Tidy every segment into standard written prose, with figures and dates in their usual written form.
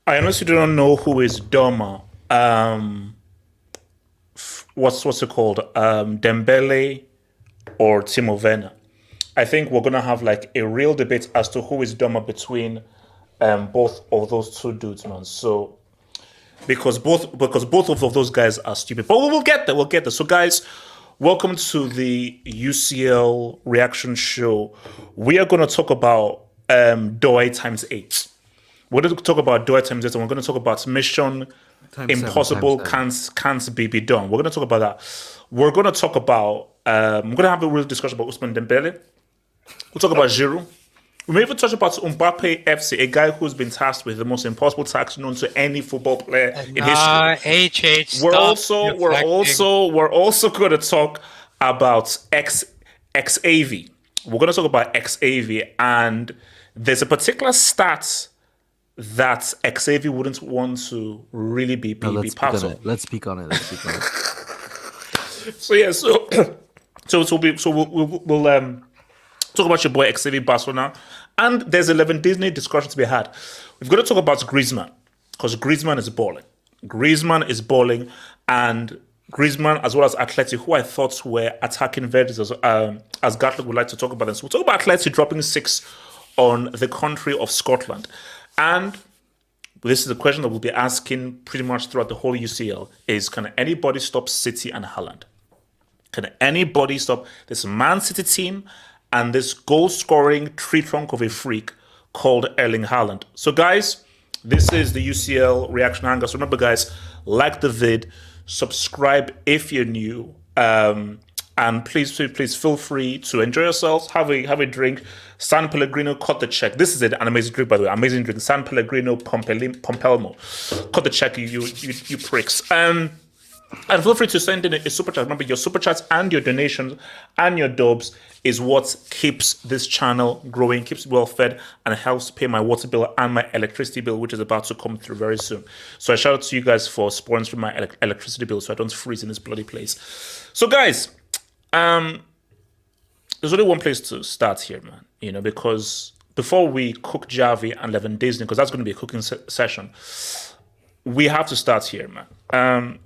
I honestly do not know who is dumber. What's it called? Dembele or Timo Werner. I think we're gonna have like a real debate as to who is dumber between both of those two dudes, man. So because both of those guys are stupid. But we'll get there. We'll get there. So guys, welcome to the UCL reaction show. We are gonna talk about Doi times 8. We're going to talk about Doi times 8, and we're going to talk about Mission Impossible can't be done. We're going to talk about that. We're going to talk about we're going to have a real discussion about Ousmane Dembele. We'll talk about Giroud. We may even touch about Mbappe FC, a guy who's been tasked with the most impossible task known to any football player in history. We're also going to talk about Xavi. We're going to talk about Xavi, and there's a particular stat that Xavi wouldn't want to really be part of. Let's speak on it. So yeah, we'll talk about your boy Xavi Barcelona, and there's 11 Disney discussion to be had. We've got to talk about Griezmann, because Griezmann is balling. And Griezmann, as well as Atleti, who I thought were attacking Verdes, as Gatlick would like to talk about them. So we'll talk about Atleti dropping 6 on the country of Scotland. And this is the question that we'll be asking pretty much throughout the whole UCL is, can anybody stop City and Haaland? Can anybody stop this Man City team and this goal-scoring tree trunk of a freak called Erling Haaland? So guys, this is the UCL reaction hangout. So remember guys, like the vid, subscribe if you're new, and please feel free to enjoy yourselves, have a drink. San Pellegrino, cut the check. This is an amazing drink, by the way. Amazing drink. San Pellegrino Pompelmo. Cut the check, you pricks. And feel free to send in a super chat. Remember, your super chats and your donations and your dubs is what keeps this channel growing, keeps it well fed, and helps pay my water bill and my electricity bill, which is about to come through very soon. So I shout out to you guys for sponsoring my electricity bill so I don't freeze in this bloody place. So guys, there's only one place to start here, man. You know, because before we cook Xavi and Lewandowski, because that's going to be a cooking session, we have to start here, man.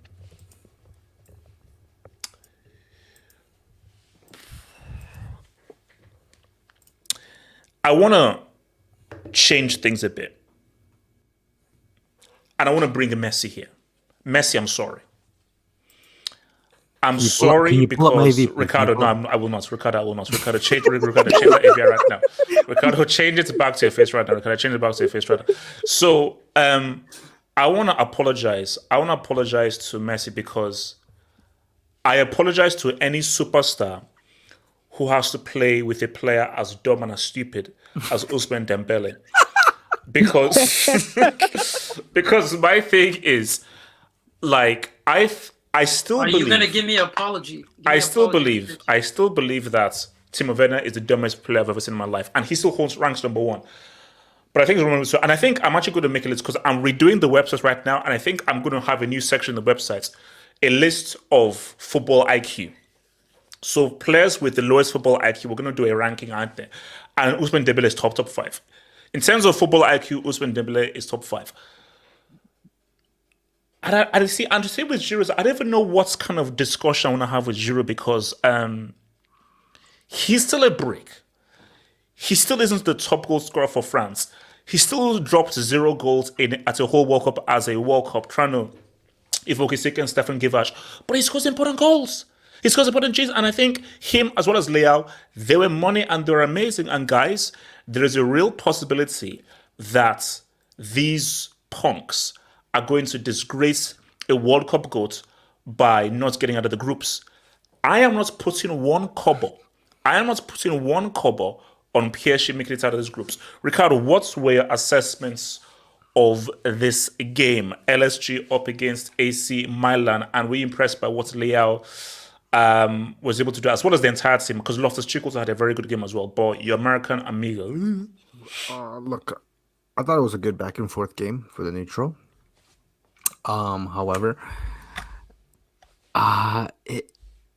I want to change things a bit. And I want to bring a Messi here. Messi, I'm sorry. I'm sorry because Ricardo, no, I will not. Ricardo, I will not. Ricardo, change that AVI right now. Ricardo, change it back to your face right now. Ricardo, change it back to your face right now. So, I want to apologize. I want to apologize to Messi because I apologize to any superstar who has to play with a player as dumb and as stupid as Ousmane Dembele. Because because my thing is like I still Are believe you gonna give me an apology? I still believe that Timo Werner is the dumbest player I've ever seen in my life, and he still holds ranks number one. But I think it's Ronaldo. So, and I think I'm actually going to make a list because I'm redoing the website right now, and I think I'm going to have a new section in the website, a list of football IQ. So players with the lowest football IQ, we're going to do a ranking out there, and Ousmane Dembele is top five. In terms of football IQ, Ousmane Dembele is top five. I see. And to say with Giroud, I don't even know what kind of discussion I want to have with Giroud because he's still a brick. He still isn't the top goal scorer for France. He still dropped 0 goals at a whole World Cup as a World Cup, trying to evoke his second Stefan Givash. But he scores important goals. He scores important changes. And I think him as well as Leao, they were money and they were amazing. And guys, there is a real possibility that these punks are going to disgrace a World Cup GOAT by not getting out of the groups. I am not putting one kobo. I am not putting one kobo on PSG making it out of these groups. Ricardo, what were your assessments of this game? LSG up against AC Milan, and were you impressed by what Leao was able to do, as well as the entire team? Because Loftus-Cheek also had a very good game as well. But your American amigo. Look, I thought it was a good back and forth game for the neutral. However,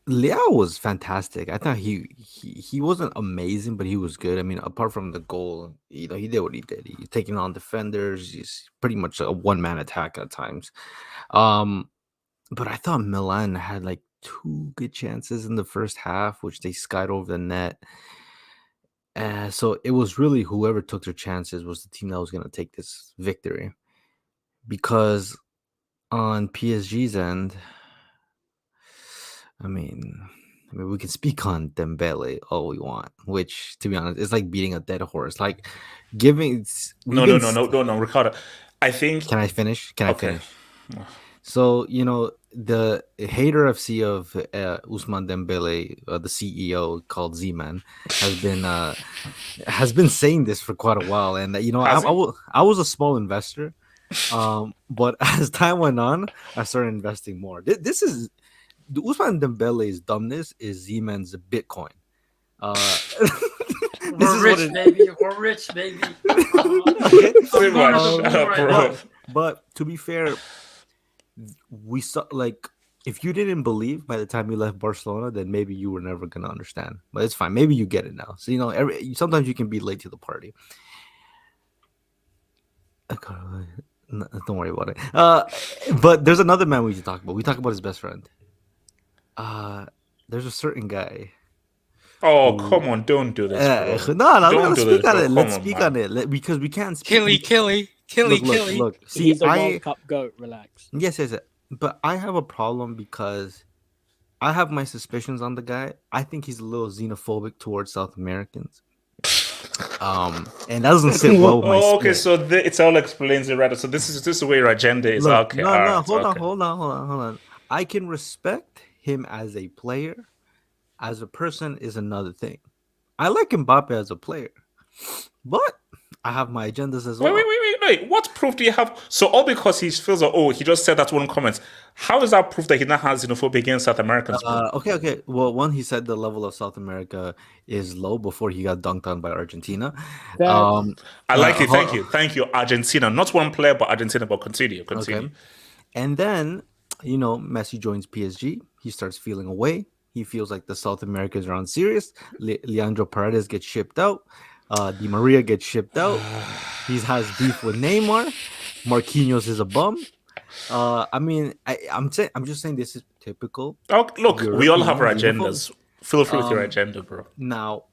Leao was fantastic. I thought he wasn't amazing, but he was good. I mean, apart from the goal, he did what he did. He's taking on defenders. He's pretty much a one-man attack at times. But I thought Milan had like 2 good chances in the first half, which they skied over the net. So it was really whoever took their chances was the team that was going to take this victory. Because on PSG's end, I mean, we can speak on Dembele all we want, which, to be honest, is like beating a dead horse. Like giving. No, Ricardo. I think. Can I finish? I finish? So the hater FC of Ousmane Dembele, the CEO called Z-Man, has been saying this for quite a while, and I was a small investor, but as time went on, I started investing more. This is. The Ousmane Dembele's dumbness is Z-Man's Bitcoin. We're rich, baby. We're rich, baby. But to be fair, we saw if you didn't believe by the time you left Barcelona, then maybe you were never gonna understand. But it's fine. Maybe you get it now. So sometimes you can be late to the party. Don't worry about it. But there's another man we should talk about. We talk about his best friend. There's a certain guy. Oh, come on! Don't do this. Let's speak on it because we can't speak. Killy. Look. See, he's a World Cup GOAT. Relax. Yes. But I have a problem because I have my suspicions on the guy. I think he's a little xenophobic towards South Americans. And that doesn't sit well with my okay, so it all explains it, right? So this is where your agenda is. Look, okay. Hold on. I can respect him as a player. As a person is another thing. I like Mbappe as a player, but I have my agendas as well. Wait. What proof do you have? So all because he feels he just said that one comment. How is that proof that he now has xenophobia against South Americans? Okay. Well, one, he said the level of South America is low before he got dunked on by Argentina. I like it. Thank you, Argentina. Not one player, but Argentina. But continue. Okay. And then Messi joins PSG. He starts feeling away. He feels like the South Americans are unserious. Leandro Paredes gets shipped out. Di Maria gets shipped out. He has beef with Neymar. Marquinhos is a bum. I'm just saying this is typical. Oh, look, we all have our agendas. Feel free with your agenda, bro. Now,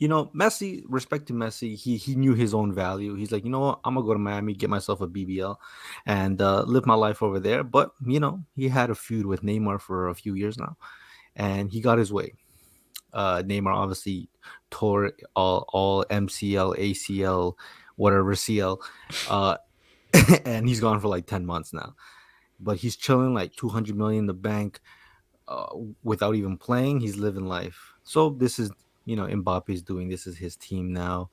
Messi, respect to Messi, he knew his own value. He's like, you know what, I'm gonna go to Miami, get myself a BBL, and live my life over there. But he had a feud with Neymar for a few years now, and he got his way. Neymar obviously tore all MCL, ACL, whatever CL, and he's gone for like 10 months now. But he's chilling like 200 million in the bank. without even playing. He's living life. So this is, Mbappe's doing. This is his team now.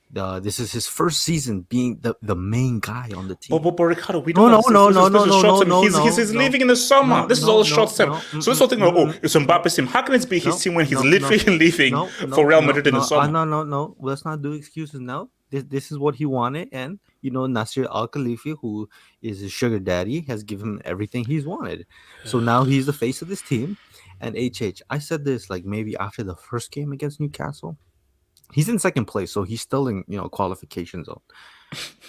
This is his first season being the main guy on the team. But Ricardo, we don't know. He's leaving in the summer. This is all short term. So it's something it's Mbappe's team. How can it be his team when he's literally leaving for Real Madrid in the summer? No. Let's not do excuses now. This is what he wanted, and Nasser Al Khalifi, who is his sugar daddy, has given him everything he's wanted. So now he's the face of this team. And I said this like maybe after the first game against Newcastle. He's in second place, so he's still in qualification zone.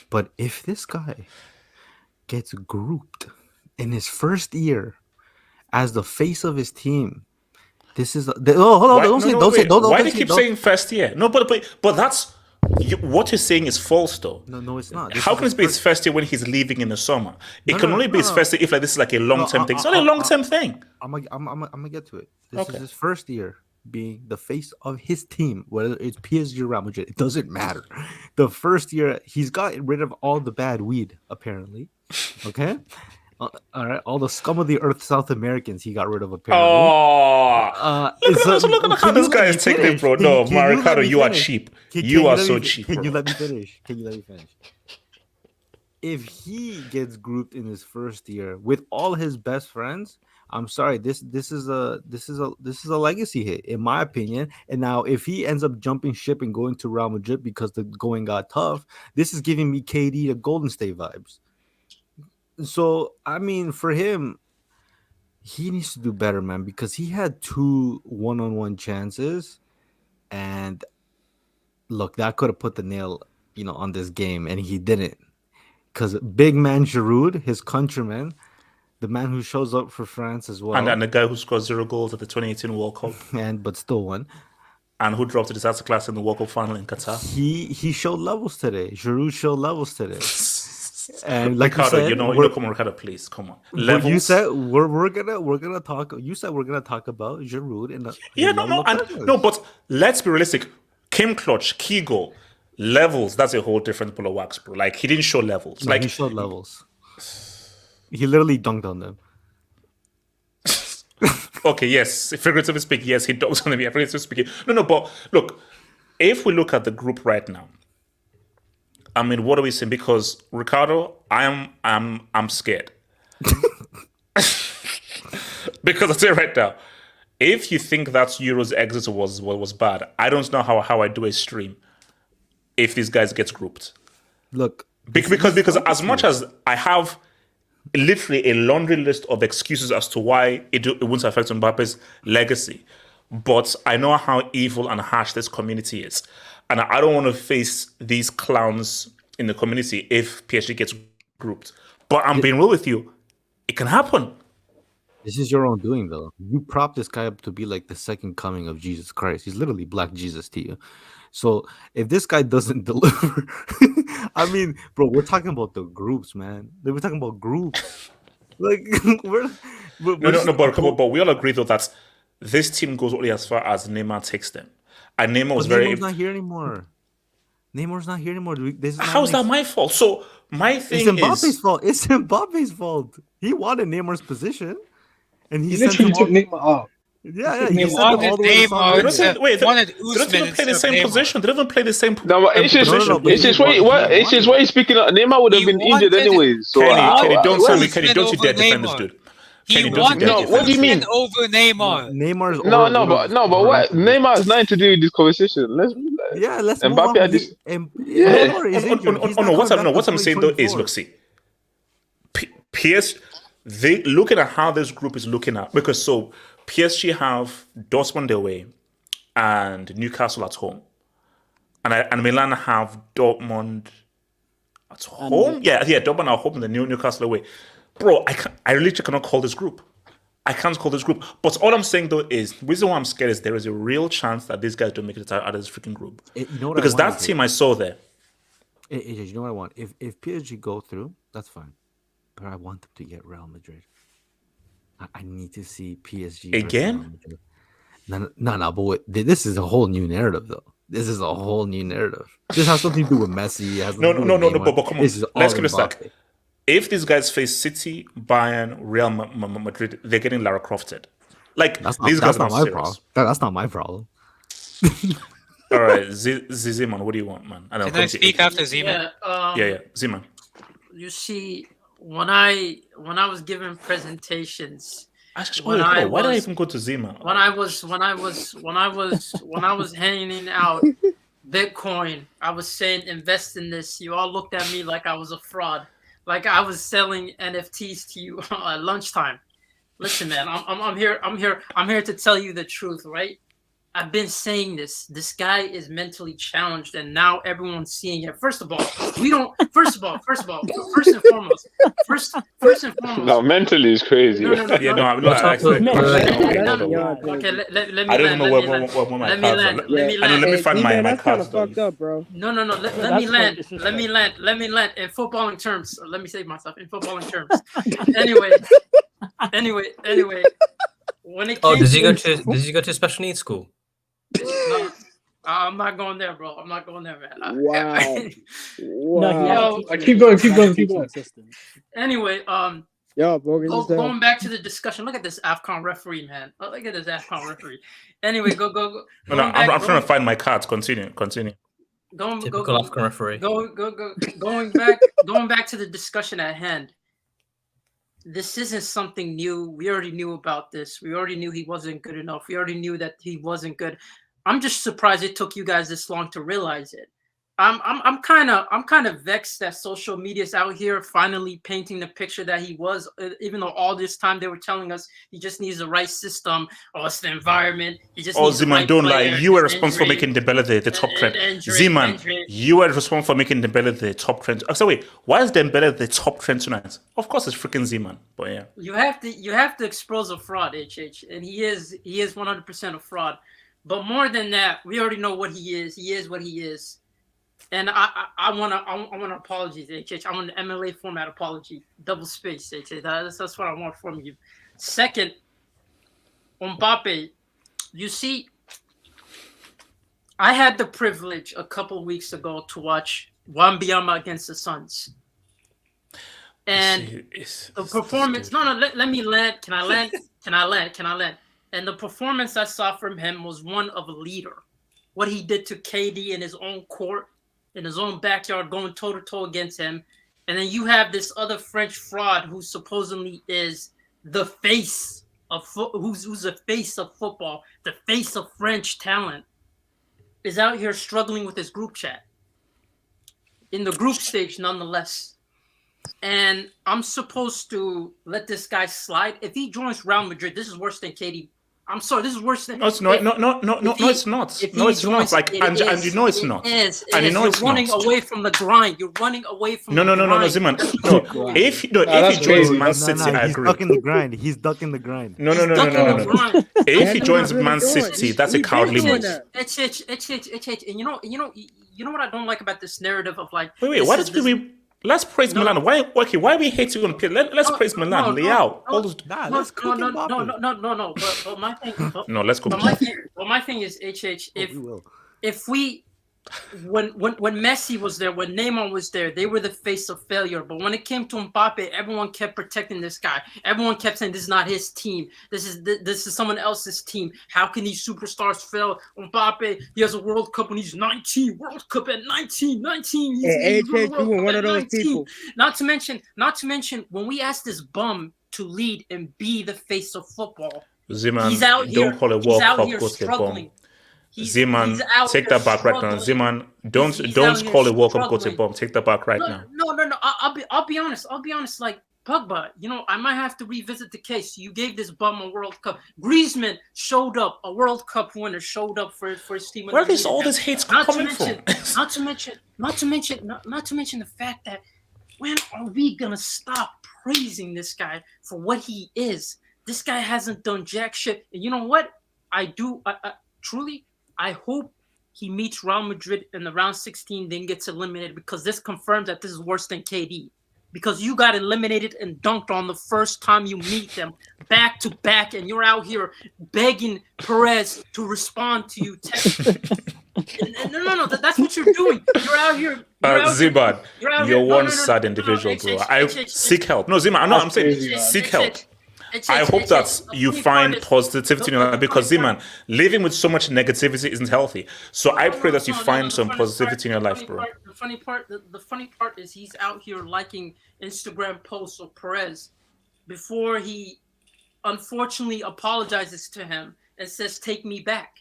But if this guy gets grouped in his first year as the face of his team, this is hold on, don't say. Why do you keep saying first year? No, but that's what you're saying is false, though. No, it's not. How can it be his first year when he's leaving in the summer? It can only be his first year if this is like a long-term thing. It's not a long-term thing. I'm gonna get to it. This is his first year being the face of his team, whether it's PSG or Real Madrid, it doesn't matter. The first year, he's got rid of all the bad weed, apparently. Okay? All right, all the scum of the earth South Americans he got rid of, apparently. Look at how this guy is taking it, bro. No, Ricardo, you are cheap. You are so cheap, bro. Can you let me finish? If he gets grouped in his first year with all his best friends, I'm sorry. This is a legacy hit, in my opinion. And now, if he ends up jumping ship and going to Real Madrid because the going got tough, this is giving me KD to Golden State vibes. So, I mean, for him, he needs to do better, man, because he had 2 one-on-one chances, and look, that could have put the nail, on this game, and he didn't. Because big man Giroud, his countryman. The man who shows up for France as well. And the guy who scored 0 goals at the 2018 World Cup. But still won. And who dropped a disaster class in the World Cup final in Qatar. He showed levels today. Giroud showed levels today. And like Ricardo, you said, come on, Ricardo, please, come on. Levels. You said we're gonna talk. You said we're gonna talk about Giroud but let's be realistic. Kim Clutch, key goal, levels. That's a whole different ball of wax, bro. Like he didn't show levels. No, he showed levels. He literally dunked on them. Okay, yes. Figuratively speaking, yes, he dunks on them. Yeah, figuratively speaking. No, but look, if we look at the group right now, I mean, what are we saying? Because Ricardo, I'm scared. Because I'll tell you right now, if you think that Euro's exit was bad, I don't know how I do a stream if these guys get grouped. Look, because as much as I have literally a laundry list of excuses as to why it won't affect Mbappe's legacy, but I know how evil and harsh this community is, and I don't want to face these clowns in the community if PSG gets grouped. But I'm being real with you, it can happen. This is your own doing, though. You prop this guy up to be like the second coming of Jesus Christ. He's literally Black Jesus to you. So if this guy doesn't deliver, I mean, bro, we're talking about the groups, man. We're talking about groups. Like, but we all agree though that this team goes only as far as Neymar takes them, and Neymar was Neymar's not here anymore. How is that my fault? So my thing is Mbappe's fault. It's Mbappe's fault. He wanted Neymar's position, and he literally took Neymar out. Yeah. He sent him all the way to they don't even play the same position. They don't even play the same position. No, it's just what he's speaking of. Neymar would have been injured anyways. So Kenny, don't you dare defend this dude. What do you mean over Neymar? Neymar's but what Neymar has nothing to do with this conversation. Let's Mbappe had this. What I'm saying though is, look, see, PSG, they looking at how this group is looking at, because so PSG have Dortmund away and Newcastle at home, and Milan have Dortmund at home. Dortmund at home and the Newcastle away. Bro, I literally cannot call this group. I can't call this group. But all I'm saying though is, the reason why I'm scared is there is a real chance that these guys don't make it out of this freaking group. Because that team I saw there. You know what I want? If PSG go through, that's fine. But I want them to get Real Madrid. I need to see PSG again. No, but this is a whole new narrative, though. This is a whole new narrative. This has something to do with Messi. But come on. Let's keep it stacked. If these guys face City, Bayern, Real Madrid, they're getting Lara Crofted. Like That's not, these guys that's are not not my serious. problem. That's not my problem. All right, Ziman, what do you want, man? And I'll Can I come to speak you. after Zima? Yeah, Ziman. You see, when I was given presentations, Actually, why did I even go to Zima? when I was handing out Bitcoin, I was saying invest in this. You all looked at me like I was a fraud, like I was selling NFTs to you at lunchtime. Listen, man, I'm here to tell you the truth, right? I've been saying this. This guy is mentally challenged, and now everyone's seeing it. First and foremost, No, mentally is crazy. No. Yeah, no, I'm What's not. up with- Okay, let me I don't even know land. where my Let me cards are. land. Let me find my that's kind cards. of fucked up, bro. No. Let me land. In footballing terms, let me save myself. In footballing terms. Anyway. When it came Did you go to special needs school? No, I'm not going there, bro. I'm not going there, man. Wow. Wow. Keep going. Anyway, Yo, Morgan, going back to the discussion. Look at this AFCON referee, man. Look at this AFCON referee. Anyway, go. No, I'm trying to find my cards. Continue. Typical African referee. Going back to the discussion at hand. This isn't something new. We already knew about this. We already knew he wasn't good enough. We already knew that he wasn't good. I'm just surprised it took you guys this long to realize it. I'm kind of vexed that social media's out here finally painting the picture that he was, even though all this time they were telling us he just needs the right system, or it's the environment. He just needs the Ziman, right don't player, lie. You were his responsible for injury, making Dembele the top trend. injury. Ziman, you were responsible for making Dembele the top trend. So wait, why is Dembele the top trend tonight? Of course, it's freaking Ziman. But yeah, You have to expose a fraud, HH, and he is 100% a fraud. But more than that, we already know what he is. He is what he is. And I want an apology, HH. I want an MLA format apology, double space, HH. That's what I want from you. Second, Mbappe, you see, I had the privilege a couple weeks ago to watch Wambiama against the Suns. And the performance, let me land. Can I land? And the performance I saw from him was one of a leader. What he did to KD in his own court, in his own backyard, going toe-to-toe against him. And then you have this other French fraud who supposedly is the face of who's the face of football, the face of French talent, is out here struggling with his group chat. In the group stage, nonetheless. And I'm supposed to let this guy slide. If he joins Real Madrid, this is worse than KD. I'm sorry, this is worse than. No, it's not. No, it's not. No, it's not. Like, and you know it's not. And you know it's not. You're running away from the grind. You're running away from the grind. No, Ziman. No, if he joins Man City, I he's agree. stuck in the grind. He's stuck in the grind. No. If he joins Man City, that's a cowardly move. And you know what I don't like about this narrative of like. Wait. Why did we? Let's praise Milan. Why are we hating on PSG? Let's praise Milan. Leao. All those. Let's cook him up. No. But my thing. No, let's go. But my thing is, HH. If we, when Messi was there, when Neymar was there, they were the face of failure. But when it came to Mbappe, everyone kept protecting this guy. Everyone kept saying this is not his team. This is someone else's team. How can these superstars fail? Mbappe, he has a World Cup when he's 19. World Cup at 19. Hey, HH, you were one of those people. Not to mention, when we asked this bum to lead and be the face of football, Ziman, he's out here. don't call it World Cup go to the bomb. Ziman, take that back right now. Ziman, don't call it World Cup go to the bomb. Take that back right now. No. I'll be honest. Like Pogba, I might have to revisit the case. You gave this bum a World Cup. Griezmann showed up, a World Cup winner, showed up for his team. Where is all this hate coming from? Not to mention the fact that when are we gonna stop praising this guy for what he is? This guy hasn't done jack shit. And you know what? I truly. I hope he meets Real Madrid in the round 16, then gets eliminated, because this confirms that this is worse than KD. Because you got eliminated and dunked on the first time you meet them, back to back, and you're out here begging Perez to respond to you. No, that's what you're doing. You're out here. Ziman, you're one sad individual, bro. Seek help. No, Ziman, I'm saying seek help. I hope that you find positivity in your life because, Zeman, living with so much negativity isn't healthy. So I pray that you find some positivity in your life, bro. The funny part is he's out here liking Instagram posts of Perez before he unfortunately apologizes to him and says, "Take me back.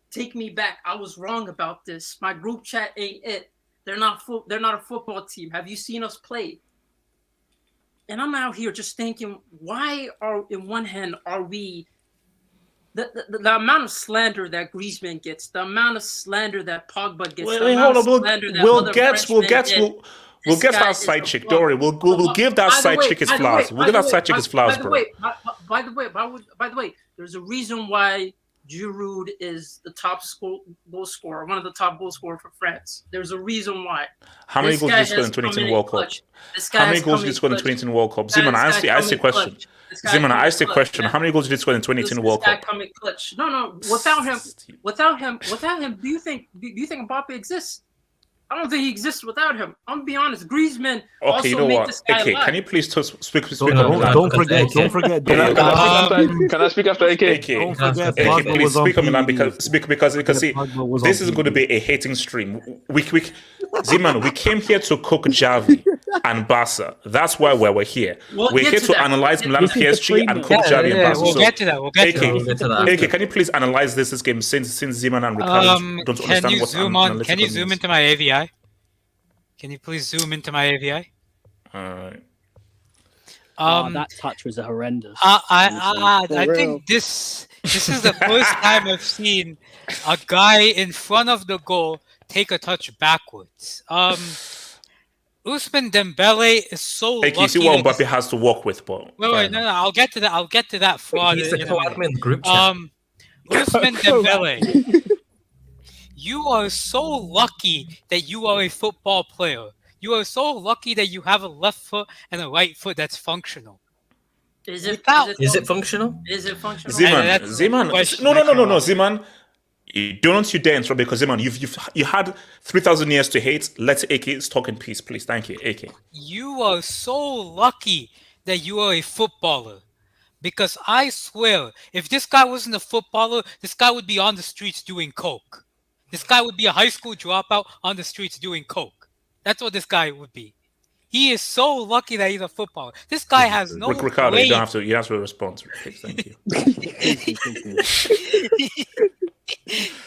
Take me back. I was wrong about this. My group chat ain't it. They're not a football team. Have you seen us play?" And I'm out here just thinking, why are in one hand are we the amount of slander that Griezmann gets, the amount of slander that Pogba gets, Wait, hold on. We'll get that side chick. Don't worry. We'll give that side chick his flowers. We'll give that side chick his flowers, bro. By the way, there's a reason why Giroud is the top goal scorer, one of the top goal scorers for France. There's a reason why. How many goals did he score in 2010 World Cup? How many goals did he score in 2010 World Cup? Zeman, I asked you a question. Zeman, I asked you a question. How many goals did he score in 2010 World Cup? Clutch. No. Without him, do you think Mbappe exists? I don't think he exists without him. I'm gonna be honest. Griezmann also made this guy alive. Can you please speak Don't forget. Can I speak after AK? AK, please speak on Milan because see, this is going to be a hating stream. Zeman, we came here to cook Xavi and Barca. That's why we're here. We're here to analyze Milan, PSG, and cook Xavi and Barca. We'll get to that. AK, can you please analyze this game since Zeman and Ricardo don't understand what's analytical Can you zoom into my AVI? Can you please zoom into my AVI? Alright. That touch was horrendous. I think this is the first time I've seen a guy in front of the goal take a touch backwards. Ousmane Dembele is so lucky. You see what Mbappe has to work with, but wait, no, I'll get to that fraud. He's the co-admin group chat. Ousmane Dembele. You are so lucky that you are a football player. You are so lucky that you have a left foot and a right foot that's functional. Is it functional? Is it functional? Zeman. No, Zeman. Don't you dare interrupt because Zeman, you had 3,000 years to hate. Let AK talk in peace, please. Thank you, AK. You are so lucky that you are a footballer. Because I swear, if this guy wasn't a footballer, this guy would be on the streets doing coke. This guy would be a high school dropout on the streets doing coke. That's what this guy would be. He is so lucky that he's a footballer. This guy has no Ricardo, weight. you have to respond. Please, thank you.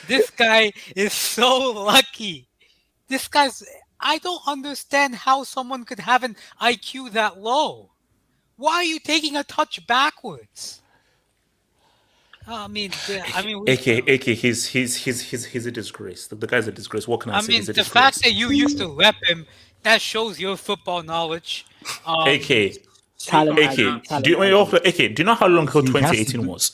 This guy is so lucky. I don't understand how someone could have an IQ that low. Why are you taking a touch backwards? AK, he's a disgrace. The guy's a disgrace. What can I say? He's a disgrace. Fact that you used to rep him, that shows your football knowledge. AK, do you know how long ago 2018 was?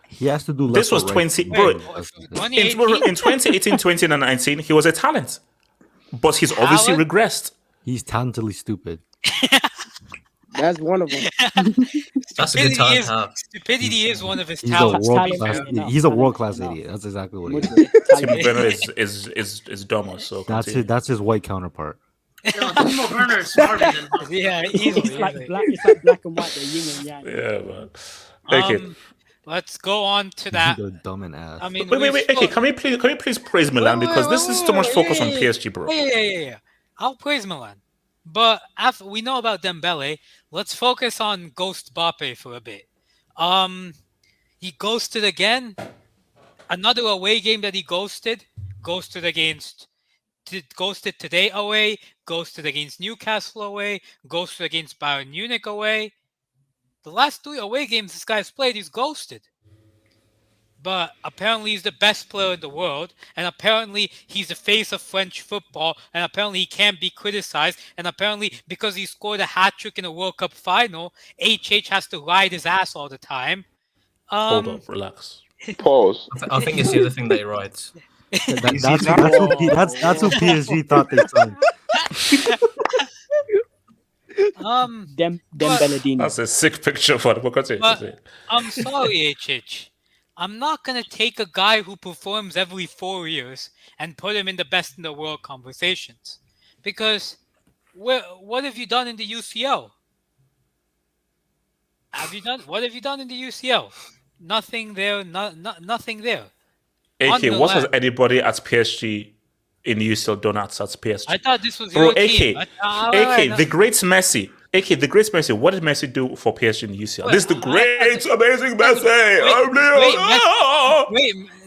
He has to do. This was 20. Bro, in 2018, 2019, he was a talent, but he's obviously regressed. He's talentedly stupid. That's one of them. That's a good time to have. Stupidity is one of his He's talents. He's a world-class idiot. That's exactly what he is. Timo Werner is dumber. So that's his white counterpart. Timo Werner is smarter than him. Yeah, it's like black and white, the yin and yang. Yeah, man. Okay. Let's go on to that. They're dumb and ass. I mean, wait. Okay, can we please praise Milan because this is too much focus on PSG, bro. Yeah. I'll praise Milan. But after we know about Dembele, let's focus on Ghost Mbappe for a bit. He ghosted again. Another away game that he ghosted. Ghosted today away. Ghosted against Newcastle away. Ghosted against Bayern Munich away. The last 3 away games this guy's played, he's ghosted. But apparently he's the best player in the world, and apparently he's the face of French football, and apparently he can't be criticized, and apparently because he scored a hat-trick in a World Cup final, HH has to ride his ass all the time. Hold up, relax. Pause. I think it's the other thing that he writes. That's who PSG thought they signed. Dembele. That's a sick picture for it. I'm sorry, HH. I'm not going to take a guy who performs every 4 years and put him in the best in the world conversations. Because what have you done in the UCL? What have you done in the UCL? Nothing there. Nothing there. AK, what has anybody at PSG in UCL done at PSG? I thought this was Bro, your AK, team. the great Messi. AK, the great Messi. What did Messi do for PSG in UCL? This is the amazing Messi.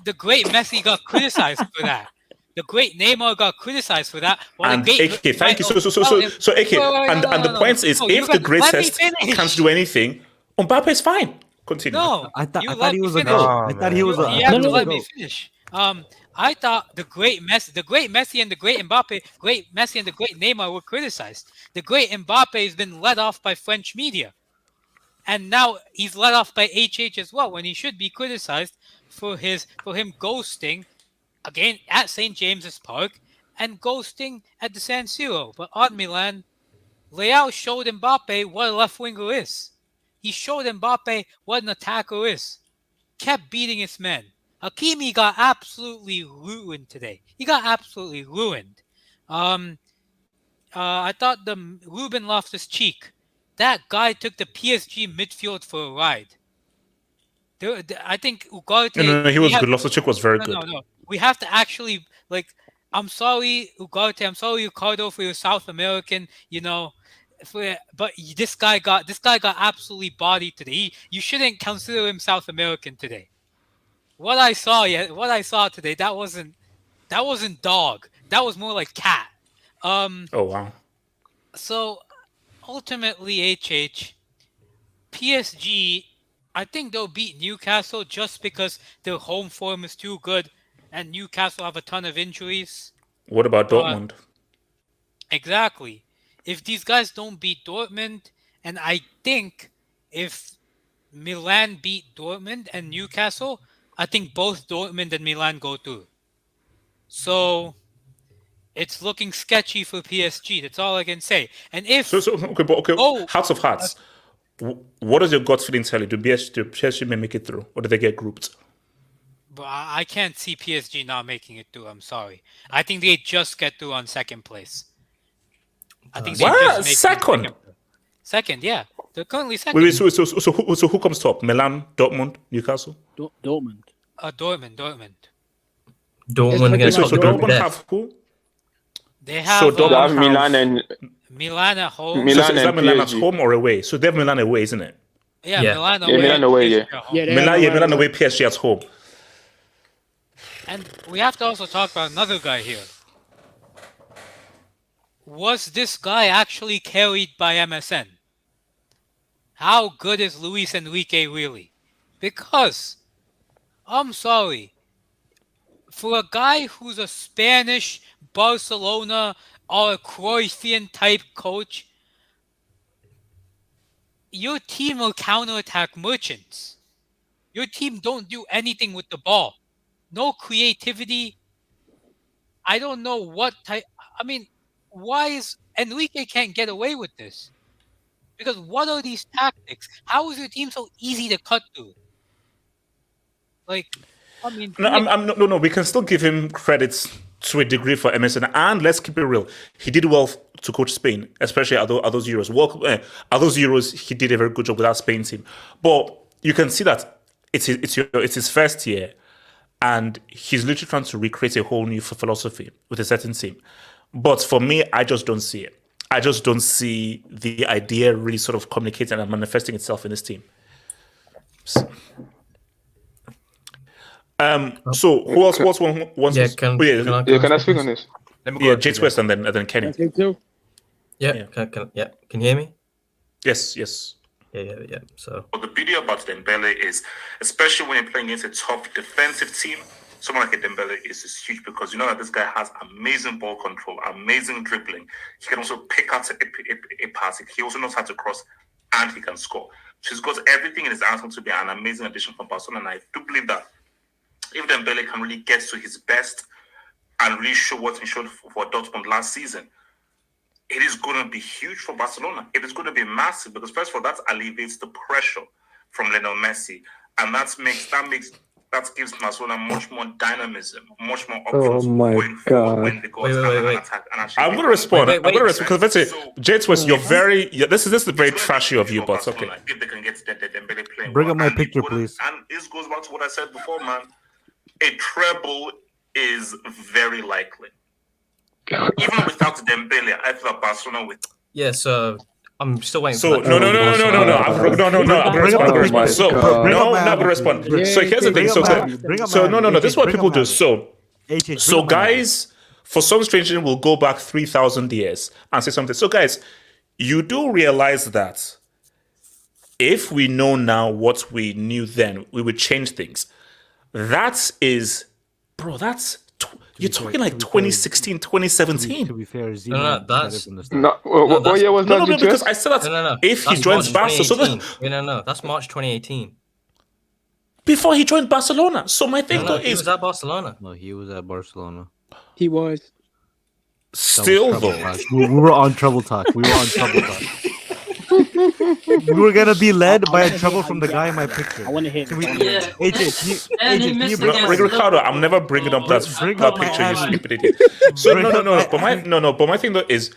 The great Messi got criticized for that. The great Neymar got criticized for that. And AK, thank you. So AK, and the point is, if the greatest can't do anything, Mbappe is fine. Continue. No, I thought he was a goat. I thought he was a. You have to let me finish. I thought the great Messi and the great Mbappe, great Messi and the great Neymar were criticized. The great Mbappe has been let off by French media, and now he's let off by HH as well, when he should be criticized for him ghosting again at St. James's Park and ghosting at the San Siro. But on Milan, Leao showed Mbappe what a left winger is. He showed Mbappe what an attacker is. Kept beating his men. Hakimi got absolutely ruined today. He got absolutely ruined. I thought Ruben Loftus-Cheek, that guy took the PSG midfield for a ride. I think Ugarte... No, he was good. Loftus-Cheek was very good. No. We have to actually, I'm sorry, Ugarte. I'm sorry, Ricardo, for your South American, but this guy got absolutely bodied today. You shouldn't consider him South American today. What I saw today, that wasn't dog. That was more like cat. Oh wow. So ultimately, PSG, I think they'll beat Newcastle just because their home form is too good, and Newcastle have a ton of injuries. What about Dortmund? Exactly. If these guys don't beat Dortmund, and I think if Milan beat Dortmund and Newcastle, I think both Dortmund and Milan go through. So it's looking sketchy for PSG. That's all I can say. And if hearts of hearts, what does your gut feeling tell you? Do PSG may make it through, or do they get grouped? But I can't see PSG not making it through. I'm sorry. I think they just get through on second place. I think second. Second, yeah. They're currently second. Wait, so who comes top? Milan, Dortmund, Newcastle? Dortmund. Dortmund. So Dortmund have who? They have Milan at home. Is that Milan at home or away? So they have Milan away, isn't it? Yeah. Milan away. Milan away, yeah. Milan away, PSG at home. And we have to also talk about another guy here. Was this guy actually carried by MSN? How good is Luis Enrique really? Because, I'm sorry, for a guy who's a Spanish Barcelona or a Cruyffian type coach, your team will counterattack merchants. Your team don't do anything with the ball. No creativity. I don't know what type. I mean, why is Enrique can't get away with this? Because what are these tactics? How is your team so easy to cut through? No. We can still give him credits to a degree for MSN, and let's keep it real. He did well to coach Spain, especially at those Euros. At those Euros, he did a very good job with that Spain team. But you can see that it's his first year, and he's literally trying to recreate a whole new philosophy with a certain team. But for me, I just don't see it. I just don't see the idea really sort of communicating and manifesting itself in this team. So who else wants? Can I speak on this? James West and then Kenny. Yeah. Can you hear me? Yes. Yeah. So the beauty about Dembele is, especially when you're playing against a tough defensive team, someone like a Dembele is huge, because you know that this guy has amazing ball control, amazing dribbling. He can also pick out a pass. He also knows how to cross, and he can score. So he's got everything in his arsenal to be an amazing addition from Barcelona. And I do believe that if Dembele can really get to his best and really show what he showed for Dortmund last season, it is going to be huge for Barcelona. It is going to be massive, because first of all, that alleviates the pressure from Lionel Messi, and that makes that gives Barcelona much more dynamism, much more Oh options my going forward God. when they go Wait, and wait, wait. attack. And actually I'm going to respond. Wait, I'm going to respond because let's say, So- Jade West, you're very. Yeah, this is very trashy of you, but okay. If they can get the Dembele playing, Bring well. up my And picture, it wouldn't- please. And this goes back to what I said before, man. A treble is very likely. Even without Dembele, I thought Barcelona with. Yeah, so I'm still waiting So for that. no. I'm gonna respond. So no, I'm gonna respond. So here's the thing. So no. This is what people do. So guys, for some strange reason, will go back 3,000 years and say something. So guys, you do realize that if we know now what we knew then, we would change things. That is, bro. You're talking like 2016, 2017. To be fair, No, that's What year was that? No, because I said that no. if he That's joins March Barca, so 2018. No, that's March 2018. before he joined Barcelona. So my thing No, though he is was at Barcelona. No, he was at Barcelona. He was. still Trouble though. talk. We were on trouble talk. We were gonna be led by a trouble from the guy in my picture. I want to hear. Can we- Yeah. AJ, And he can you missed bring against Ricardo, I'm never bringing up that, Bring that up my picture, you alley. stupid idiot. So Bring up no. my But my thing though is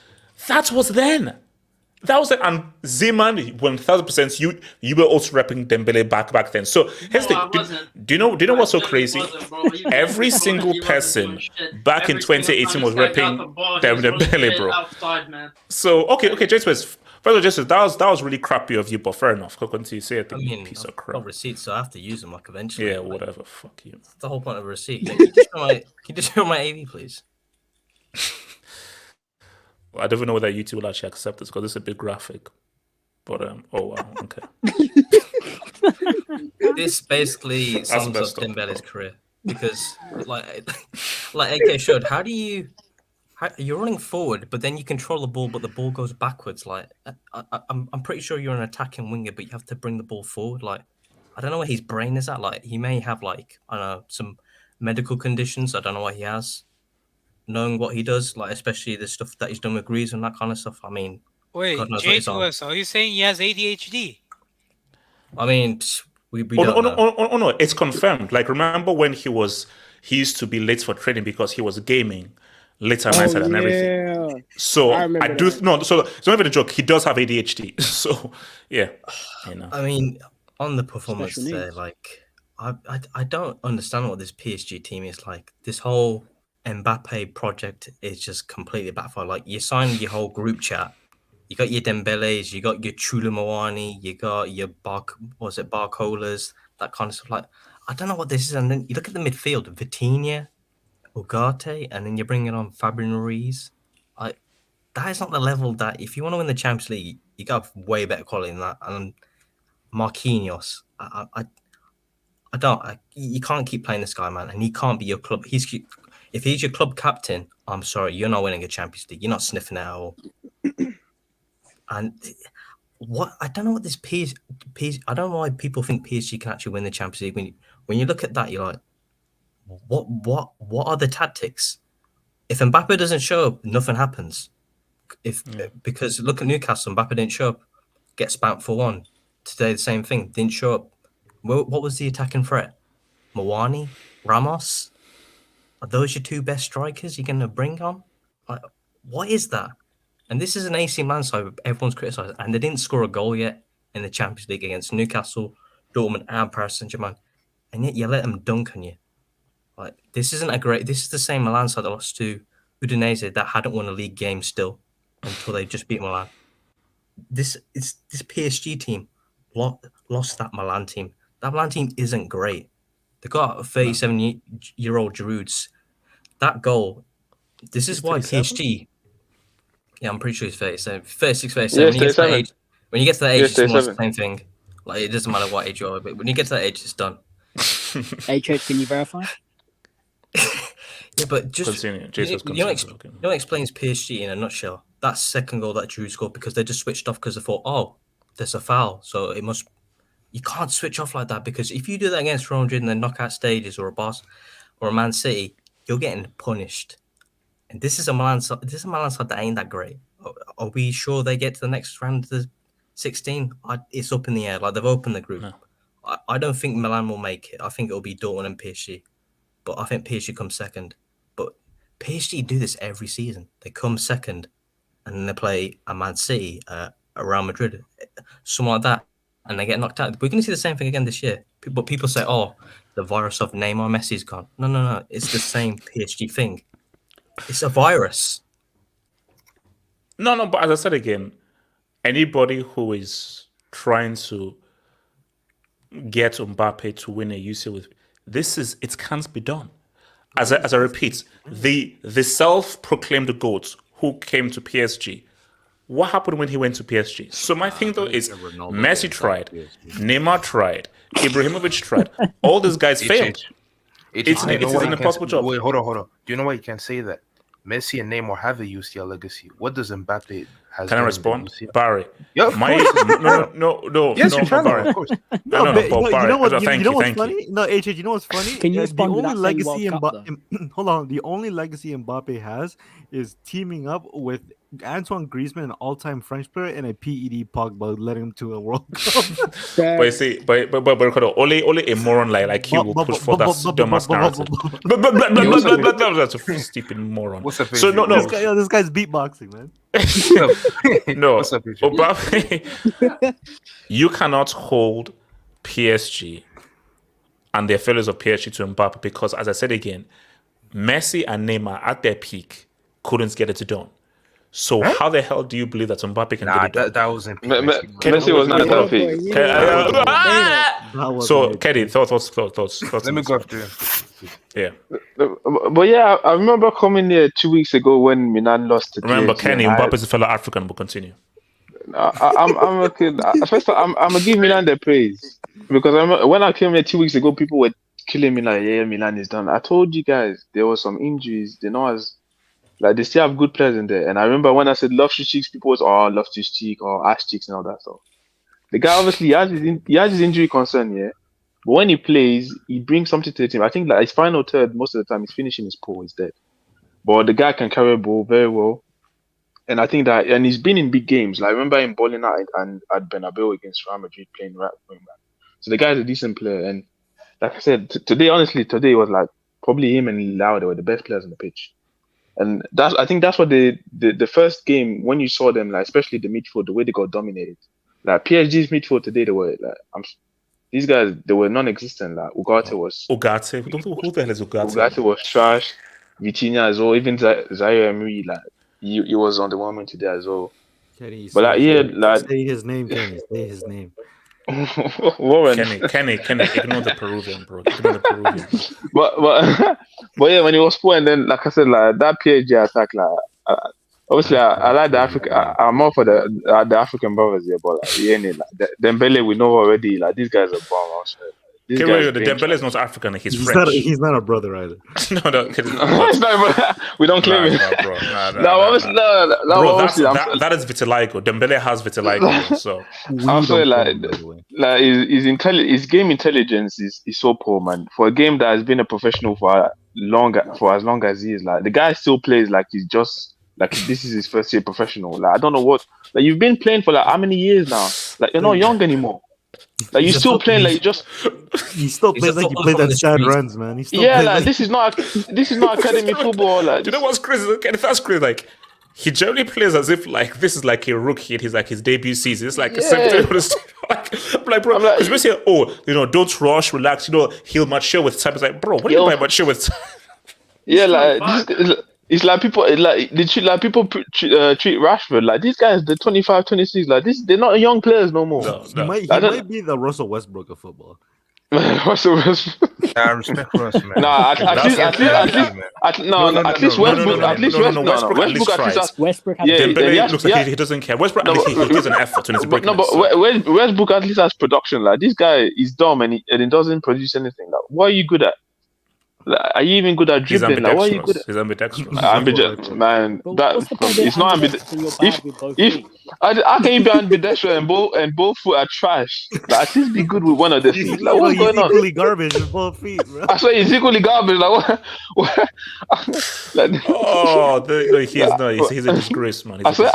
that was then. That was it. And Zeman, 1,000%, you were also repping Dembele back then. So here's No, I the wasn't. do you know what's so I crazy? wasn't, bro. You Every told me single he wasn't person doing shit. back in Every single 2018 time was this guy got repping the ball, he was running Dembele, shit bro. outside, man. So okay, James. First of all, Jason, that was really crappy of you, but fair enough. Continue to say it, I mean, piece I've of crap. got receipts, so I have to use them like eventually. Yeah, Like, whatever. Fuck you. that's the whole point of a receipt. Can you just show my AV, please? I don't even know whether YouTube will actually accept this because it's a big graphic. But oh wow, okay. This basically sums up messed up, Dembele's career because, like AK showed, you're running forward, but then you control the ball, but the ball goes backwards. Like I'm pretty sure you're an attacking winger, but you have to bring the ball forward. Like I don't know where his brain is at. Like he may have like I don't know some medical conditions. I don't know what he has. Knowing what he does, like especially the stuff that he's done with Griezmann and that kind of stuff. I mean, Wait, God knows what he's on. J2S, are you saying he has ADHD? I mean, we Oh don't know. no, it's confirmed. Like remember when he used to be late for training because he was gaming later nights and everything. Yeah. So I remember do that. no. So it's not even a joke. He does have ADHD. So yeah, you know. I mean, on the performance Special there, needs. like I don't understand what this PSG team is like. This whole Mbappe project is just completely backfired. Like you signed your whole group chat. You got your Dembele's, you got your Choulamawani, you got your Barcolas, that kind of stuff. Like I don't know what this is. And then you look at the midfield, Vitinha, Ugarte, and then you're bringing on Fabian Ruiz. Like that is not the level that if you want to win the Champions League, you got way better quality than that. And Marquinhos, you can't keep playing this guy, man, and he can't be your club. If he's your club captain, I'm sorry, you're not winning a Champions League. You're not sniffing it at all. And what I don't know what this PSG. I don't know why people think PSG can actually win the Champions League. When you look at that, you're like, what are the tactics? If Mbappe doesn't show up, nothing happens. Because look at Newcastle, Mbappe didn't show up, get spanked for one. Today the same thing, didn't show up. What was the attacking threat? Mawani, Ramos. Are those your two best strikers you're going to bring on? Like, what is that? And this is an AC Milan side everyone's criticised, and they didn't score a goal yet in the Champions League against Newcastle, Dortmund, and Paris Saint-Germain, and yet you let them dunk on you. Like this is the same Milan side that lost to Udinese that hadn't won a league game still until they just beat Milan. This PSG team lost that Milan team. That Milan team isn't great. They got a 37-year-old Giroud. That goal. This is why PSG. Yeah, I'm pretty sure he's 37. 36, 37. Yes, When you get to that age, Yes, it's more the 37. same thing. Like it doesn't matter what age you are, but when you get to that age, it's done. HH, can you verify? Yeah, but just Continue. you know what explains PSG in a nutshell. That second goal that Giroud scored because they just switched off because they thought, oh, there's a foul, so it must. You can't switch off like that because if you do that against Real Madrid in the knockout stages or a Man City, you're getting punished. And this is a Milan side that ain't that great. Are we sure they get to the next round of the 16? It's up in the air. Like they've opened the group. No. I don't think Milan will make it. I think it'll be Dortmund and PSG. But I think PSG comes second. But PSG do this every season. They come second and then they play a Man City, a Real Madrid, something like that, and they get knocked out. We're going to see the same thing again this year. But people say, oh, the virus of Neymar, Messi's gone. No. It's the same PSG thing. It's a virus. No, but as I said again, anybody who is trying to get Mbappe to win a UCL with it can't be done. As I repeat, the self-proclaimed GOAT who came to PSG, what happened when he went to PSG? So my thing though is Messi tried, Neymar tried, Ibrahimovic tried. All these guys failed. It's an impossible job. Wait, hold on. Do you know why you can say that? Messi and Neymar have a UCL legacy. What does Mbappe has? Can I respond, Barry? Yeah, no. Yes, you can, Barry. of course. No, Barry. You know what? Thank you know what's you. funny? No, HH. You know what's funny? Can you the respond only without saying legacy World Cup, hold on. The only legacy Mbappe has is teaming up with Antoine Griezmann, an all-time French player, and a PED Pogba, letting him to a World Cup. But you see, but only a moron like you will push for that dumbass narrative. That's a stupid moron. What's up? So no. This guy's beatboxing, man. No, What's up, Mbappe, you cannot hold PSG and their failures of PSG to Mbappe because, as I said again, Messi and Neymar at their peak couldn't get it done. So how the hell do you believe that Mbappe can get it done? That wasn't Messi was not that peak. So, Keddy, thoughts. Let me go after you. Yeah. But yeah, I remember coming here 2 weeks ago when Milan lost to Remember, PSG, Kenny, and Mbappe is a fellow African, but continue. I'm okay. First of all, I'm gonna give Milan the praise because when I came here 2 weeks ago, people were killing me like, yeah, Milan is done. I told you guys there were some injuries. They know as like they still have good players in there. And I remember when I said Loftus Cheeks, people was Loftus Cheek or Ash Cheeks and all that stuff. The guy obviously he has his injury concern, yeah. But when he plays, he brings something to the team. I think like his final third, most of the time, his finishing is poor, he's dead. But the guy can carry a ball very well. And I think that, and he's been in big games. Like I remember him balling out and at Bernabeu against Real Madrid playing right wing back. So the guy's a decent player. And like I said, today was like probably him and Leao, they were the best players on the pitch. And I think that's what the first game when you saw them, like especially the midfield, the way they got dominated. Like PSG's midfield today, they were like these guys, they were non-existent. Like Ugarte was. Who the hell is Ugarte? Ugarte was trash. Vitinha as well. Even Zaire Emery, like he was on the moment today as well. Kenny, but like say his name, Kenny. Say his name. Warren. Kenny, ignore the Peruvian, bro. Ignore the Peruvian. But yeah, when he was poor, and then like I said, like that PSG attack, like obviously I like the Africa. I'm more for the African brothers here, but like, yeah, like Dembele, we know already. Like these guys are bomb. The Dembele is not African. He's French. He's not a brother either. No, it's not, we don't claim it. Bro. That is vitiligo. Dembele has vitiligo. So I'm sorry, like his game intelligence is so poor, man. For a game that has been a professional for as long as he is, like the guy still plays like he's just like this is his first year professional. Like I don't know what. Like you've been playing for like how many years now? Like you're not young anymore. Like you're still playing like you just. He still plays like he played at Sad Runs, man. This is not academy football. Like, do you know what's crazy? That's crazy. Like he generally plays as if like this is like a rookie. He's like his debut season. It's like like bro. Because we say, don't rush, relax. He'll mature with time. It's like, bro, what do you mean by mature with time? Yeah, like it's like people like they treat Rashford like these guys. They're 25, 26. Like this, they're not young players no more. No. He might be the Russell Westbrook of football. Russell Westbrook. I respect Russ, man. At least Westbrook. He doesn't care. Westbrook he gives an effort when it's breaking. No, but Westbrook at least has production. Like this guy is dumb and he doesn't produce anything. Like what are you good at? Like, are you even good at He's dribbling? Like, what are you good ambidextrous. at? He's ambidextrous. Man, But that what's the point of it's not ambidextrous when you're bad with both if feet? how can you be ambidextrous and both foot are trash? Like, at least be good with one of the feet. Like, what's going on? equally garbage with both feet, bro. I swear he's equally garbage. Like, what? Like, He's a disgrace, man. He's I a swear,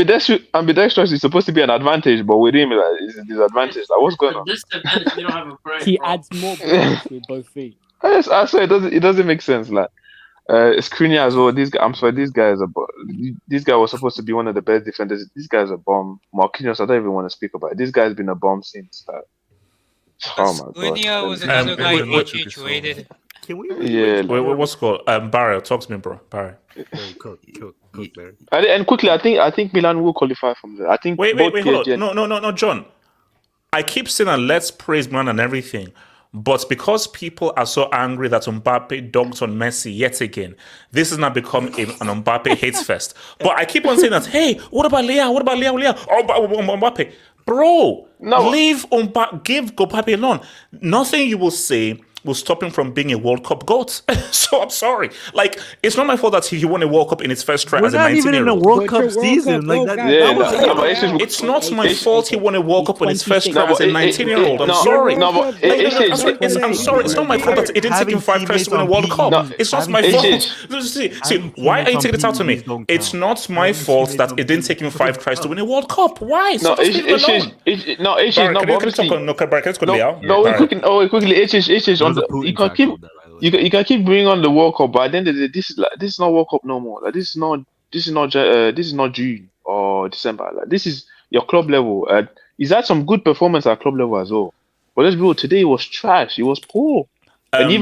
disgrace. ambidextrous is supposed to be an advantage, but with him, like, it's a disadvantage. Like, what's going on? Disadvantage, you don't have a brain. He bro. adds more balance with both feet. I swear it doesn't make sense. Like, Skriniar as well. I'm sorry, this guy is this guy was supposed to be one of the best defenders. This guy's a bomb. Marquinhos, I don't even want to speak about it. This guy's been a bomb since. Oh my god. Linia was another guy wait, HH rated. Can we? Yeah. What's it called? Barry, talk to me, bro. Barry. Cook, Barry. And quickly, I think Milan will qualify from there. I think Wait, both hold PSG on. No, John. I keep saying that let's praise man and everything. But because people are so angry that Mbappe dunked on Messi yet again, this has now become an Mbappe hates fest. But I keep on saying that, hey, what about Leao? What about Leao? Oh, Mbappe. Bro, leave Mbappe, give Mbappe alone. Nothing you will say will stop him from being a World Cup GOAT. So I'm sorry. Like, it's not my fault that he won a World Cup in his first try as a 19-year-old. We're not even in a World Cup season. Like that. It's not my fault he won a World Cup in his first try as a 19-year-old. I'm sorry. I'm sorry. It's not my fault that it didn't take him 5 tries to win a World Cup. It's not my fault. See, why are you taking this out to me? It's not my fault that it didn't take him 5 tries to win a World Cup. Why? No, it's you can keep bringing on the World Cup, but at the end of the day, this is not World Cup no more. Like, this is not June or December. Like, this is your club level. He's had some good performance at club level as well. But let's be real, today it was trash. It was poor, and he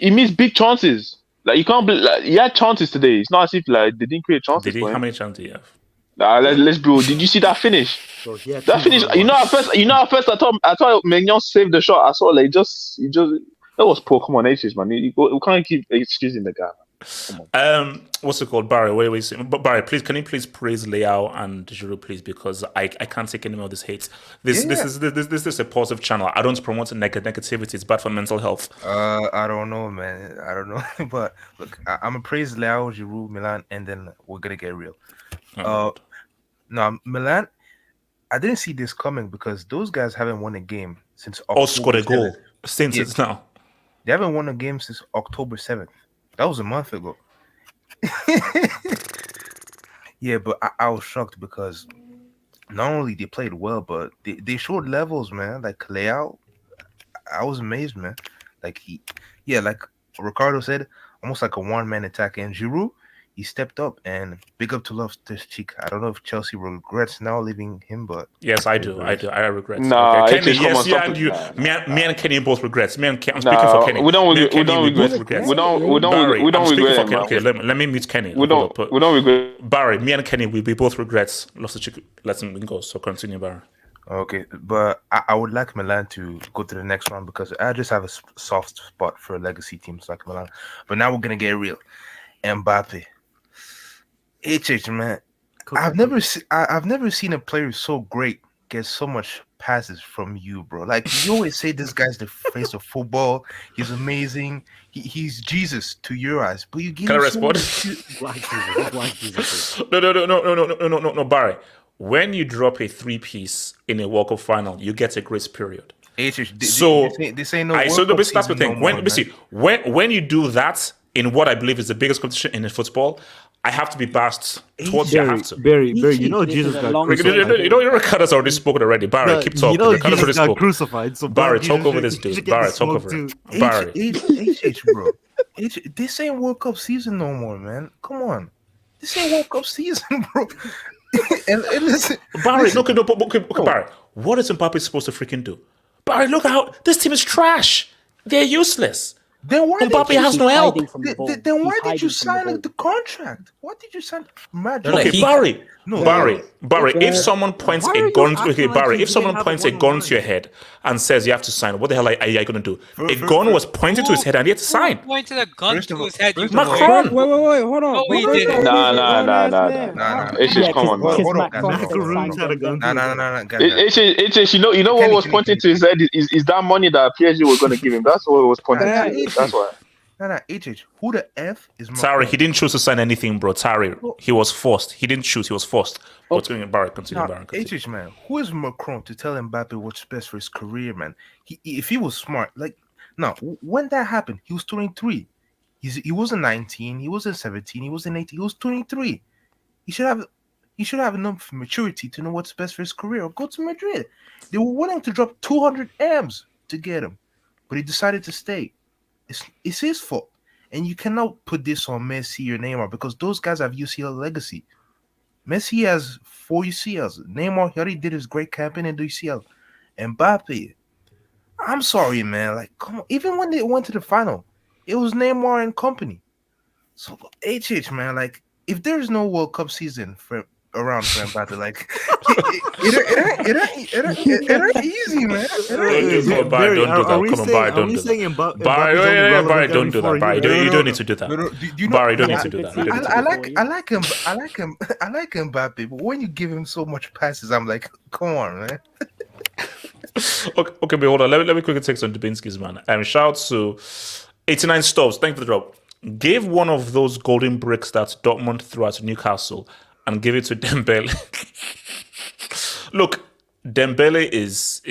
missed big chances. Like, you can't. He had chances today. It's not as if like they didn't create chances. Did he? How many chances did he have? Let's be real. Did you see that finish? That finish. You know, at first I thought Maignan saved the shot. I saw like just that was poor. Come on, HH, man. We can't keep excusing the guy. Come on. What's it called, Barry? Wait. But Barry, please, can you please praise Leao and Giroud, please, because I can't take any more of this hate. This is a positive channel. I don't promote negativity. It's bad for mental health. I don't know, man. I don't know, but look, I'm gonna praise Leao, Giroud, Milan, and then we're gonna get real. No, Milan. I didn't see this coming because those guys haven't won a game since October scored a 7th. goal since it's now. They haven't won a game since October 7th. That was a month ago. Yeah, but I was shocked because not only they played well, but they showed levels, man. Like Leao, I was amazed, man. Like like Ricardo said, almost like a one-man attack. And Giroud, he stepped up, and big up to Loftus-Cheek. I don't know if Chelsea regrets now leaving him, but yes, I do. I regret. Nah, okay. Kenny, yes, yeah, and you, me and Kenny both regrets. I'm speaking for Kenny. We don't regret. We don't regret. Okay, let me mute Kenny. We don't regret. Barry, me and Kenny, we both regret Loftus-Cheek letting him go. So continue, Barry. Okay, but I would like Milan to go to the next round because I just have a soft spot for legacy teams like Milan. But now we're gonna get real. Mbappe. HH, man, I've never seen a player so great get so much passes from you, bro. Like, you always say this guy's the face of football. He's amazing. He's Jesus to your eyes, but you give him so much. Black Jesus. No, Barry. When you drop a 3-piece in a World Cup final, you get a grace period. This ain't no. That's the thing. When you do that in what I believe is the biggest competition in football, I have to be biased towards you. I have to. Barry, you know Jesus got crucified. You know Ricardo's already spoken already. Barry, keep talking. You know Ricardo's Jesus already got crucified. So Barry, talk over this dude. Barry, talk over it. Barry. HH, bro. This ain't World Cup season no more, man. Come on. This ain't World Cup season, bro. and listen, Barry, okay, Barry. What is Mbappe supposed to freaking do? Barry, look how this team is trash. They're useless. Then why Mbappe has no help. Then why did you sign the contract? Why did you sign? Okay, Barry. If someone points a gun, if someone points a gun to your head and says you have to sign, what the hell are you going to do? A gun was pointed to his head and he had to sign. Pointed a gun to his head. Macron. Wait, hold on. No, he didn't. Nah. It's just come on, It's just you know what was pointed to his head is that money that PSG was going to give him. That's what was pointed. That's why. Nah, HH. Who the F is Tari, Macron? he didn't choose to sign anything, bro. Tari, he was forced. He didn't choose. He was forced. Oh. Continue, Barry. Continue, Nah, Barry. Continue. HH, man. Who is Macron to tell Mbappe what's best for his career, man? If he was smart, like, no, when that happened, he was 23. He wasn't 19. He wasn't 17. He wasn't 18. He was 23. He should have enough maturity to know what's best for his career or go to Madrid. They were willing to drop 200 M's to get him, but he decided to stay. It's his fault. And you cannot put this on Messi or Neymar because those guys have UCL legacy. Messi has 4 UCLs. Neymar, he already did his great campaign in the UCL. Mbappe, I'm sorry, man. Like, come on. Even when they went to the final, it was Neymar and company. So, HH, man, like, if there's no World Cup season around for Mbappe, like, it ain't easy, man. Barry, don't do that. Come on, Barry, don't do that. saying Mbappe? Barry, don't do that. Barry, you don't need to do that. Barry, don't need to do that. You don't need to do that. I like Mbappe, but when you give him so much passes, I'm like, come on, man. Okay, but hold on. Let me quickly take some Dubinsky's, man. Shout out to 89 Stoves. Thank you for the drop. Give one of those golden bricks that Dortmund threw at Newcastle and give it to Dembele. Look, Dembele is.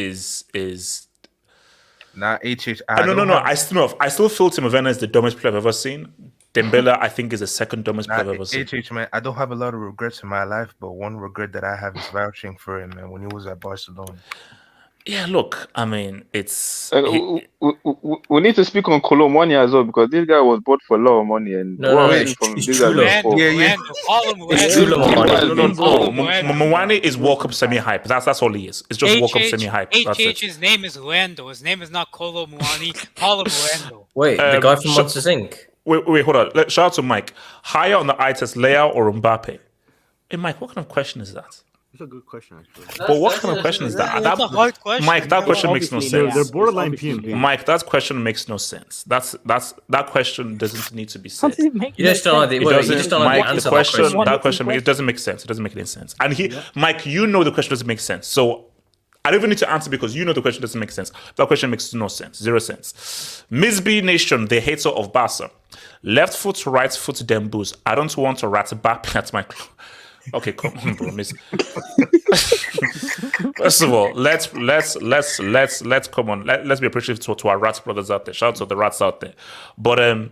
Nah, HH. No. I still feel Timo Werner is the dumbest player I've ever seen. Dembele, I think, is the second dumbest player I've ever seen. HH, man, I don't have a lot of regrets in my life, but one regret that I have is vouching for him, man, when he was at Barcelona. Yeah, look, I mean, it's. We need to speak on Colomani as well because this guy was bought for a lot of money and Mwani is World Cup semi-hype. That's all he is. It's just World Cup semi-hype. HH's name is Luendo. His name is not Colo Muani. Call him Luendo. Wait, the guy from Monsters Inc. Wait, hold on. Shout out to Mike. Higher on the eye test, Leao or Mbappe? Hey, Mike, what kind of question is that? It's a good question, actually. But what kind of question is that? That's a hard question. Mike, that question makes no sense. They're borderline PMP. Mike, that question makes no sense. That question doesn't need to be said. You just don't like the answer. That question it doesn't make sense. It doesn't make any sense. And Mike, you know the question doesn't make sense. So I don't even need to answer because you know the question doesn't make sense. That question makes no sense. 0 sense. Miss B Nation, the hater of Barca. Left foot, right foot, Dembus. I don't want to rat back at my club. Okay, come on, bro. First of all, let's come on. Let's be appreciative to our rats brothers out there. Shout out to the rats out there. But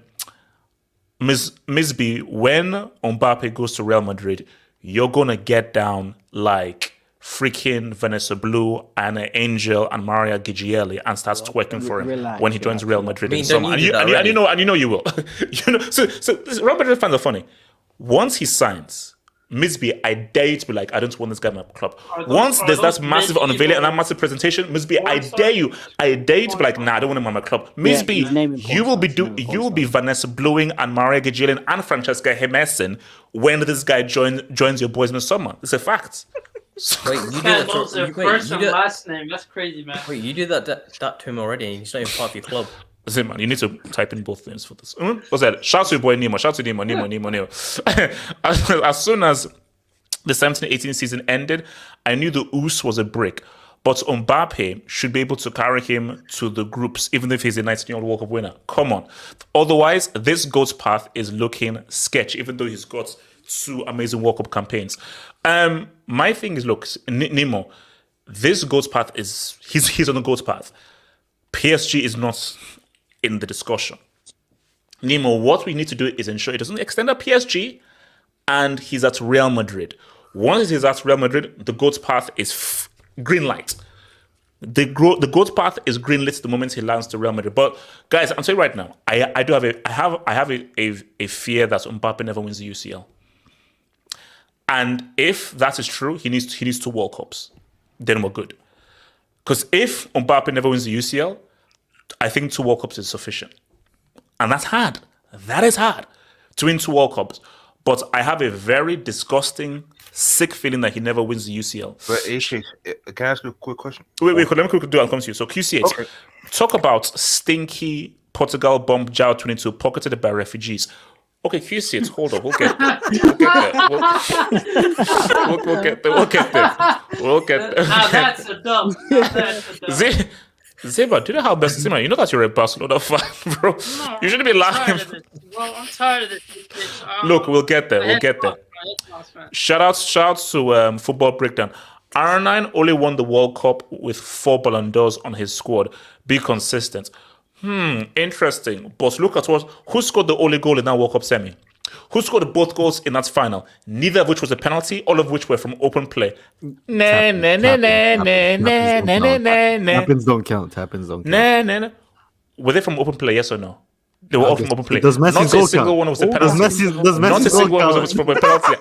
Miss B, when Mbappe goes to Real Madrid, you're gonna get down like freaking Vanessa Blue and Angel and Maria Gigielli and starts twerking for him when he joins Real Madrid in summer. And you know you will. So Real Madrid fans are funny. Once he signs, Miss B, I dare you to be like, I don't want this guy in my club. Once there's that massive unveiling and that massive presentation, Miss B, I dare you to be like, nah, I don't want him in my club. Miss B, you will be Vanessa Bluing and Maria Gajilin and Francesca Hemessen when this guy joins your boys in the summer. It's a fact. Wait, you do that to first and last name. That's crazy, man. Wait, you do that to him already, and he's not even part of your club. Listen, man, you need to type in both names for this. What's that? Shout to your boy Nemo. Shout to Nemo. As soon as the 17-18 season ended, I knew the Oos was a brick. But Mbappe should be able to carry him to the groups, even if he's a 19-year-old World Cup winner. Come on. Otherwise, this GOAT's path is looking sketch, even though he's got 2 amazing World Cup campaigns. My thing is, look, Nemo, this GOAT's path is, he's on the GOAT's path. PSG is not in the discussion. Nemo, what we need to do is ensure it doesn't extend at PSG and he's at Real Madrid. Once he's at Real Madrid, the GOAT's path is green light. The GOAT's path is green lit the moment he lands to Real Madrid. But guys, I'm saying right now, I have a fear that Mbappe never wins the UCL. And if that is true, he needs 2 World Cups. Then we're good. Because if Mbappe never wins the UCL, I think 2 World Cups is sufficient. And that's hard. That is hard to win 2 World Cups. But I have a very disgusting, sick feeling that he never wins the UCL. But HH, can I ask you a quick question? Wait, let me quickly do it. I'll come to you. So QCH, okay. Talk about stinky Portugal bomb Jao 22 pocketed by refugees. Okay, QCH, hold on. We'll get there. We'll get there. Now that's a dumb. Zima, do you know how best Zima? You know that you're a Barcelona fan, bro. No, You shouldn't be I'm tired laughing. of this. Well, I'm tired of this. Bitch. Look, we'll get there. My We'll head's get there. lost, my head's lost, man. Shout outs to Football Breakdown. R9 only won the World Cup with 4 Ballon d'Ors on his squad. Be consistent. Interesting. But look at who scored the only goal in that World Cup semi? Who scored both goals in that final? Neither of which was a penalty, all of which were from open play. Tap-ins don't count. Tap-ins don't count. Were they from open play, yes or no? They were all from open play. Does Messi's Not a goal single count? one was a Does penalty. Does Not a Messi's single goal one was count? from a penalty.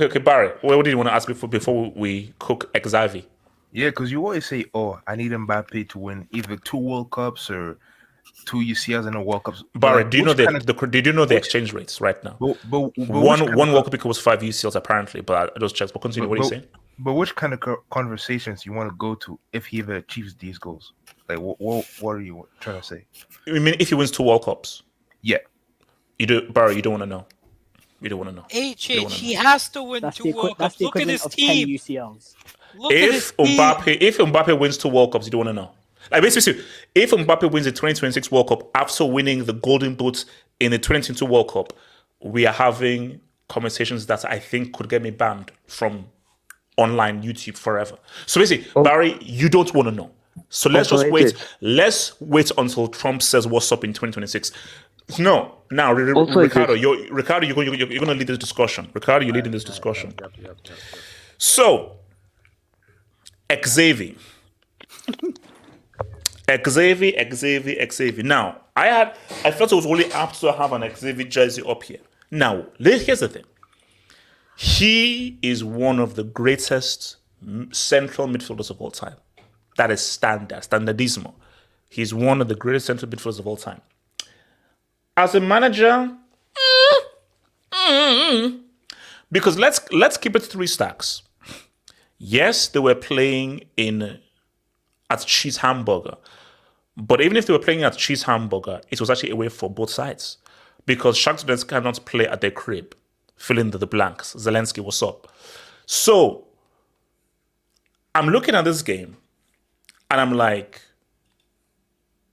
Okay. Barry, what did you want to ask before we cook Xavi? Yeah, because you always say, "Oh, I need Mbappe to win either 2 World Cups or 2 UCLs and a World Cups." Barry, But do you know which kind of- did you know the exchange rates right now? but One which kind World of- Cup was 5 UCLs apparently, but I just checked. But continue. What are you saying? But which kind of conversations you want to go to if he ever achieves these goals? Like, what are you trying to say? I mean, if he wins 2 World Cups, Yeah, Barry, you don't want to know. You don't want to know. He has to win That's 2 the, World that's Cups. the Look at equivalent his of 10 team. UCLs. Look at his team. If Mbappe wins 2 World Cups, you don't want to know. Like basically, if Mbappe wins the 2026 World Cup after winning the Golden Boot in the 2022 World Cup, we are having conversations that I think could get me banned from online YouTube forever. So basically, Barry, you don't want to know. So let's just wait. Let's wait until Trump says what's up in 2026. No, now Ricardo, you're going to lead this discussion. Ricardo, you're leading this discussion. So, Xavi. Now, I felt it was really apt to have an Xavi jersey up here. Now, here's the thing. He is one of the greatest central midfielders of all time. That is standardismo. He's one of the greatest central midfielders of all time. As a manager, because let's keep it 3 stacks. Yes, they were playing at Cheese Hamburger, but even if they were playing at Cheese Hamburger, it was actually a way for both sides because Shakhtar Donetsk cannot play at their crib. Fill in the blanks. Zelensky, what's up? So I'm looking at this game, and I'm like,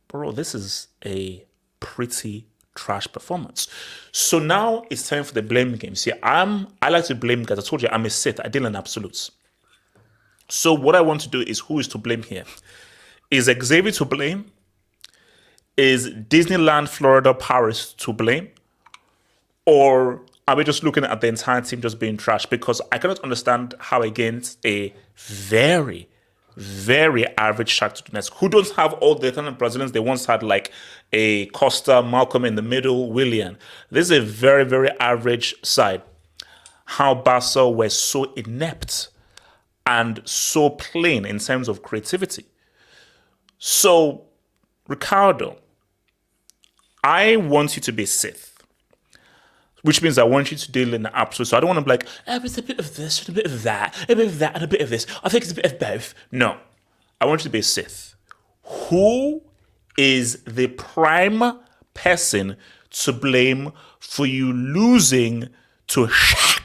bro, this is a pretty trash performance. So now it's time for the blame game. See, I like to blame guys. I told you I'm a Sith. I deal in absolutes. So what I want to do is who is to blame here? Is Xavier to blame? Is Disneyland, Florida, Paris to blame? Or are we just looking at the entire team just being trash? Because I cannot understand how against a very, very average Shakhtar Donetsk, who don't have all the kind of Brazilians they once had, like a Costa, Malcolm in the middle, Willian. This is a very, very average side. How Barca were so inept and so plain in terms of creativity. So, Ricardo, I want you to be Sith, which means I want you to deal in the absolute. So I don't want to be like, it's a bit of this, and a bit of that, a bit of that, and a bit of this. I think it's a bit of both. No, I want you to be Sith. Who is the prime person to blame for you losing to Shakhtar?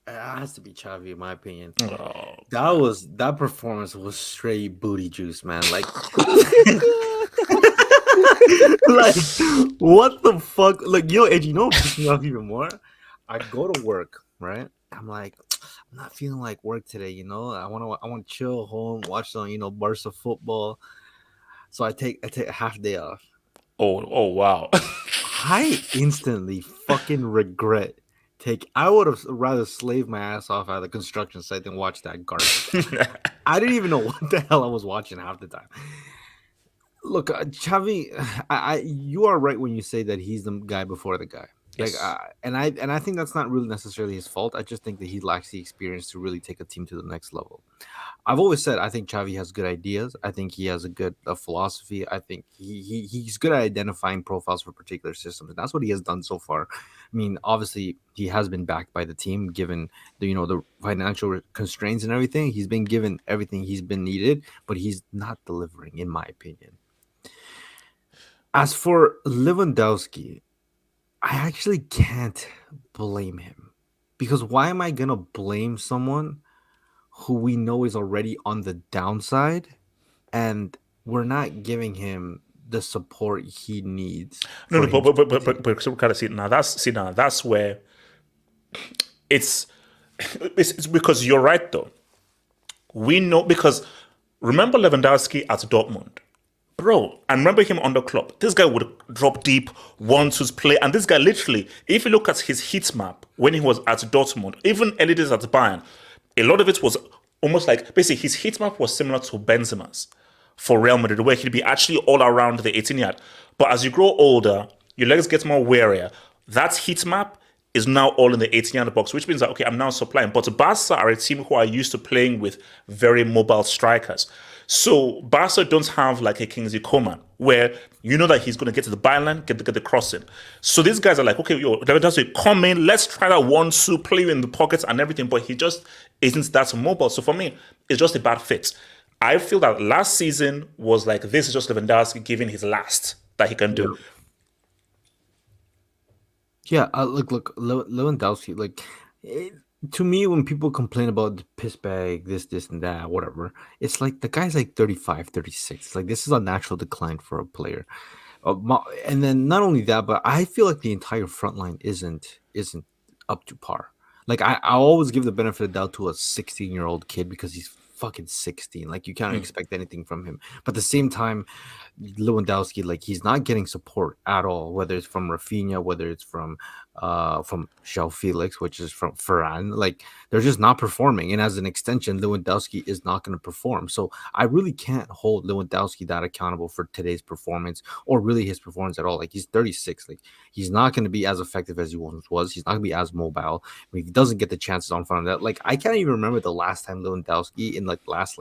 It has to be Xavi, in my opinion. Oh. That performance was straight booty juice, man. Like, like what the fuck? Like, Edge, you know what pisses me off even more? I go to work, right? I'm like, I'm not feeling like work today, I want to chill home, watch some, Barca football. So I take a half day off. Oh wow. I instantly fucking regret I would have rather slaved my ass off at the construction site than watch that garbage. I didn't even know what the hell I was watching half the time. Look, Xavi, you are right when you say that he's the guy before the guy. Yes. And I think that's not really necessarily his fault. I just think that he lacks the experience to really take a team to the next level. I've always said I think Xavi has good ideas. I think he has a good philosophy. I think he's good at identifying profiles for particular systems, and that's what he has done so far. I mean, obviously, he has been backed by the team, given the financial constraints and everything. He's been given everything he's been needed, but he's not delivering, in my opinion. As for Lewandowski, I actually can't blame him Because why am I gonna blame someone who we know is already on the downside, and we're not giving him the support he needs? No, for no, him but to but but continue? but, but so kind of that's where it's it's because you're right though. We know because remember Lewandowski at Dortmund. Bro, and remember him on the club. This guy would drop deep, want to play. And this guy literally, if you look at his heat map when he was at Dortmund, even early days at Bayern, a lot of it was almost like basically his heat map was similar to Benzema's for Real Madrid, where he'd be actually all around the 18 yard. But as you grow older, your legs get more wearier. That heat map is now all in the 18 yard box, which means that, okay, I'm now supplying. But Barca are a team who are used to playing with very mobile strikers. So Barca don't have like a Kingsley Coman, where you know that he's going to get to the byline, get the crossing. So these guys are like, okay, yo, Lewandowski, come in, let's try that 1-2, play you in the pockets and everything. But he just isn't that mobile. So for me, it's just a bad fit. I feel that last season was like, this is just Lewandowski giving his last that he can do. Yeah, look, Lewandowski, to me, when people complain about the piss bag, this, and that, whatever, it's like the guy's like 35, 36. Like, this is a natural decline for a player. And then not only that, but I feel like the entire front line isn't up to par. Like, I always give the benefit of the doubt to a 16-year-old kid because he's fucking 16. Like, you can't expect anything from him. But at the same time, Lewandowski, like, he's not getting support at all, whether it's from Rafinha, whether it's from João Felix, which is from Ferran. Like, they're just not performing. And as an extension, Lewandowski is not going to perform. So I really can't hold Lewandowski that accountable for today's performance or really his performance at all. Like, he's 36. Like, he's not going to be as effective as he once was. He's not going to be as mobile. I mean, he doesn't get the chances on front of that. Like, I can't even remember the last time Lewandowski in like last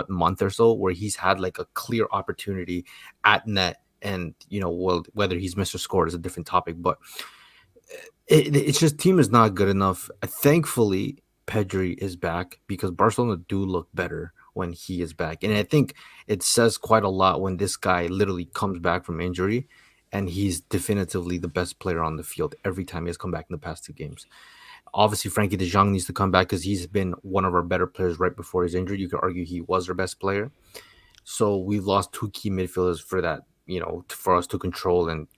month or so where he's had like a clear opportunity at net. And well, whether he's missed or scored is a different topic, but it's just team is not good enough. Thankfully, Pedri is back because Barcelona do look better when he is back, and I think it says quite a lot when this guy literally comes back from injury, and he's definitively the best player on the field every time he has come back in the past 2 games. Obviously, Frankie de Jong needs to come back because he's been one of our better players right before his injury. You could argue he was our best player. So we've lost 2 key midfielders for that, for us to control and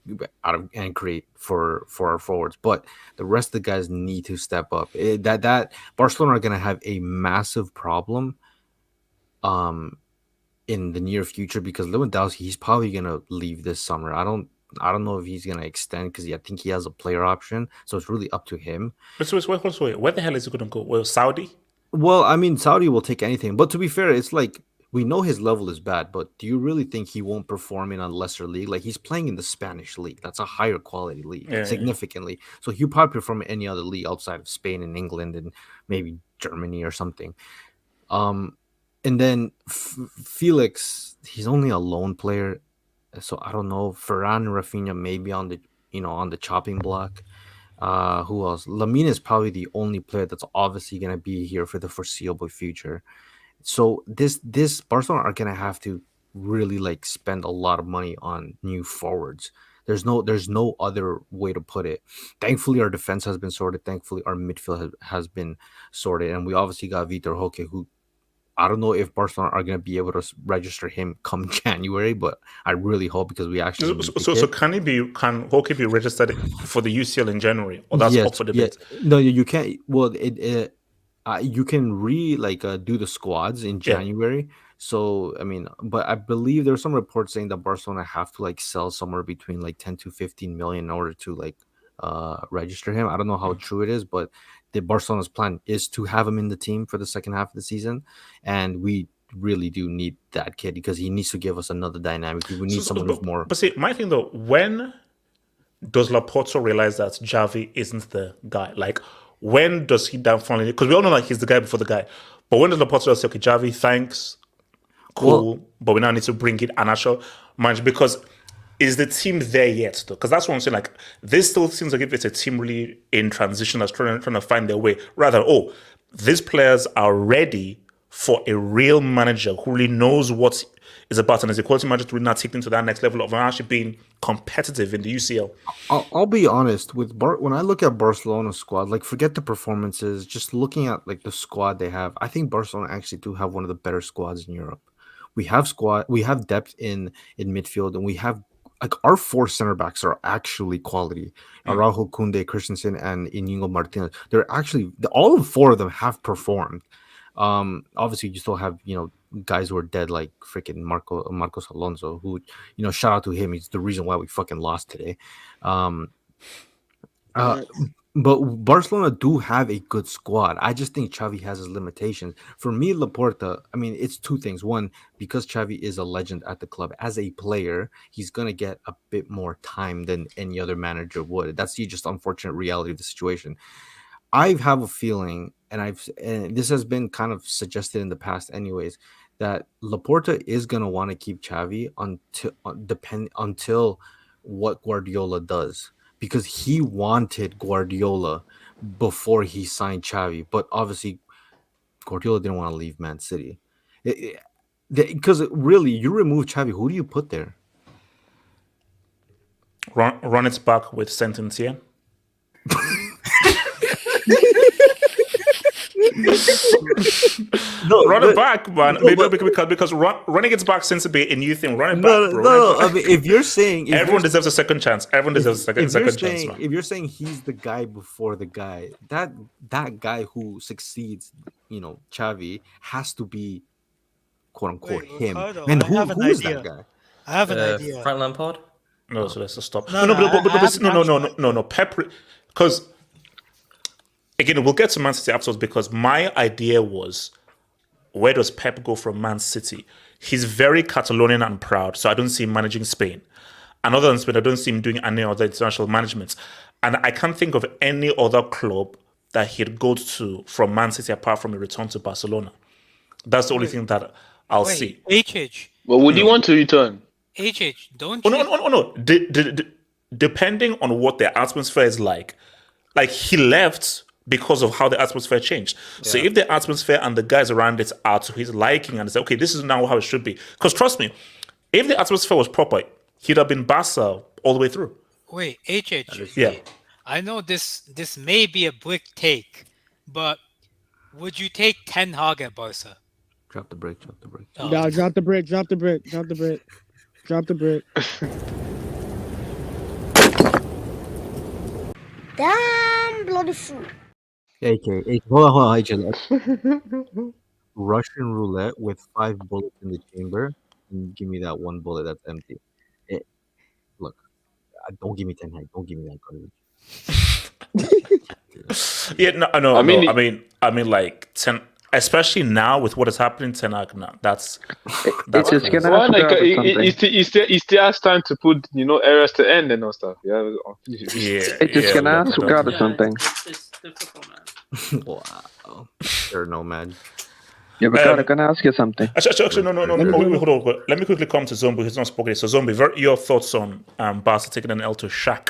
create for our forwards. But the rest of the guys need to step up. That Barcelona are going to have a massive problem in the near future because Lewandowski, he's probably going to leave this summer. I don't know if he's going to extend because I think he has a player option. So it's really up to him. Wait, where the hell is he going to go? Well, Saudi? Well, I mean, Saudi will take anything. But to be fair, it's like we know his level is bad, but do you really think he won't perform in a lesser league? Like, he's playing in the Spanish league. That's a higher quality league, significantly. So he'll probably perform in any other league outside of Spain and England and maybe Germany or something. And then Felix, he's only a lone player. So I don't know. Ferran and Rafinha maybe on the chopping block. Who else? Lamine is probably the only player that's obviously going to be here for the foreseeable future. So this Barcelona are gonna have to really like spend a lot of money on new forwards. There's no other way to put it. Thankfully, our defense has been sorted. Thankfully, our midfield has been sorted, and we obviously got Vitor Roque, who I don't know if Barcelona are gonna be able to register him come January, but I really hope because we actually. So can Roque be registered for the UCL in January, or that's up for debate? No, you can't. Well, you can do the squads in January. So I mean, but I believe there's some reports saying that Barcelona have to sell somewhere between 10 to 15 million in order to register him. I don't know how true it is, but the Barcelona's plan is to have him in the team for the second half of the season, and we really do need that kid because he needs to give us another dynamic. We need someone who's more. But see, my thing though, when does Laporto realize that Xavi isn't the guy? When does he down finally? Because we all know he's the guy before the guy. But when does Laporto say, okay, Xavi, thanks, cool, but we now need to bring it an actual match? Because is the team there yet, though? Because that's what I'm saying. This still seems like if it's a team really in transition that's trying to find their way. Rather, these players are ready for a real manager who really knows what is about and is a quality manager to really not take them to that next level of actually being competitive in the UCL. I'll be honest with when I look at Barcelona's squad, like forget the performances, just looking at like the squad they have, I think Barcelona actually do have one of the better squads in Europe. We have depth in midfield, and we have like our 4 center backs are actually quality. Araujo, Koundé, Christensen, and Inigo Martinez. They're actually all 4 of them have performed. Obviously you still have, guys who are dead like freaking Marcos Alonso, who, shout out to him. He's the reason why we fucking lost today. But Barcelona do have a good squad. I just think Xavi has his limitations. For me, Laporta, I mean, it's 2 things. One, because Xavi is a legend at the club, as a player, he's going to get a bit more time than any other manager would. That's the just unfortunate reality of the situation. I have a feeling, and this has been kind of suggested in the past anyways, that Laporta is going to want to keep Xavi until what Guardiola does. Because he wanted Guardiola before he signed Xavi, but obviously Guardiola didn't want to leave Man City. Because really, you remove Xavi, who do you put there? Run it back with Sentencia. No, run it back, man. Because running it back seems to be a new thing. Run it back, bro. No. I mean, if you're saying everyone deserves a second chance, everyone deserves a second chance. Man. If you're saying he's the guy before the guy, that guy who succeeds, Xavi has to be quote unquote him. Ricardo, And who's that guy? I have an idea. Frank Lampard. No, so let's just stop. No, No, Pep, because. Again, we'll get to Man City afterwards because my idea was, where does Pep go from Man City? He's very Catalonian and proud, so I don't see him managing Spain. And other than Spain, I don't see him doing any other international management. And I can't think of any other club that he'd go to from Man City apart from a return to Barcelona. That's the only thing that I'll see. HH. But would you want to return? HH, don't you? No. Depending on what the atmosphere is like he left because of how the atmosphere changed. Yeah. So if the atmosphere and the guys around it are to his liking and say, okay, this is now how it should be. Because trust me, if the atmosphere was proper, he'd have been Barca all the way through. Wait, HH. Yeah. I know this may be a brick take, but would you take Ten Hag at Barca? Drop the brick. Oh. No, drop the brick. Damn bloody fool. AK, hold on, HL. Russian roulette with 5 bullets in the chamber, and give me that 1 bullet that's empty. Look, don't give me 10 Hag. Don't give me that garbage. Yeah, no. I mean, like 10. Especially now with what is happening, Ten Hag now. That's it's gonna he still has time to put errors to end and all stuff. Yeah, it's gonna ask Ricardo something. It's difficult, man. Wow, sure, no man. Yeah, Ricardo, can I ask you something? Actually, no. Hold on. Let me quickly come to Zombie. He's not spoken. So, Zombie, your thoughts on Barca taking an L to Shaq?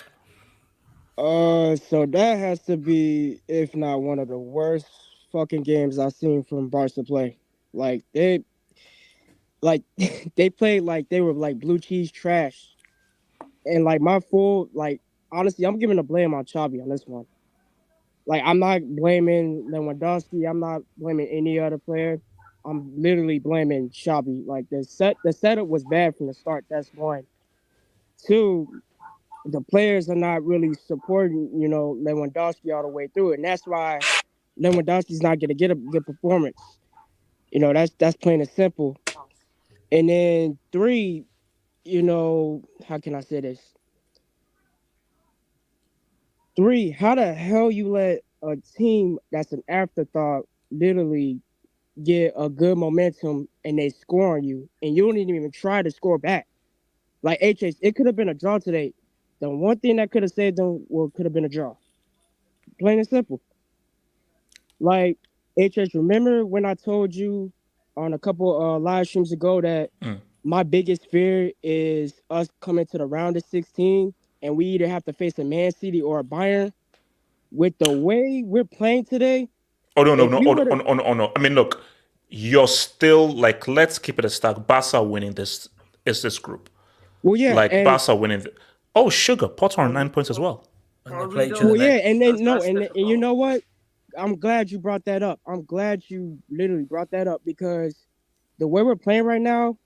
So that has to be, if not one of the worst fucking games I've seen from Barca play. Like they played like they were like blue cheese trash. And like honestly, I'm giving the blame on Xavi on this one. Like I'm not blaming Lewandowski, I'm not blaming any other player. I'm literally blaming Xavi. Like the setup was bad from the start. That's 1. 2, the players are not really supporting, Lewandowski all the way through it. And that's why Lewandowski's not going to get a good performance. That's plain and simple. And then 3, how can I say this? 3, how the hell you let a team that's an afterthought literally get a good momentum and they score on you and you don't even try to score back? Like HH, it could have been a draw today. The one thing that could have saved them could have been a draw. Plain and simple. Like, HH, remember when I told you on a couple live streams ago that my biggest fear is us coming to the round of 16 and we either have to face a Man City or a Bayern? With the way we're playing today... Oh, no. I mean, look, you're still like, let's keep it a stack. Barca winning this group. Well, yeah, Like and Barca winning. Oh, sugar. Porto on 9 points as well. And Are they we play each doing- other well, yeah, next. and then That's and you difficult. know what? I'm glad you brought that up. I'm glad you literally brought that up because the way we're playing right now,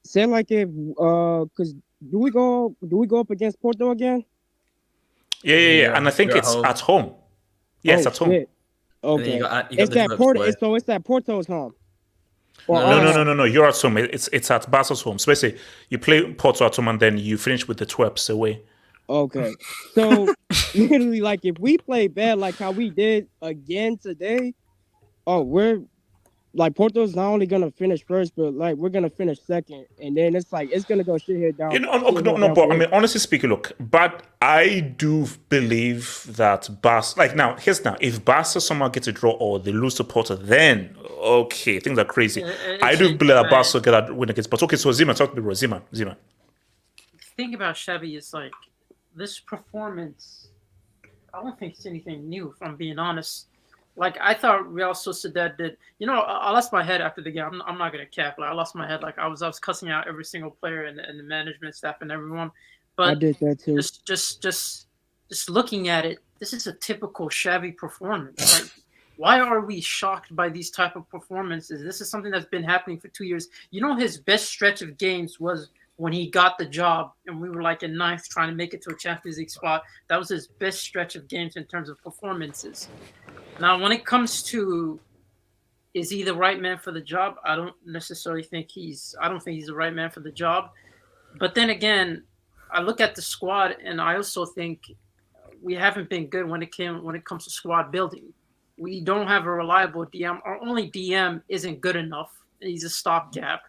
say like if because do we go up against Porto again? Yeah. And I think You're at it's home. at home. Yes, Oh, at home. shit. And then Okay, you got it's the that Drogba Porto. way. So it's that Porto's home. Or No, our no, home. no, no, no. You're at home. It's at Barca's home. So basically, you play Porto at home and then you finish with the Twerps away. Okay, so literally, like if we play bad, like how we did again today, we're like Porto's not only gonna finish first, but like we're gonna finish second, and then it's like it's gonna go shit head down. No, but I mean, honestly speaking, look, but I do believe that Barca, like now, if Barca somehow gets a draw or they lose to Porto, then okay, things are crazy. I do believe that Barca get that win against. But okay, so Zima, talk to me, bro. Zima. The thing about Xavi is like this performance. I don't think it's anything new, if I'm being honest. Like I thought Real Sociedad did. You know, I lost my head after the game. I'm not gonna cap. Like I lost my head. Like I was cussing out every single player and the management staff and everyone. But I did that too. Just looking at it, this is a typical Xavi performance. Like, why are we shocked by these type of performances? This is something that's been happening for 2 years. You know, his best stretch of games was when he got the job and we were like in ninth trying to make it to a Champions League spot. That was his best stretch of games in terms of performances. Now, when it comes to is he the right man for the job, I don't necessarily think he's the right man for the job. But then again, I look at the squad and I also think we haven't been good when it comes to squad building. We don't have a reliable DM. Our only DM isn't good enough. He's a stopgap.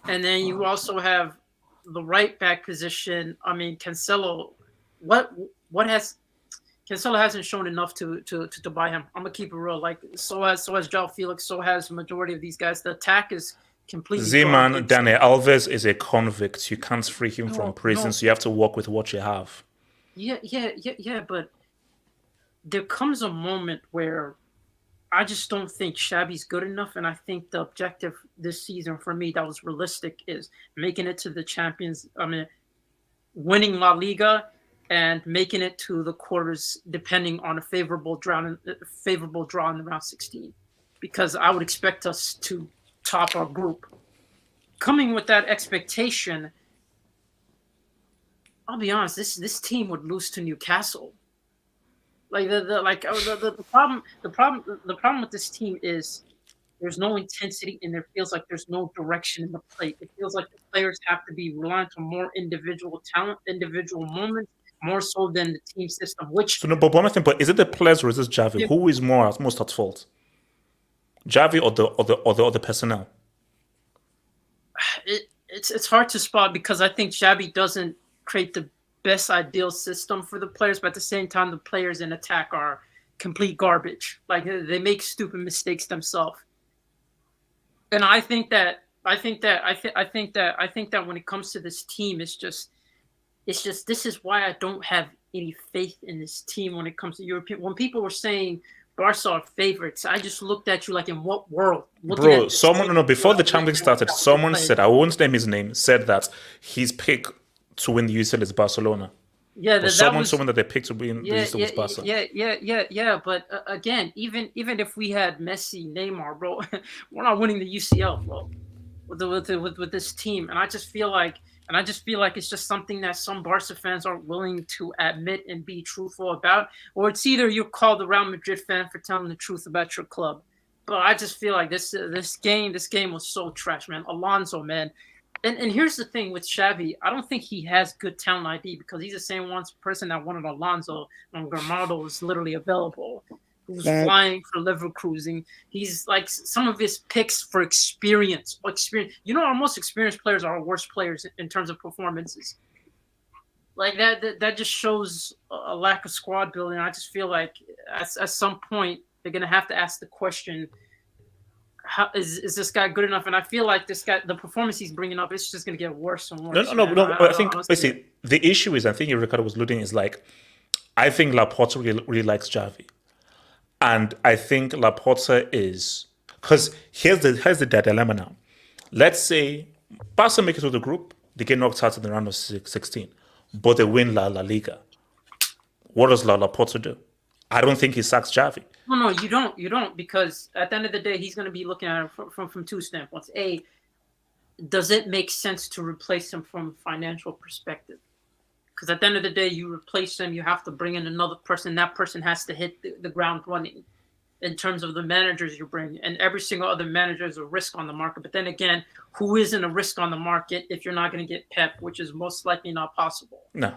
And then you also have the right back position. I mean, Cancelo. Cancelo hasn't shown enough to buy him. I'm gonna keep it real. Like so has João Felix. So has the majority of these guys. The attack is completely. Zeman, Daniel Alves is a convict. You can't free him from prison, so you have to work with what you have. Yeah. But there comes a moment where I just don't think Xavi's good enough, and I think the objective this season for me that was realistic is making it to the Champions. I mean, winning La Liga and making it to the quarters, depending on a favorable draw in the round 16, because I would expect us to top our group. Coming with that expectation, I'll be honest, this team would lose to Newcastle. Like the problem with this team is there's no intensity and there feels like there's no direction in the play. It feels like the players have to be reliant on more individual talent, individual moments, more so than the team system. But one thing, but is it the players or is it Xavi? Yeah. Who is most at fault? Xavi or the personnel? It's hard to spot because I think Xavi doesn't create the best ideal system for the players, but at the same time, the players in attack are complete garbage. Like they make stupid mistakes themselves. And I think that when it comes to this team, it's just this is why I don't have any faith in this team when it comes to European. When people were saying Barca are favorites, I just looked at you like, in what world? Bro, before the Champions League started, someone said, I won't name his name, said that his pick to win the UCL is Barcelona. Yeah, someone that they picked to win the UCL was Barca. Yeah. But again, even if we had Messi, Neymar, bro, we're not winning the UCL, bro, with this team. And I just feel like it's just something that some Barca fans aren't willing to admit and be truthful about. Or it's either you call the Real Madrid fan for telling the truth about your club. But I just feel like this game was so trash, man. Alonso, man. And here's the thing with Xavi, I don't think he has good talent ID because he's the same person that wanted Alonso when Grimaldo was literally available, who's flying for Leverkusen. He's like some of his picks for experience. You know, our most experienced players are our worst players in terms of performances. Like that just shows a lack of squad building. I just feel like at some point they're gonna have to ask the question, how is this guy good enough? And I feel like this guy, the performance he's bringing up, it's just going to get worse and worse. No. I think basically the issue is, I think Ricardo was alluding, is like, I think Laporta really likes Xavi, and I think Laporta is, Because here's the dilemma now. Let's say Barca make it to the group, they get knocked out in the round of 16, but they win La Liga. What does Laporta do? I don't think he sacks Xavi. No, you don't, because at the end of the day, he's going to be looking at it from two standpoints. A, does it make sense to replace him from a financial perspective? Because at the end of the day, you replace him, you have to bring in another person. That person has to hit the ground running in terms of the managers you bring. And every single other manager is a risk on the market. But then again, who isn't a risk on the market if you're not going to get Pep, which is most likely not possible? No.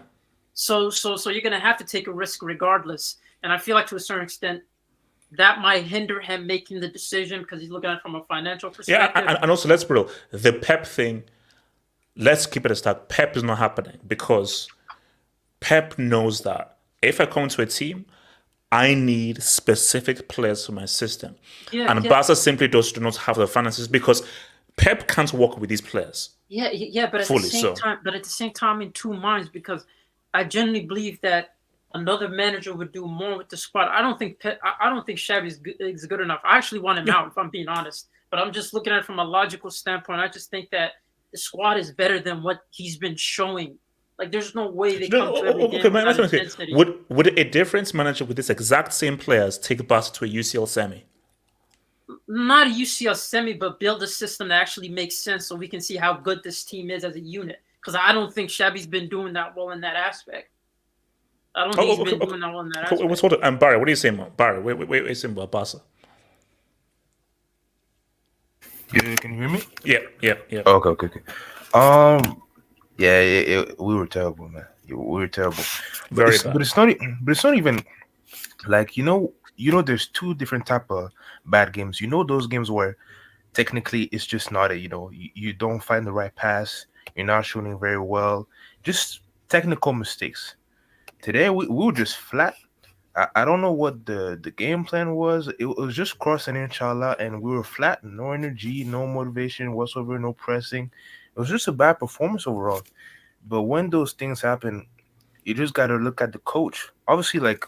So you're going to have to take a risk regardless. And I feel like to a certain extent, that might hinder him making the decision because he's looking at it from a financial perspective. Yeah, and also let's be real. The Pep thing, let's keep it a start. Pep is not happening because Pep knows that if I come to a team, I need specific players for my system. Barca simply do not have the finances because Pep can't work with these players. Yeah, but at the same time, I'm in two minds because I genuinely believe that another manager would do more with the squad. I don't think Xavi is good enough. I actually want him out, if I'm being honest. But I'm just looking at it from a logical standpoint. I just think that the squad is better than what he's been showing. Like, there's no way they come to every game without intensity. Would a different manager with this exact same players take Barca to a UCL semi? Not a UCL semi, but build a system that actually makes sense so we can see how good this team is as a unit. Because I don't think Xavi's been doing that well in that aspect. I don't think he's been doing that well in that aspect. Hold on. Barry, what are you saying about Barry? Wait, saying about Barca? Yeah, can you hear me? Yeah. Okay. We were terrible, man. We were terrible. Very bad. But it's not even like there's two different type of bad games. Those games where technically it's just not you don't find the right pass, you're not shooting very well, just technical mistakes. Today we were just flat. I don't know what the game plan was. It was just crossing inshallah, and we were flat. No energy, no motivation whatsoever, no pressing. It was just a bad performance overall. But when those things happen, you just got to look at the coach. Obviously, like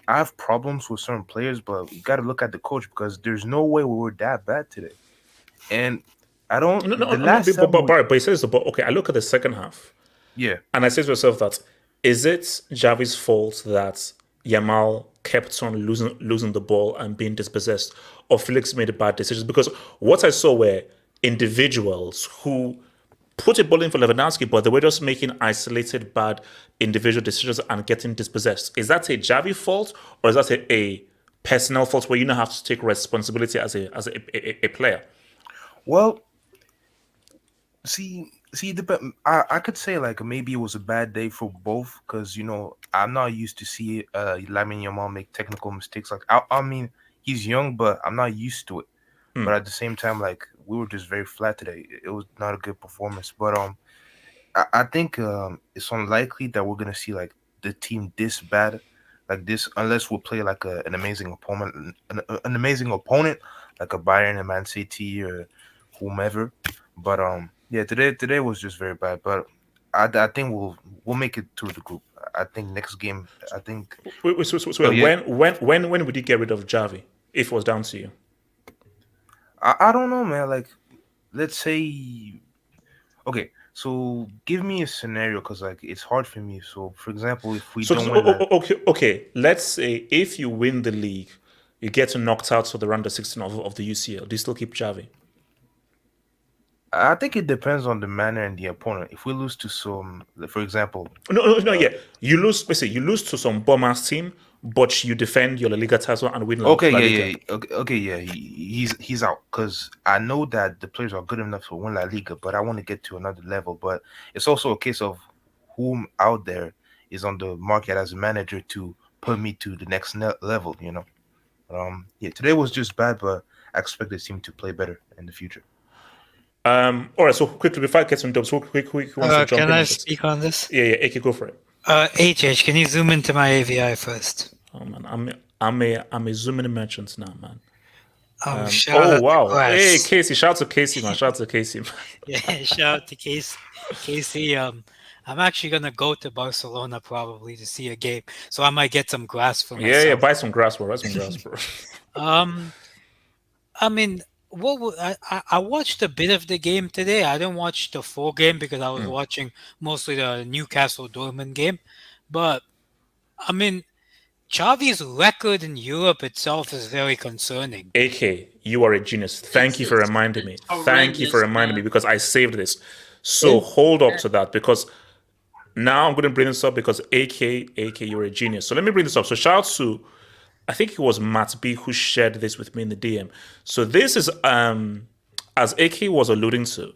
I have problems with certain players, but you got to look at the coach because there's no way we were that bad today. And I don't. But he says, okay, I look at the second half. Yeah. And I say to myself that, is it Xavi's fault that Yamal kept on losing the ball and being dispossessed, or Felix made bad decisions? Because what I saw were individuals who put a ball in for Lewandowski, but they were just making isolated bad individual decisions and getting dispossessed. Is that a Xavi fault, or is that a personal fault where you now have to take responsibility as a player? Well, see, I could say like maybe it was a bad day for both because I'm not used to see Lamine Yamal make technical mistakes. Like I mean, he's young, but I'm not used to it. But at the same time, like we were just very flat today. It was not a good performance. But I think it's unlikely that we're gonna see like the team this bad, like this, unless we play like an amazing opponent, an amazing opponent like a Bayern, a Man City, or whomever. But yeah, today was just very bad. But I think we'll make it through the group. I think next game. I think. When would you get rid of Xavi if it was down to you? I don't know, man. Like, let's say, okay. So give me a scenario because like it's hard for me. So for example, if we don't win, okay. Let's say if you win the league, you get knocked out for the round of 16 of the UCL. Do you still keep Xavi? I think it depends on the manner and the opponent. If we lose to some, for example, yeah, you lose. Basically, you lose to some bum-ass team, but you defend your La Liga title and win. Okay, La Liga. He's out because I know that the players are good enough to win La Liga, but I want to get to another level. But it's also a case of whom out there is on the market as a manager to put me to the next level. Yeah, today was just bad, but I expect the team to play better in the future. All right, so quickly before I get some jobs, quick wants to jump can in I speak on this? Yeah, AK, go for it. HH, can you zoom into my AVI first? Oh man, I'm a zooming merchant now, man. Oh wow! Hey, Casey, shout out to Casey, man. Shout out to Casey. Yeah, shout out to Casey. I'm actually gonna go to Barcelona probably to see a game, so I might get some grass for myself. Yeah, buy some grass, bro. I mean, I watched a bit of the game today. I didn't watch the full game because I was watching mostly the Newcastle Dortmund game. But I mean, Xavi's record in Europe itself is very concerning. AK, you are a genius. Thank you for reminding me. Thank you for horrendous, reminding me man. because I saved this. So hold up to that because now I'm going to bring this up because AK, you're a genius. So let me bring this up. So shout out to, I think it was Matt B who shared this with me in the DM. So this is, as AK was alluding to,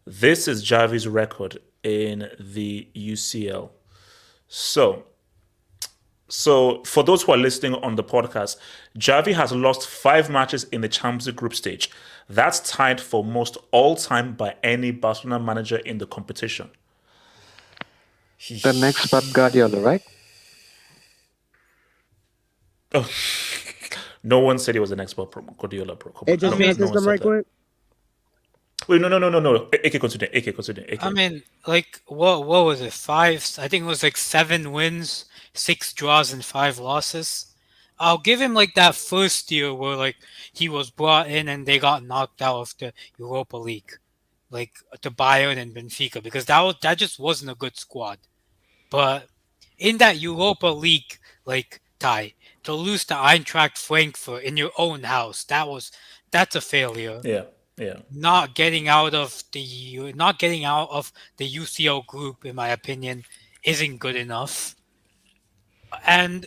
this is Xavi's record in the UCL. So for those who are listening on the podcast, Xavi has lost 5 matches in the Champions League group stage. That's tied for most all time by any Barcelona manager in the competition. The next Pep Guardiola, right? Oh, no one said he was the next Guardiola. Hey, just no answer one some said right that. quick. Wait, no. AK, continue. AK. I mean, like, what was it? I think it was like 7 wins, 6 draws, and 5 losses. I'll give him like that first year where like he was brought in and they got knocked out of the Europa League, like to Bayern and Benfica, because that just wasn't a good squad. But in that Europa League like tie, to lose to Eintracht Frankfurt in your own house, that's a failure. Yeah. Not getting out of the UCL group, in my opinion, isn't good enough. And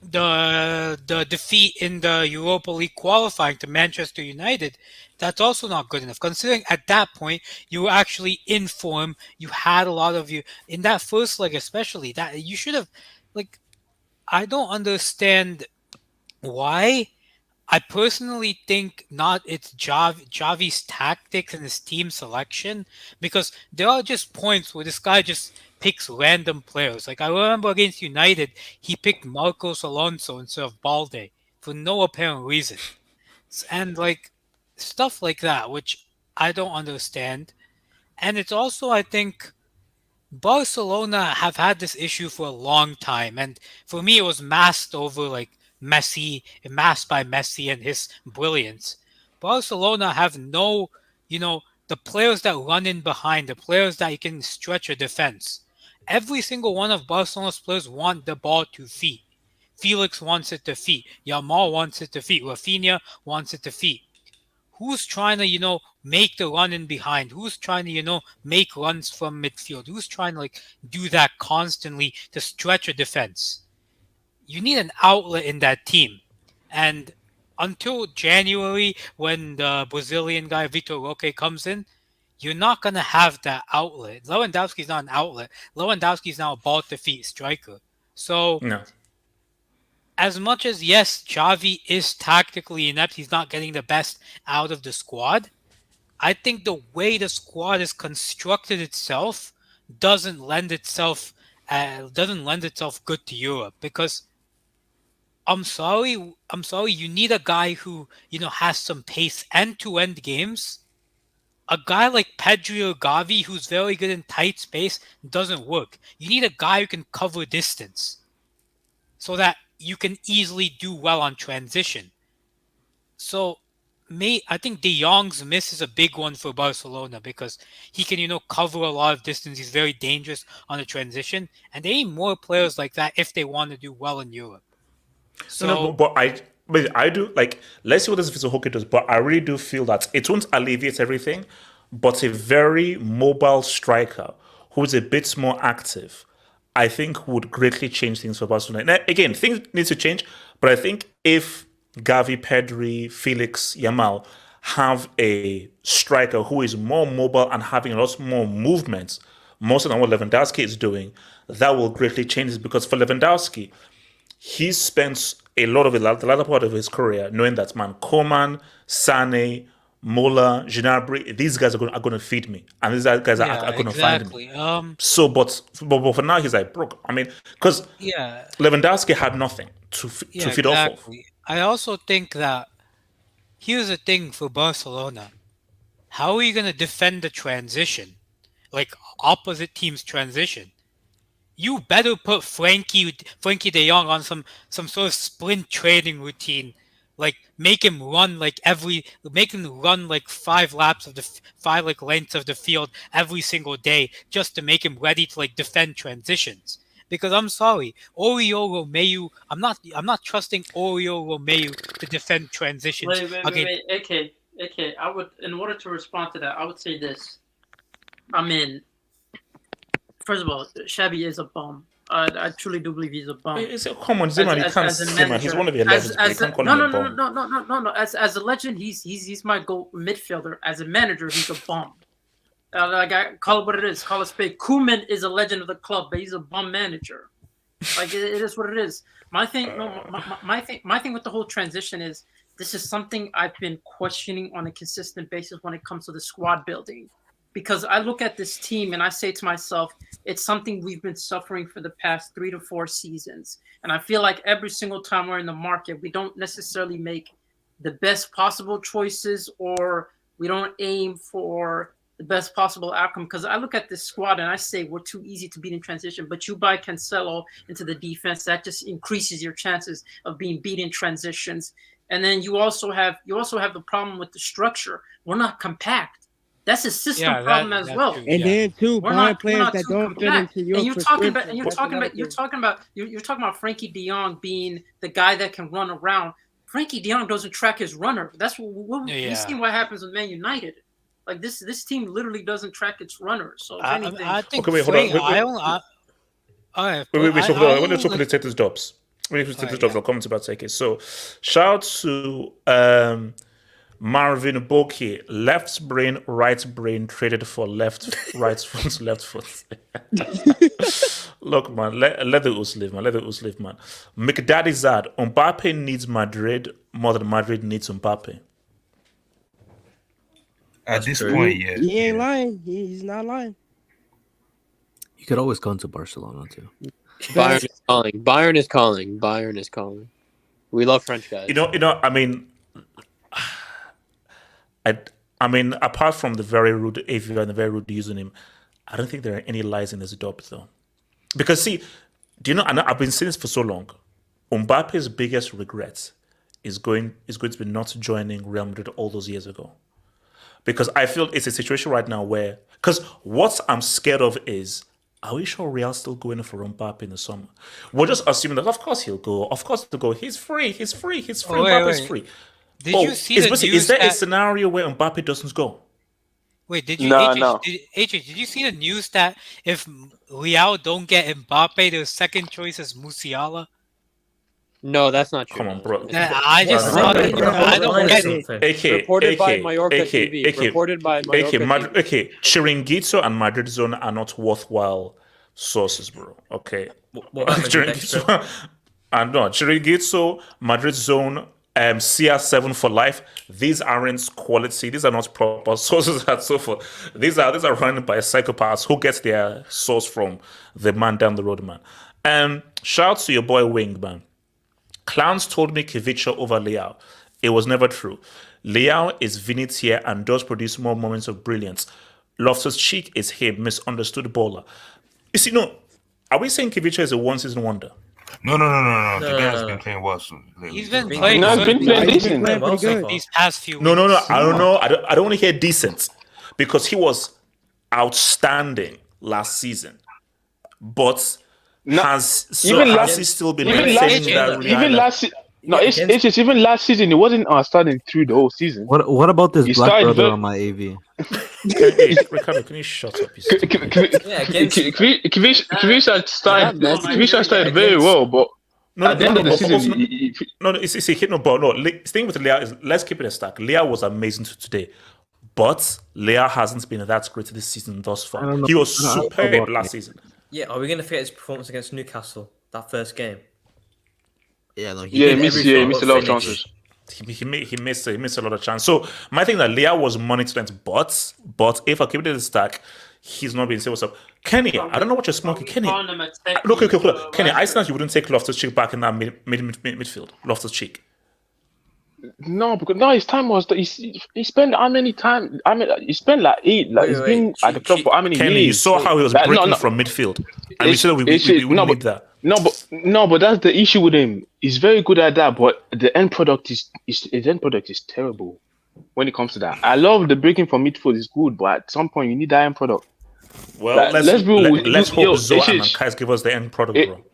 the defeat in the Europa League qualifying to Manchester United, that's also not good enough. Considering at that point you were actually in form, you had a lot of you in that first leg, especially that you should have, like, I don't understand why. I personally think not it's Javi's tactics and his team selection, because there are just points where this guy just picks random players. Like I remember against United, he picked Marcos Alonso instead of Balde for no apparent reason. And like stuff like that, which I don't understand. And it's also, I think, Barcelona have had this issue for a long time, and for me, it was masked over like masked by Messi and his brilliance. Barcelona have no, the players that run in behind, the players that you can stretch a defense. Every single one of Barcelona's players want the ball to feet. Felix wants it to feet. Yamal wants it to feet. Rafinha wants it to feet. Who's trying to, make the run in behind? Who's trying to, make runs from midfield? Who's trying to like do that constantly to stretch a defense? You need an outlet in that team. And until January, when the Brazilian guy Vitor Roque comes in, you're not gonna have that outlet. Lewandowski's not an outlet. Lewandowski's now a ball to feet striker. So No. as much as, yes, Xavi is tactically inept, he's not getting the best out of the squad. I think the way the squad is constructed itself doesn't lend itself good to Europe, because I'm sorry, you need a guy who, has some pace end-to-end games. A guy like Pedri or Gavi who's very good in tight space doesn't work. You need a guy who can cover distance so that you can easily do well on transition. So, I think De Jong's miss is a big one for Barcelona because he can, cover a lot of distance. He's very dangerous on the transition, and they need more players like that if they want to do well in Europe. So, No, but I do like. Let's see what this Vitor Roque does. But I really do feel that it won't alleviate everything, but a very mobile striker who's a bit more active, I think, would greatly change things for Barcelona. Now, again, things need to change, but I think if Gavi, Pedri, Felix, Yamal have a striker who is more mobile and having a lot more movements, more so than what Lewandowski is doing, that will greatly change it. Because for Lewandowski, he spends a lot of the latter part of his career knowing that, man, Coman, Sane, Mola, Gnabry, these guys are going to feed me, and these guys are going to find me. So, but for now, he's like broke. I mean, because Lewandowski had nothing to feed off of. I also think that here's the thing for Barcelona: how are you going to defend the transition, like opposite team's transition? You better put Frankie De Jong on some sort of sprint training routine, like make him run like 5 laps of the 5 like lengths of the field every single day just to make him ready to like defend transitions. Because I'm sorry, Oriol Romeu, I'm not trusting Oriol Romeu to defend transitions. Wait. AK, I would, in order to respond to that, I would say this. I mean, first of all, Xavi is a bum. I truly do believe he's a bum. Come on, Zeman, you can't say, man. He's one of the 11s, but you can't call him a bum. No. As a legend, he's my goal midfielder. As a manager, he's a bum. Like, I call it what it is. Call it spade. Koeman is a legend of the club, but he's a bum manager. Like, it is what it is. My thing with the whole transition is this is something I've been questioning on a consistent basis when it comes to the squad building. Because I look at this team and I say to myself, it's something we've been suffering for the past 3 to 4 seasons. And I feel like every single time we're in the market, we don't necessarily make the best possible choices, or we don't aim for the best possible outcome. Because I look at this squad and I say we're too easy to beat in transition, but you buy Cancelo into the defense, that just increases your chances of being beat in transitions. And then you also have the problem with the structure. We're not compact. That's a system problem as well. And then too, buying players that don't fit into your. And you're talking about Frankie De Jong being the guy that can run around. Frankie De Jong doesn't track his runner. That's what we've seen what happens with Man United. Like this team literally doesn't track its runners. So if anything, I think. Okay, wait, hold on. Wait. So hold on. Let's quickly take these jobs. I'll comment about take it. So, shout out to Marvin Boki, left brain, right brain, traded for right foot, left foot. Look, man, let the Us live, man. McDaddy Zad, Mbappe needs Madrid more than Madrid needs Mbappe. At this point, yeah. He ain't lying. He's not lying. You could always come to Barcelona too. Bayern is calling. We love French guys. You know. I mean, apart from the very rude AV and the very rude username, I don't think there are any lies in this dub though. Because see, do you know? I've been saying this for so long. Mbappe's biggest regret is going to be not joining Real Madrid all those years ago. Because I feel it's a situation right now where, because what I'm scared of is, are we sure Real's still going for Mbappe in the summer? We're just assuming that of course he'll go. Of course he'll go. He's free. Mbappe's free. Did you see the news? Is there a scenario where Mbappe doesn't go? Wait, did you? No. Did you see the news that if Real don't get Mbappe, their second choice is Musiala? No, that's not true. Come on, bro. I just saw it. I don't get it. Reported by Mallorca TV. Reported by Mallorca TV. Okay, Chiringuito and Madrid Zone are not worthwhile sources, bro. Okay. What about Chiringuito and no, Chiringuito, Madrid Zone, CR7 for life. These aren't quality. These are not proper sources and so forth. These are run by psychopaths who gets their source from the man down the road, man. Shout out to your boy Wing, man. Clowns told me Kivicha over Leao. It was never true. Leao is Vinny here and does produce more moments of brilliance. Loftus-Cheek is him, misunderstood baller. You see, no, are we saying Kivicha is a one-season wonder? No. The guy has been playing well. He's been playing. No, he's been playing decent. These past few weeks. No. I don't know. I don't want to hear decent because he was outstanding last season. But has he still been maintaining that? Even last season. No, it's just even last season. It wasn't starting through the whole season. What about this He black started brother very- on my AV? Ricardo, can you shut up? Kivisha started very well, but at the end of the season, it's a hit no ball. No, thing with Leao is let's keep it a stack. Leao was amazing today, but Leao hasn't been that great this season thus far. He was superb last season. Yeah, are we going to forget his performance against Newcastle, that first game? Yeah, no, he missed a lot of chances. He missed a lot of chances. So my thing that Leao was monitoring, but if I keep it in the stack, he's not being say what's up. Kenny, I don't know what you're smoking. Kenny, look, hold on. Kenny, I said you wouldn't take Loftus-Cheek back in that midfield. Loftus-Cheek. No, because his time was he spent how many time? I mean, he spent like 8. Like he's been at the club for how many Kenny, years? you saw how he was breaking from midfield, and we said we need that. No, but that's the issue with him. He's very good at that, but the end product is his end product is terrible when it comes to that. I love the breaking from midfield is good, but at some point you need that end product. Well, Like, let's be let's hope Zoa and Ishish, Kais give us the end product, bro.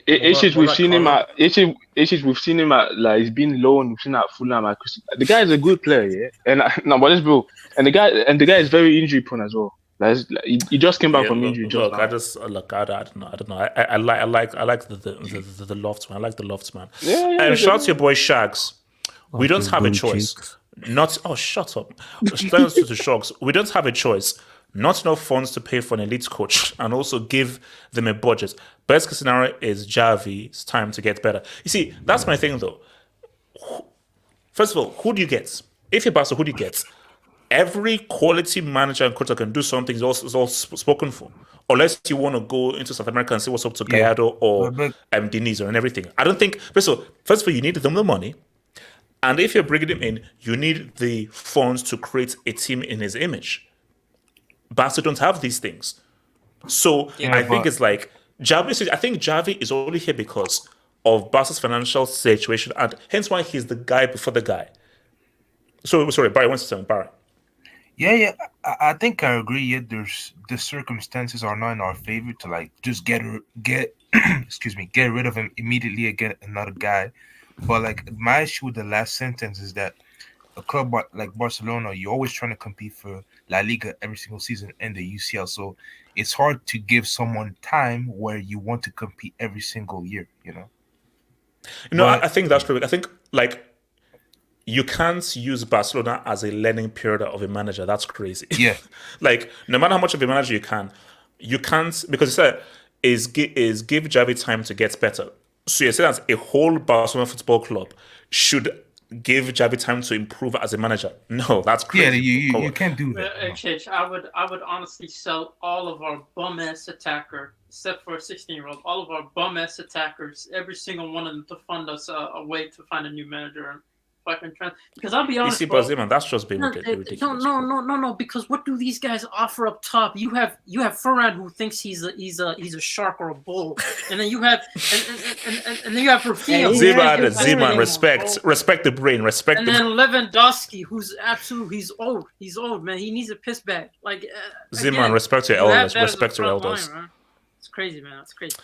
Ishish, What we've about seen him Connor? at Ishish, we've seen him at like he's been loan. We've seen him at Fulham. At Crystal. The guy is a good player, yeah. And no, but let's bro. And the guy is very injury prone as well. Like, he just came back Yeah, from injury. look, Just I now. just look, I don't know. I like the lofts, man. I like the lofts, man. Yeah. Shout out to your boy Shags. We don't his have a blue choice. cheeks. Shut up. Thanks to the Sharks. We don't have a choice. Not enough funds to pay for an elite coach and also give them a budget. Best case scenario is Xavi's time to get better. You see, that's my thing though. First of all, who do you get? If you're Barca, who do you get? Every quality manager and coach that can do something is all spoken for. Unless you want to go into South America and see what's up to Gallardo or Diniz and everything. I don't think. First of all, you need them the money. And if you're bringing him in, you need the funds to create a team in his image. Barca don't have these things. So I think it's like Xavi. I think Xavi is only here because of Barca's financial situation, and hence why he's the guy before the guy. So sorry, Barry wants to say Barry. Yeah. I think I agree. Yet there's the circumstances are not in our favor to like just get get rid of him immediately and get another guy. But like my issue with the last sentence is that a club like Barcelona, you're always trying to compete for La Liga every single season and the UCL. So it's hard to give someone time where you want to compete every single year, you know? I think that's true. I think like you can't use Barcelona as a learning period of a manager. That's crazy. Yeah. Like no matter how much of a manager you can't because you said is give Xavi time to get better. So you're saying that a whole Barcelona football club should give Xavi time to improve as a manager? No, that's crazy. Yeah, you can't do that. I would honestly sell all of our bum ass attacker, except for a 16-year-old, all of our bum ass attackers, every single one of them to fund us a way to find a new manager. Because I'll be honest, Brazil, man, that's just been ridiculous. No. Because what do these guys offer up top? You have Ferran who thinks he's a shark or a bull, and then you have and then you have Rafinha. Zeman, respect the brain, respect. And then Lewandowski, who's he's old, man. He needs a piss bag. Like Zeman, respect your elders, respect your elders. It's crazy, man. That's crazy.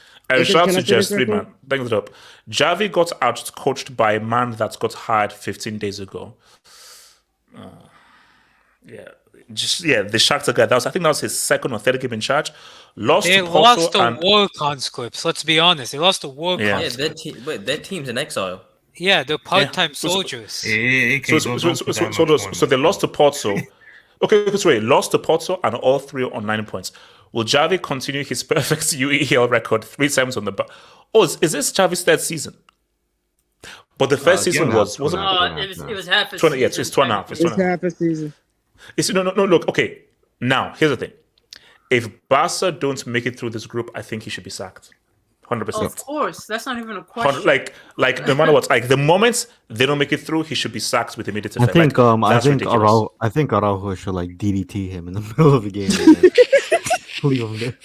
Shout out to Jeff Streetman. Thanks it up. Xavi got out coached by a man that got hired 15 days ago. The Shakhtar guy. I think that was his second or third game in charge. They lost to war conscripts. Let's be honest. They lost to war conscripts. Yeah, their team's in exile. Yeah, they're part-time soldiers. So they lost to Porto. Okay, sorry, lost to Porto and all three on 9 points. Will Xavi continue his perfect UEL record 3 times on the bar? Oh, is this Xavi's third season? But the first season wasn't. It was half a season. Yeah, it's 2.5. It's half a season. No. Look, okay. Now here's the thing: if Barca don't make it through this group, I think he should be sacked. 100%. Of course, that's not even a question. Like no matter what, like the moment they don't make it through, he should be sacked with immediate effect. I think Araujo should like DDT him in the middle of the game. Leave him there.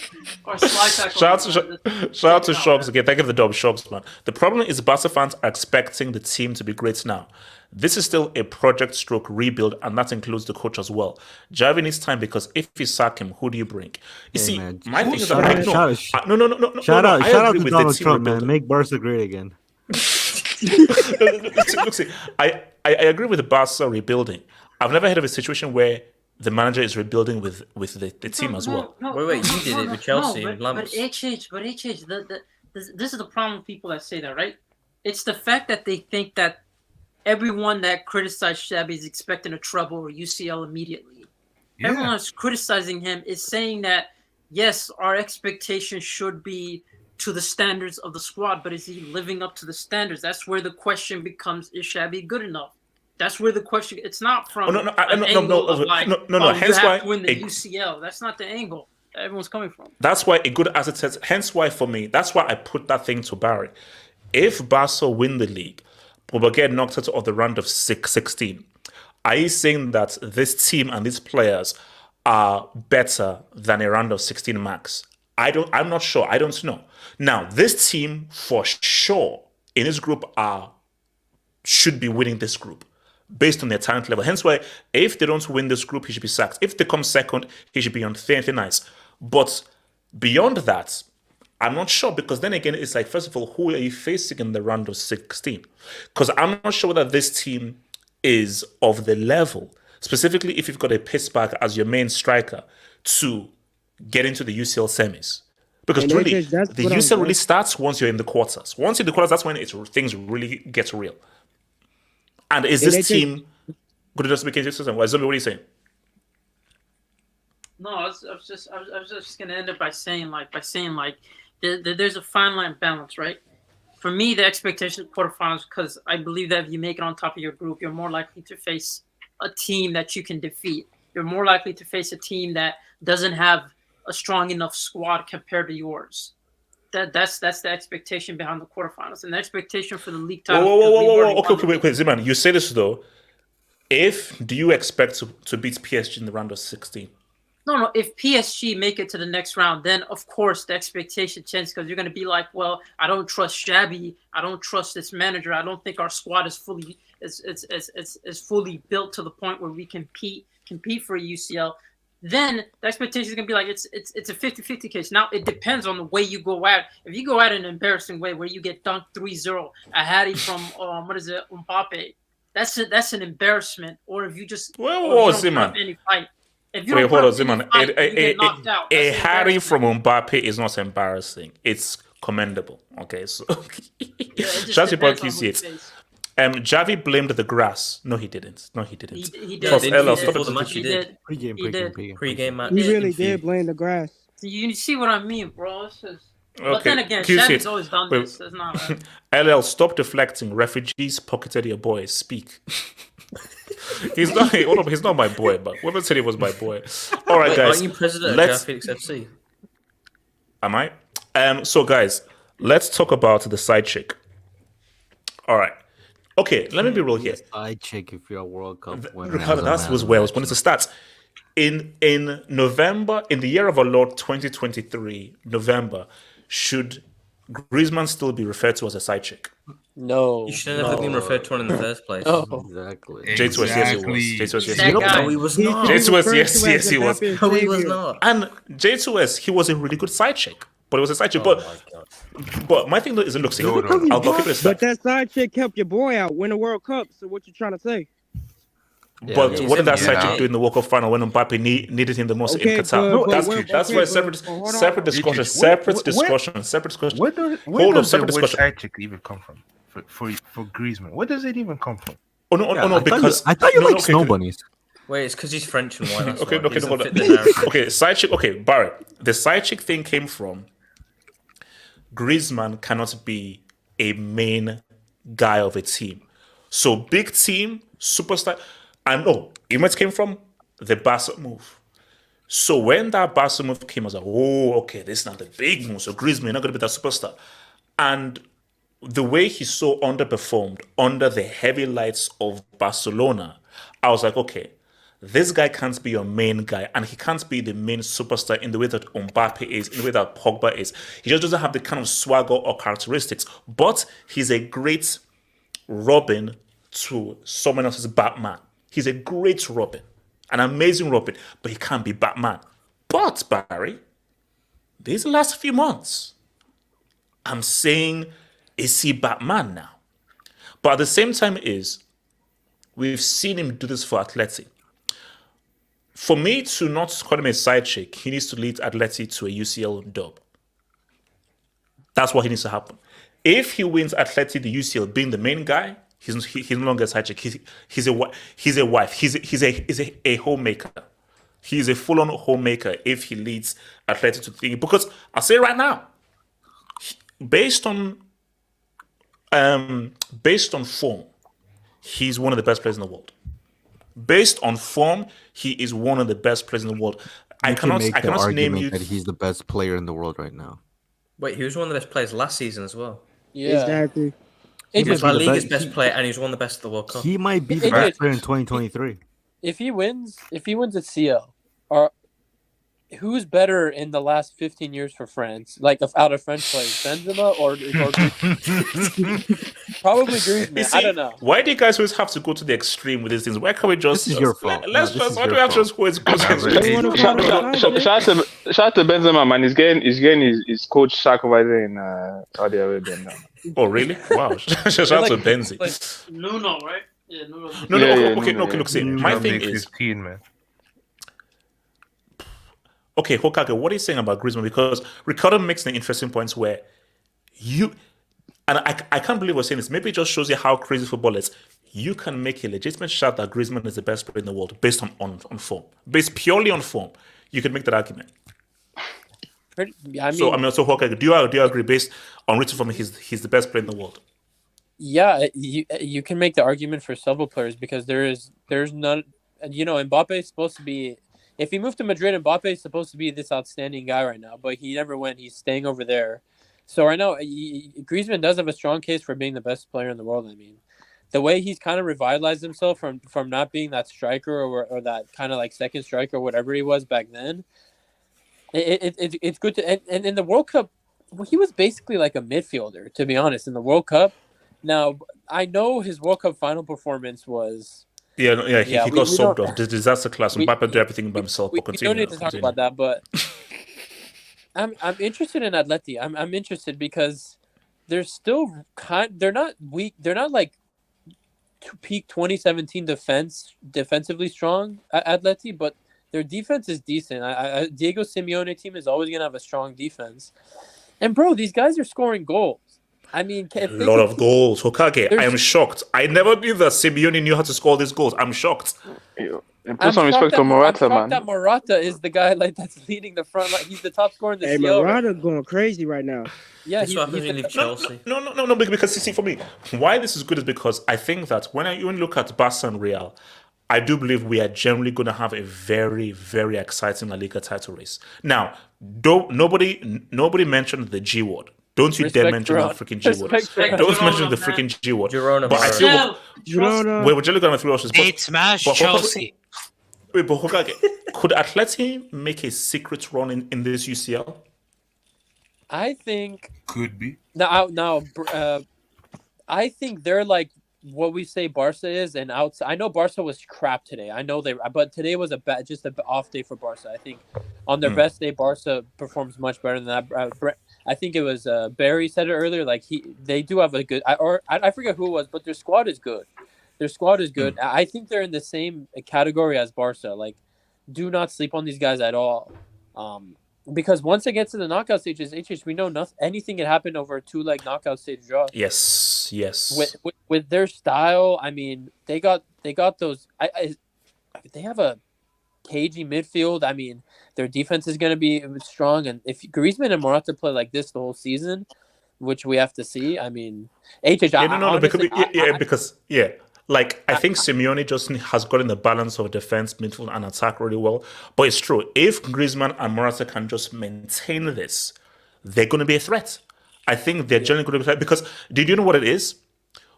Or slide Shout out to Shogs again. Thank you for the dub, Shogs, man. The problem is Barca fans are expecting the team to be great now. This is still a project stroke rebuild, and that includes the coach as well. Xavi needs time because if you sack him, who do you bring? You see, man. My thing is that no. Shout out to Donald Trump, man. Make Barca great again. Look, I agree with the Barca rebuilding. I've never heard of a situation where the manager is rebuilding with the team as well. Wait, you did it with Chelsea and But Lamps. this is the problem with people that say that, right? It's the fact that they think that everyone that criticized Xavi is expecting a treble or UCL immediately. Yeah. Everyone that's criticizing him is saying that, yes, our expectation should be to the standards of the squad, but is he living up to the standards? That's where the question becomes, is Xavi good enough? That's where the question. It's not from no. Hence why win the UCL. That's not the angle that everyone's coming from. That's why a good asset says. Hence why for me, that's why I put that thing to Barry. If Barca win the league, but will get knocked out of the round of 16, are you saying that this team and these players are better than a round of 16 max? I'm not sure. I don't know. Now, this team for sure in his group should be winning this group based on their talent level. Hence why if they don't win this group, he should be sacked. If they come second, he should be on thin ice. But beyond that, I'm not sure, because then again, it's like, first of all, who are you facing in the round of 16? Because I'm not sure whether this team is of the level, specifically if you've got a Pittsburgh as your main striker, to get into the UCL semis. Because And truly, that's the what I'm UCL really saying. starts once you're in the quarters. Once you're in the quarters, that's when things really get real. And is And this they just- team going to just make it system? What are you saying? No, I was just gonna end it by saying there's a fine line balance, right? For me, the expectation of quarterfinals, because I believe that if you make it on top of your group, you're more likely to face a team that you can defeat. You're more likely to face a team that doesn't have a strong enough squad compared to yours. That's the expectation behind the quarterfinals, and the expectation for the league title. Whoa. Okay, wait, Ziman. You say this though. Do you expect to beat PSG in the round of 16? No. If PSG make it to the next round, then of course the expectation changes, because you're going to be like, well, I don't trust Xavi. I don't trust this manager. I don't think our squad is fully fully built to the point where we compete for UCL. Then the expectation is going to be like it's a 50-50 case. Now it depends on the way you go out. If you go out in an embarrassing way where you get dunked 3-0, a hattie from Mbappe, that's an embarrassment. Or if you just any fight. If you Wait, don't hold on, put up any Ziman. fight, you get knocked out. A That's an Harry from embarrassment. Mbappe is not embarrassing. It's commendable. Okay, so Yeah, it just Just depends you on see who it. you face. Javi blamed the grass. No, he didn't. He did. Yeah, Plus, didn't LL, he? stop Before the it. match, he did. Pre-game match. He really interview. did blame the grass. You see what I mean, bro? It's just. But Okay, then again, can you see Xavi's it? always done Wait. this. That's not. LL, stop deflecting. Refugees pocketed your boy. Speak. He's not my boy, but whoever said he was my boy. All right, Wait, guys. aren't you president of let's. Felix FC? Am I? So guys, let's talk about the side chick. All right. Okay, let me be real here. I check if you're a World Cup winner. Ricardo, that was Wales. When it's the stats. In November, in the year of our Lord 2023, November, should Griezmann still be referred to as a side chick? No. You should never have been referred to one in the first place. No. Exactly. J2S, yes, he was. J2S, yes, That he was. guy. No, he was He not. should be J2S, referred yes, to yes, as he was. Mbappe's No, he was savior. not. And J2S, he was a really good side chick. But it was a side chick. Oh my God. But my thing though is, look, see, No, no, I'll give it a But start. that side chick helped your boy out win the World Cup. So what you trying to say? But Yeah, what did that yeah. side chick do in the World Cup final when Mbappe needed him the most Okay, in Qatar? but that's wait, that's okay, where but hold on. separate discussion, Where- separate where- discussion, separate discussion. Where does Hold on, the separate word discussion. side chick even come from for Griezmann? Where does it even come from? Oh no, because I thought you no, like okay, snow okay. bunnies. Wait, it's because he's French and white. That's Okay, why. okay, He doesn't hold on. fit the narrative. Okay, side chick. Okay, Barry. The side chick thing came from Griezmann cannot be a main guy of a team. So big team, superstar. I know. You know where it came from? The Barca move. So when that Barca move came, I was like, oh, okay, this is not the big move. So Griezmann, not going to be that superstar. And the way he so underperformed under the heavy lights of Barcelona, I was like, okay, this guy can't be your main guy, and he can't be the main superstar in the way that Mbappe is, in the way that Pogba is. He just doesn't have the kind of swagger or characteristics. But he's a great Robin to someone else's Batman. He's a great Robin, an amazing Robin, but he can't be Batman. But Barry, these last few months, I'm saying, is he Batman now? But at the same time we've seen him do this for Atleti. For me to not call him a side chick, he needs to lead Atleti to a UCL dub. That's what he needs to happen. If he wins Atleti the UCL being the main guy, he's no longer a side chick. He's a wife. He's a homemaker. He's a full-on homemaker if he leads Atleti to the, because I'll say right now, based on form, he's one of the best players in the world. Based on form, he is one of the best players in the world. I You can cannot make the name argument you. that he's the best player in the world right now. Wait, he was one of the best players last season as well. Yeah. Exactly. He It was might La be the Liga's best- best player, and he was one of the best at the World Cup. He might be the It- best it- player in 2023. if he wins the CL, or who's better in the last 15 years for France? Like out of French players, Benzema or probably Griezmann. I don't know. Why do you guys always have to go to the extreme with these things? Why can't we just? This is your fault. Let's No, this just. is Why do we your have to just go to extreme? Shout to Benzema, man. He's getting his coach Shakhtar in Saudi Arabia now. Oh really? Wow! Shout out to Benzi. Nuno, right? Yeah, Nuno. Okay. Look, see, my thing is, 15, man. okay, Hokage, what are you saying about Griezmann? Because Ricardo makes the interesting points where and I can't believe we're saying this. Maybe it just shows you how crazy football is. You can make a legitimate shout that Griezmann is the best player in the world based on form. Based purely on form. You can make that argument. So Hokage, do you agree based on written form he's the best player in the world? Yeah, you can make the argument for several players because there's none. Mbappe is supposed to be. If he moved to Madrid, Mbappe is supposed to be this outstanding guy right now, but he never went. He's staying over there. So right now, Griezmann does have a strong case for being the best player in the world. I mean, the way he's kind of revitalized himself from not being that striker or that kind of like second striker or whatever he was back then. It's good to and in the World Cup, he was basically like a midfielder, to be honest, in the World Cup. Now I know his World Cup final performance was. He got sobbed off. The disaster class. Mbappe did everything by himself. We don't need to talk about that, but I'm interested in Atleti. I'm interested because they're still they're not weak. They're not like peak 2017 defensively strong Atleti, but their defense is decent. Diego Simeone team is always gonna have a strong defense. And bro, these guys are scoring goals. I mean, a lot of goals. Hokage, I am shocked. I never knew that Simeone knew how to score these goals. I'm shocked. And put some respect to Morata, man. That Morata is the guy that's leading the front line. He's the top scorer in the CL. Morata going crazy right now. Yeah, that's why he leave Chelsea. No, because see, for me, why this is good is because I think that when you look at Barca and Real, I do believe we are generally going to have a very, very exciting La Liga title race. Now, nobody mentioned the G word. Don't you dare mention the freaking G word. Don't mention the freaking G word. But I feel we're generally going to throw us. Eight smash Chelsea. Wait, but Hokage, could Atleti make a secret run in this UCL? I think could be. Now, I think they're like what we say Barca is, and outside. I know Barca was crap today. I know but today was just an off day for Barca. I think on their best day, Barca performs much better than that. I think it was Barry said it earlier. Like they do have a good. I forget who it was, but their squad is good. Their squad is good. I think they're in the same category as Barca. Like, do not sleep on these guys at all. Because once it gets to the knockout stages, we know anything can happen over a 2-leg knockout stage draw. Yes. With their style, I mean, they got those. They have a cagey midfield. I mean, their defense is going to be strong, and if Griezmann and Morata play like this the whole season, which we have to see, I mean, Like, I think Simeone just has gotten the balance of defense, midfield, and attack really well. But it's true. If Griezmann and Morata can just maintain this, they're going to be a threat. I think they're generally going to be a threat because, did you know what it is?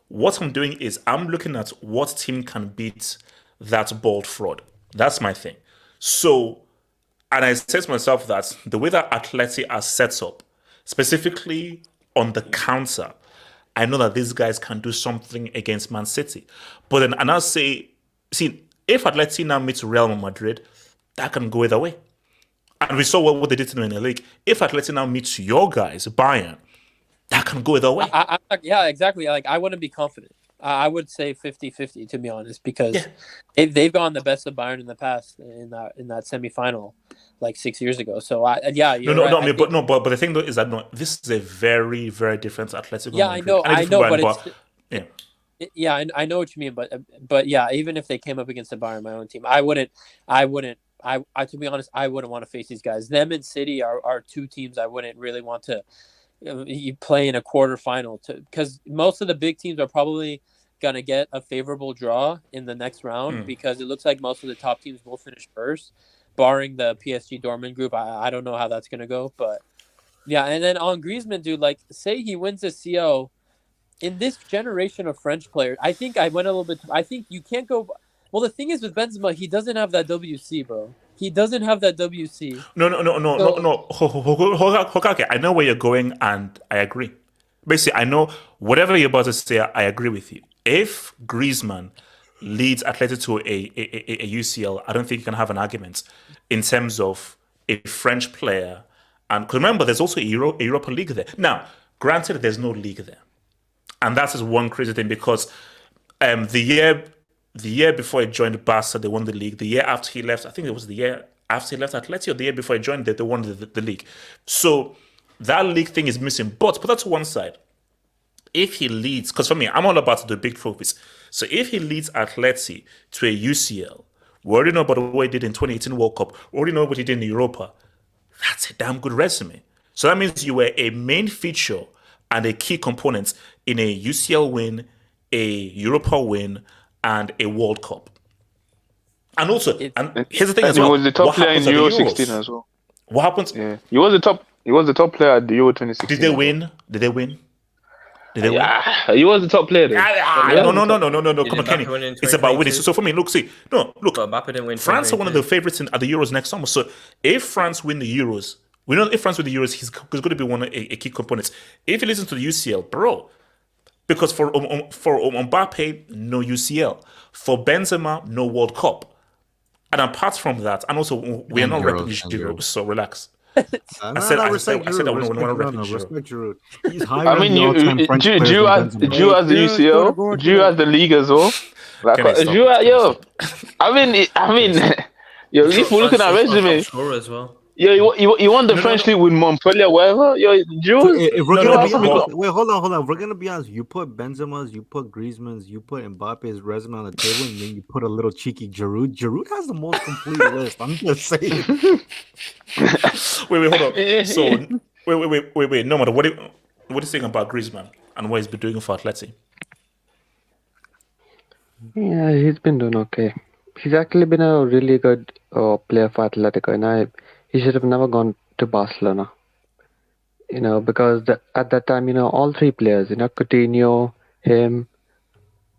What I'm doing is I'm looking at what team can beat that bald fraud. That's my thing. So, and I said to myself that the way that Atleti are set up, specifically on the counter, I know that these guys can do something against Man City. But then, and I'll say, see, if Atleti now meets Real Madrid, that can go either way. And we saw what they did to them in the league. If Atleti now meets your guys, Bayern, that can go either way. Yeah, exactly. Like, I wouldn't be confident. I would say 50-50, to be honest, because they've gone the best of Bayern in the past in that semifinal, like 6 years ago. So but the thing though is that this is a very, very different Atletico. Yeah, I know, I know what you mean, but yeah, even if they came up against the Bayern, my own team, I wouldn't. To be honest, I wouldn't want to face these guys. Them and City are two teams I wouldn't really want to. You play in a quarterfinal because most of the big teams are probably gonna get a favorable draw in the next round because it looks like most of the top teams will finish first, barring the PSG Dortmund group. I don't know how that's gonna go, but yeah. And then on Griezmann, dude, like say he wins the CL in this generation of French players. I think I went a little bit. I think you can't go. Well, the thing is with Benzema, he doesn't have that WC, bro. He doesn't have that WC. No. Hokage, I know where you're going, and I agree. Basically, I know whatever you're about to say, I agree with you. If Griezmann leads Atleti to a UCL, I don't think you can have an argument in terms of a French player. And because remember, there's also a Europa League there. Now, granted, there's no league there, and that's just one crazy thing because the year before he joined Barca, they won the league. The year after he left, I think it was the year after he left Atleti, or the year before he joined, they won the league. So that league thing is missing. But put that to one side. If he leads, because for me, I'm all about the big trophies. So if he leads Atleti to a UCL, we already know about what he did in 2018 World Cup. We already know what he did in Europa. That's a damn good resume. So that means you were a main feature and a key component in a UCL win, a Europa win, and a World Cup. And also, and here's the thing as well. He was the top what player in happens at the Euro Euros? 16 as well. What happens? Yeah, he was the top player at the Euro 2016. Did they win? Did they win? Yeah, he was the top player. No. Come on, Kenny. It's about winning. So for me, look. But Mbappe didn't win. France are one of the favorites at the Euros next summer. So if France win the Euros, we know if France win the Euros, he's going to be a key component. If he listens to the UCL, bro, because for Mbappe, no UCL. For Benzema, no World Cup. And apart from that, and also we are not repping Giroud, so relax. I said I want to rep Giroud. He's higher. I mean, Giroud has the UCL. Giroud has the league as well. Like, Giroud, I mean, if we're looking at resume, Scorer as well. Yo, you won the French league with Montpellier, whatever. Yo, Giroud. If we're gonna be honest, wait, hold on. If we're gonna be honest, you put Benzema's, you put Griezmann's, you put Mbappe's resume on the table, and then you put a little cheeky Giroud. Giroud has the most complete list. I'm just saying. Wait, hold on. So, wait. No matter what do you think about Griezmann and what he's been doing for Atleti? Yeah, he's been doing okay. He's actually been a really good player for Atletico, and he should have never gone to Barcelona. Because at that time, all three players, Coutinho, him,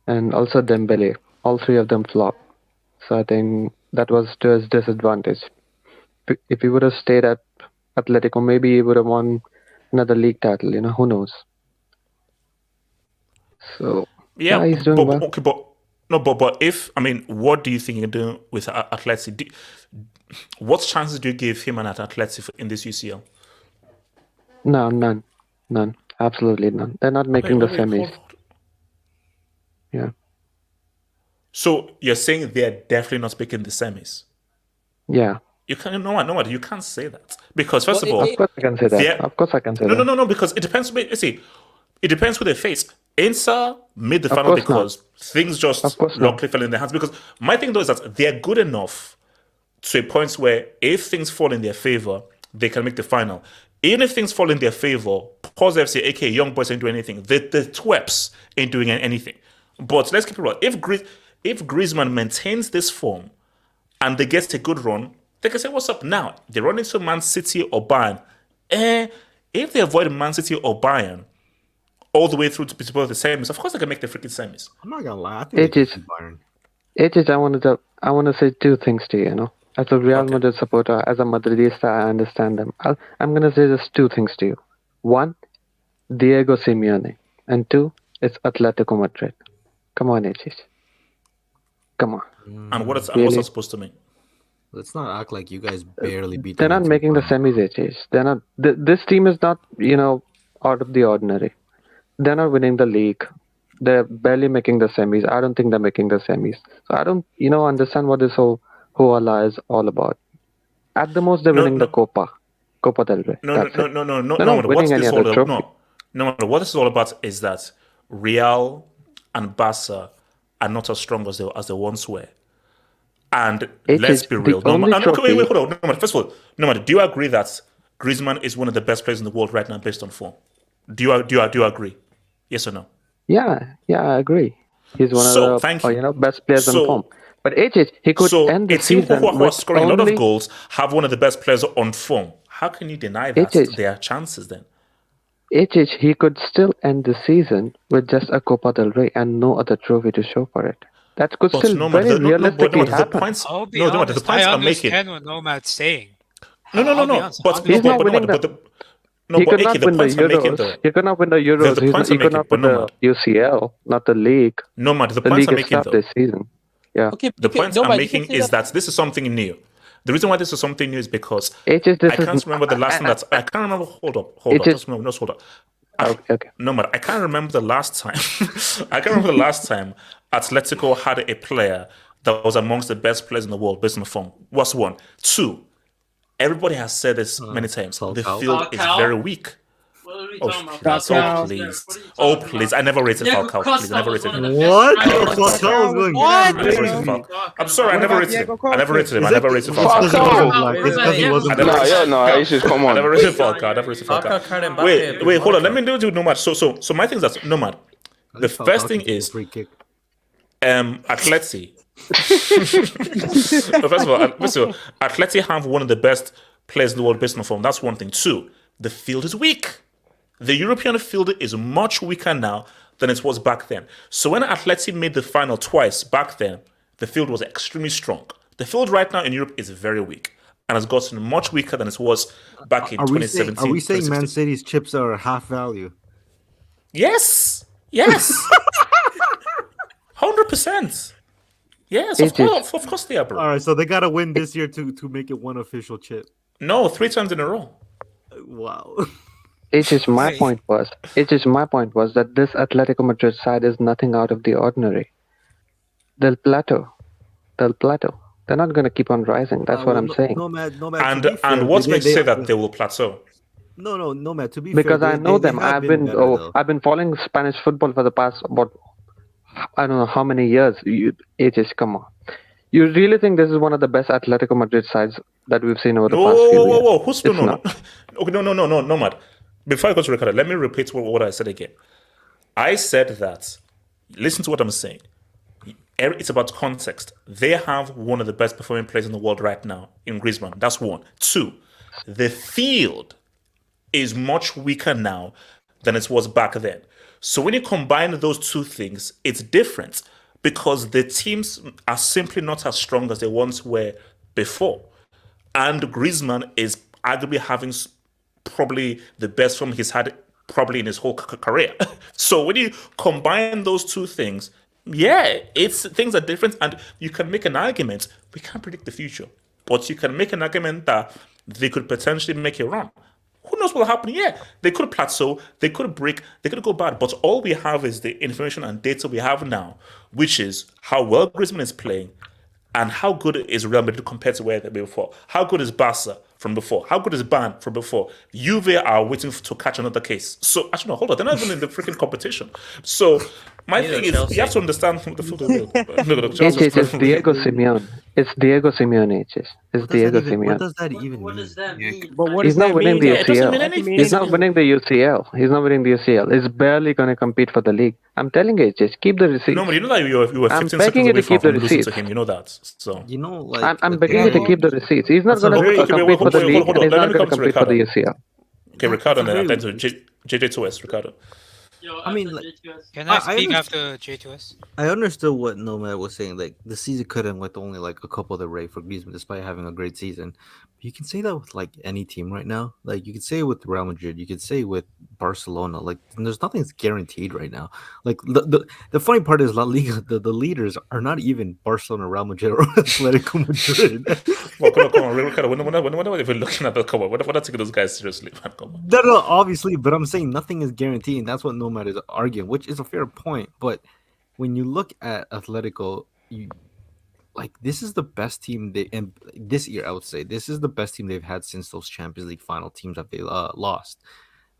and also Dembele, all three of them flopped. So I think that was to his disadvantage. If he would have stayed at Atletico, maybe he would have won another league title. Who knows? So yeah, he's doing well. Okay, but if what do you think you're doing with Atleti? What chances do you give him and Atleti in this UCL? No, none, absolutely none. They're not making the semis. Yeah. So you're saying they're definitely not making the semis? Yeah. You can't. No, you can't say that because first of all, of course I can say that. Of course I can say that. No, because it depends. See, it depends who they face. Inter made the final because things just luckily fell in their hands. Because my thing though is that they're good enough to a point where if things fall in their favor, they can make the final. Even if things fall in their favor, Pause FC, aka Young Boys, ain't doing anything. The Tweps ain't doing anything. But let's keep it real. If Griezmann maintains this form and they get a good run, they can say, what's up now? They run into Man City or Bayern. If they avoid Man City or Bayern all the way through to the semis, of course they can make the freaking semis. I'm not gonna lie. I think Bayern. I want to say two things to you. As a Real Madrid supporter, as a Madridista, I understand them. I'm gonna say just two things to you. One, Diego Simeone, and two, it's Atletico Madrid. Come on, HH. Come on. And what's that supposed to mean? Let's not act like you guys barely beat them. They're not making the semis, HH. They're not. This team is not, out of the ordinary. They're not winning the league. They're barely making the semis. I don't think they're making the semis. So I don't, understand what this whole hoala is all about. At the most, they're winning the Copa del Rey. No. What this is all about is that Real and Barca are not as strong as they once were. And let's be real. Wait, hold on. First of all, do you agree that Griezmann is one of the best players in the world right now based on form? Do you agree? Yes or no? Yeah, I agree. He's one of the best players in form. But HH, he could end the season who are scoring a lot of goals have one of the best players on form. How can you deny that? There are chances then. HH, he could still end the season with just a Copa del Rey and no other trophy to show for it. That could But still Nomad, very but realistically the happen. points. I'll be No, honest. the points I I'm making. understand what Nomad's saying. No. I'll be honest, But He's not winning but he but could Aki, not the win the points I'm making Euros. though. He could not win the Euros. The points He I'm could making, not but win the Nomad, UCL, not the league. Nomad, the The points league I'm is making stopped though. this season. Yeah. Okay, The okay, point no, I'm but you can making say is that this is something new. The reason why this is something new is because HS, this I can't is remember the last time that I can't remember. Hold up, HS. just hold up. Okay. No, but I can't remember the last time. I can't remember the last time Atletico had a player that was amongst the best players in the world based on form. What's one? Two. Everybody has said this many times. The field is very weak. What are we Oh, talking about? please. Falcao. Oh, please. What are you Oh, talking please. about? I never rated Diego Falcao. Please, Costa I never was rated one him. of the best What? strikers. Falcao was going What? I never crazy. rated Falcao. I'm sorry, I What never about rated him. Diego I never Costa? rated him. I Is never it rated because he Falcao. wasn't Falcao. black? It's because he wasn't I never Nah, black. rated- no, it's just come I on. never rated Falcao. I never rated Barca Falcao. carried Mbappe Wait, with hold on. Let Monaco. me do Nomad. So my thing is that Nomad. At The least first Falcao thing can take a is free kick. Atleti. First of all, Atleti have one of the best players in the world based on form. That's one thing. Two, the field is weak. The European field is much weaker now than it was back then. So when Atleti made the final twice back then, the field was extremely strong. The field right now in Europe is very weak and has gotten much weaker than it was back in Are we 2017. saying Man 2016. City's chips are half value? Yes. 100%. Yes, of course they are, bro. All right, so they gotta win this year to make it one official chip. No, 3 times in a row. Wow. My point was that this Atletico Madrid side is nothing out of the ordinary. They'll plateau. They're not going to keep on rising. That's what I'm saying. Nomad, And what makes you say that they will plateau? No, Nomad. To be Because fair, I know they them. have been better, though. I've been following Spanish football for the past I don't know how many years. Come on. You really think this is one of the best Atletico Madrid sides that we've seen over the past few years? Whoa. Who's no? Okay, no, Nomad. Before I go to record, let me repeat what I said again. I said that. Listen to what I'm saying. It's about context. They have one of the best performing players in the world right now in Griezmann. That's one. Two, the field is much weaker now than it was back then. So when you combine those two things, it's different because the teams are simply not as strong as they once were before. And Griezmann is arguably having probably the best form he's had probably in his whole career. So when you combine those two things, things are different, and you can make an argument. We can't predict the future, but you can make an argument that they could potentially make a run. Who knows what will happen? Yeah, they could plateau, they could break, they could go bad. But all we have is the information and data we have now, which is how well Griezmann is playing and how good is Real Madrid compared to where they were before. How good is Barca from before? How good is Bayern from before? Juve are waiting to catch another case. So, actually, no, hold on. They're not even in the freaking competition. So, my thing is, you have to understand the field of real. It's Diego Simeone. It's Diego Simeone. It's Diego Simeone. What does that even What mean? does that mean? But what He's does not that winning mean? the It doesn't mean UCL. anything. He's not winning the UCL. He's not winning the UCL. He's barely going to compete for the league. I'm telling you, just keep the receipts. No, but you know that you were I'm 15 begging seconds you away to keep from the losing to receipts. him. You know that. So, You know, like I'm begging you to keep the receipts. He's not That's a going to very- compete for the league, hold and on. he's Let not me going come to to compete for the Ricardo. UCL. Okay, Ricardo, and very- then to JJ2S, Ricardo. Yo, I mean, after like- JQS. Can I I speak understand. after J2S? I understood what Nomad was saying. Like the season could end with only like a couple of the rate for Griezmann, despite having a great season. But you can say that with like any team right now. Like you can say it with Real Madrid. You can say it with Barcelona. Like there's nothing's guaranteed right now. Like the funny part is La Liga. The leaders are not even Barcelona, Real Madrid, or Atletico Madrid. Well, come on, Ricardo. When are we even looking at the cover? We're not taking those guys seriously, man. Come on. No, obviously, but I'm saying nothing is guaranteed, and that's what Nomad is arguing, which is a fair point. But when you look at Atletico, this is the best team and this year I would say this is the best team they've had since those Champions League final teams that they lost.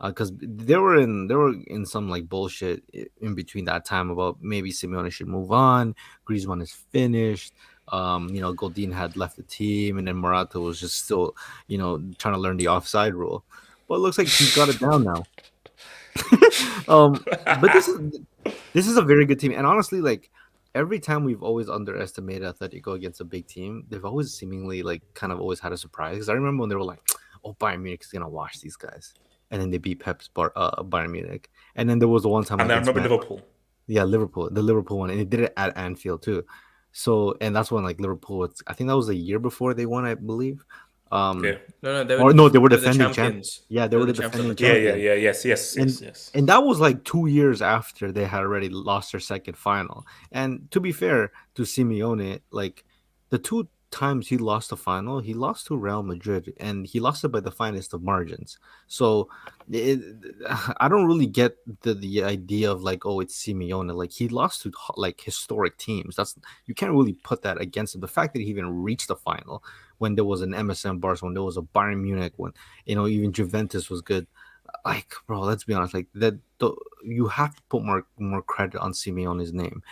Because they were in some like bullshit in between that time about maybe Simeone should move on, Griezmann is finished. Godin had left the team, and then Morata was just still, trying to learn the offside rule. But it looks like he's got it down now. But this is a very good team, and honestly, like every time we've always underestimated Atletico against a big team, they've always seemingly like kind of always had a surprise. Because I remember when they were like, "Oh, Bayern Munich is gonna wash these guys," and then they beat Pep's Bayern Munich, and then there was the one time And I against remember Man- Liverpool. Yeah, Liverpool, the Liverpool one, and he did it at Anfield too. So, and that's when like Liverpool, I think that was a year before they won, I believe. Okay. No, Or no, they were they were the defending champions. Yeah, they were the defending Yeah, champions. yes. And that was like 2 years after they had already lost their second final. And to be fair to Simeone, like the two times he lost the final, he lost to Real Madrid, and he lost it by the finest of margins. So it, I don't really get the idea of like, oh, it's Simeone. Like he lost to like historic teams. You can't really put that against him. The fact that he even reached the final when there was an MSN Barca, when there was a Bayern Munich, when even Juventus was good. Like, bro, let's be honest. Like you have to put more credit on Simeone's name.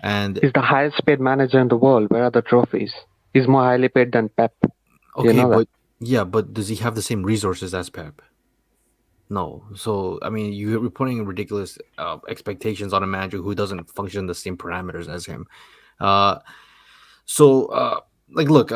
And He's the highest paid manager in the world. Where are the trophies? He's more highly paid than Pep. okay, You know that? but yeah, but does he have the same resources as Pep? No. So I mean, you're putting ridiculous expectations on a manager who doesn't function the same parameters as him. Like, look,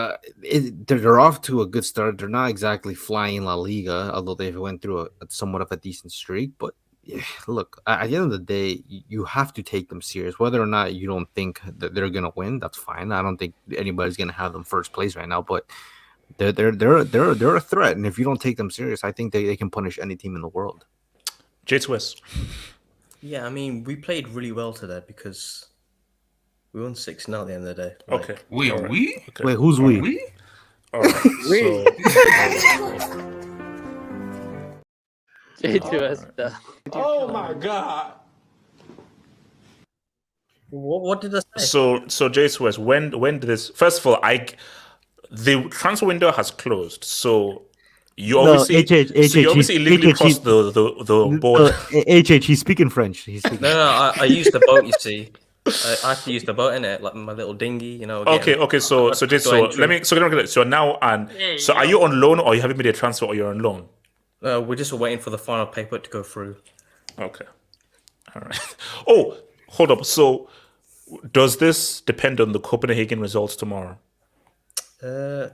they're off to a good start. They're not exactly flying La Liga, although they went through a somewhat of a decent streak. But yeah, look, at the end of the day, you have to take them serious. Whether or not you don't think that they're gonna win, that's fine. I don't think anybody's gonna have them first place right now. But they're a threat, and if you don't take them serious, I think they can punish any team in the world. J2S. Yeah, I mean, we played really well today because we won 6-0 at the end of the day. Like, Okay. Wait, All right. we? Okay. Wait, who's we? We? All right. So, J2S. Oh my God. what did I say? so J2S, when did this? First of all, the transfer window has closed, so you obviously illegally crossed the board. HH, he's speaking French. He's speaking. No, I used the boat. You see, I have to use the boat in it, like my little dinghy. Okay. So now are you on loan, or you haven't made a transfer, or you're on loan? We're just waiting for the final paper to go through. Okay. All right. Oh, hold up. So, does this depend on the Copenhagen results tomorrow? I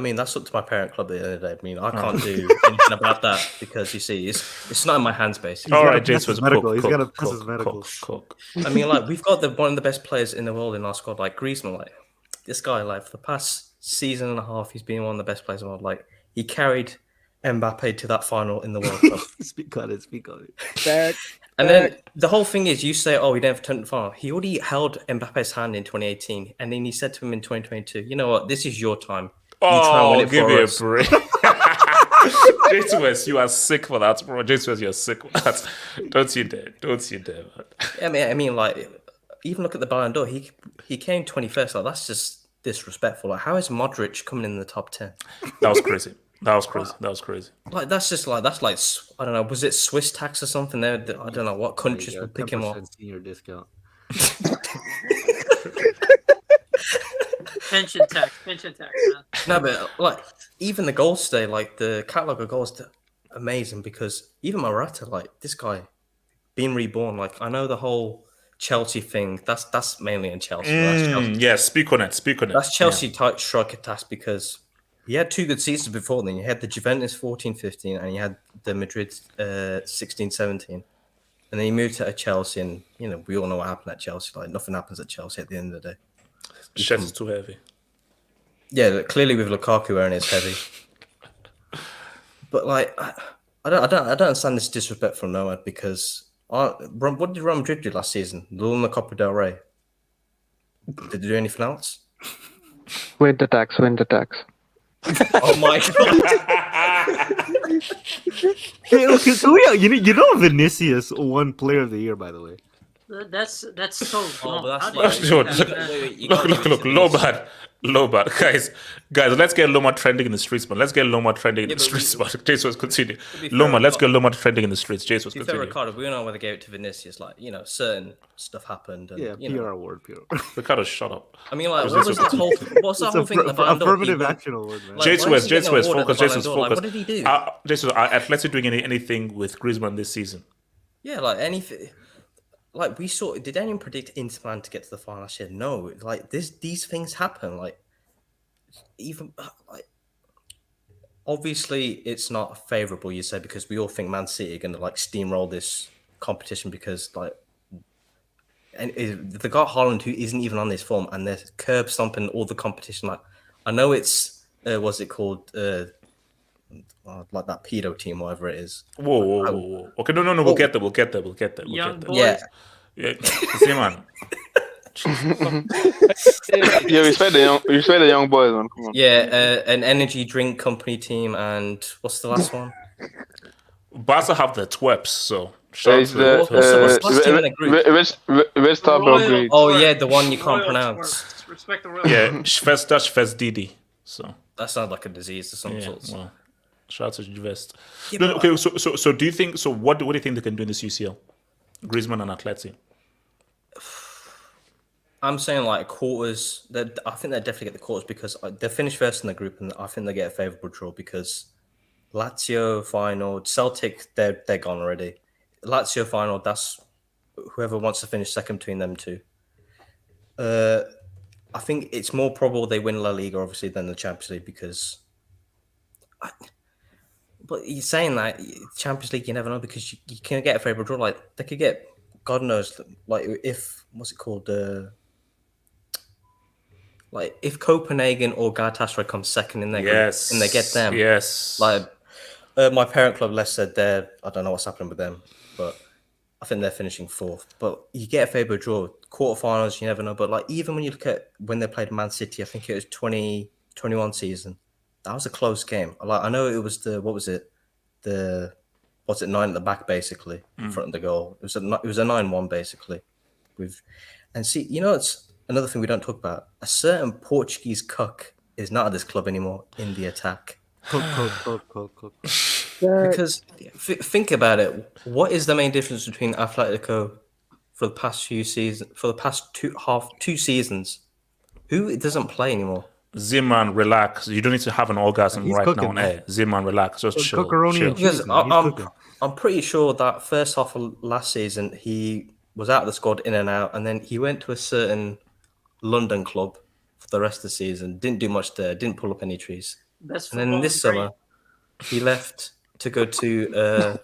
mean, that's up to my parent club at the end of the day. I mean, I can't do anything about that because you see, it's not in my hands, basically. All right, Jason was medical. He's got to pass his medical. I mean, like we've got one of the best players in the world in our squad, like Griezmann. Like this guy, like for the past season and a half, he's been one of the best players in the world. Like he carried Mbappe to that final in the World Cup. Speak on it. And then the whole thing is, you say, "Oh, he never turned the final." He already held Mbappe's hand in 2018, and then he said to him in 2022, "You know what? This is your time. You try and win it give for me us." a break. J2S, you are sick for that, bro. J2S, you're sick for that. Don't you dare, man. I mean, like, even look at the Ballon d'Or. He came 21st. Like, that's just disrespectful. Like, how is Modric coming in the top 10? That was crazy. Like, that's like I don't know. Was it Swiss tax or something? There, I don't know what countries would pick him up. Senior discount. Pension tax, man. No, but like even the goals today, like the catalog of goals, amazing because even Morata, like this guy, being reborn. Like I know the whole Chelsea thing. That's mainly in Chelsea. Yeah, speak on it. That's Chelsea type striker task because he had two good seasons before then. You had the Juventus 14-15 and you had the Madrid 16-17. And then he moved to Chelsea and, we all know what happened at Chelsea. Like, nothing happens at Chelsea at the end of the day. The chest is too heavy. Yeah, clearly with Lukaku wearing it's heavy. But, like, I don't understand this disrespect from Nomad because what did Real Madrid do last season? They won the Copa del Rey. Did they do anything else? Win the tax. Oh my god! Hey, okay, so Vinicius won Player of the Year, by the way. That's so wrong. That's Look, Lomad. Guys, let's get Lomad trending in the streets, man. Jason was continue. Lomad, let's get Lomad trending in the streets. Jason was continue. Ricardo, we don't know whether they gave it to Vinicius. Like, certain stuff happened. And, PR award. Ricardo, shut up. I mean, like, what's the whole thing? Affirmative action award, man. Jason's focus. Like, what did he do? Jason, are Atleti doing anything with Griezmann this season? Yeah, like anything. Like we saw, did anyone predict Inter Milan to get to the final last year? No. Like these things happen. Like even like obviously it's not favourable, you say, because we all think Man City are going to like steamroll this competition because like And they got Haaland, who isn't even on this form, and they're curb stomping all the competition. Like, I know it's what's it called? Like that pedo team, whatever it is. Whoa. Okay, no. We'll get there. We'll get there. Young boys. Yeah. See, man. Yeah, respect the young boys, man. Come on. Yeah, an energy drink company team, and what's the last one? Barca have the twerps, so shout It's out the Red Star Belgrade. Oh yeah, the one you can't pronounce. Respect the royal. Yeah, Schwester Schwestdidi. So that sounds like a disease of some sort. Well, shout out to Schwest. No, okay, so do you think? So what do you think they can do in this UCL? Griezmann and Atleti. I'm saying like quarters. I think they definitely get the quarters because they finished first in the group, and I think they get a favourable draw because Lazio final, Celtic they're gone already. Lazio final, that's whoever wants to finish second between them two. I think it's more probable they win La Liga obviously than the Champions League because. But you're saying that Champions League, you never know because you can get a favourable draw. Like they could get, God knows, like if what's it called? Like if Copenhagen or Galatasaray come second in their group and they get them, like my parent club, Leicester, I don't know what's happening with them, but I think they're finishing fourth. But you get a favourable draw, quarterfinals, you never know. But like even when you look at when they played Man City, I think it was 2021 season. That was a close game. Like I know it was the 9 at the back basically in front of the goal. It was a 9-1 basically. It's another thing we don't talk about. A certain Portuguese cuck is not at this club anymore in the attack. Cook. Because think about it. What is the main difference between Atletico for the past few seasons? For the past two seasons, who doesn't play anymore? Zimman, relax. You don't need to have an orgasm right now on air. Zimman, relax. Just chill. Because I'm pretty sure that first half of last season he was out of the squad, in and out, and then he went to a certain London club for the rest of the season. Didn't do much there. Didn't pull up any trees. And then this summer, he left to go to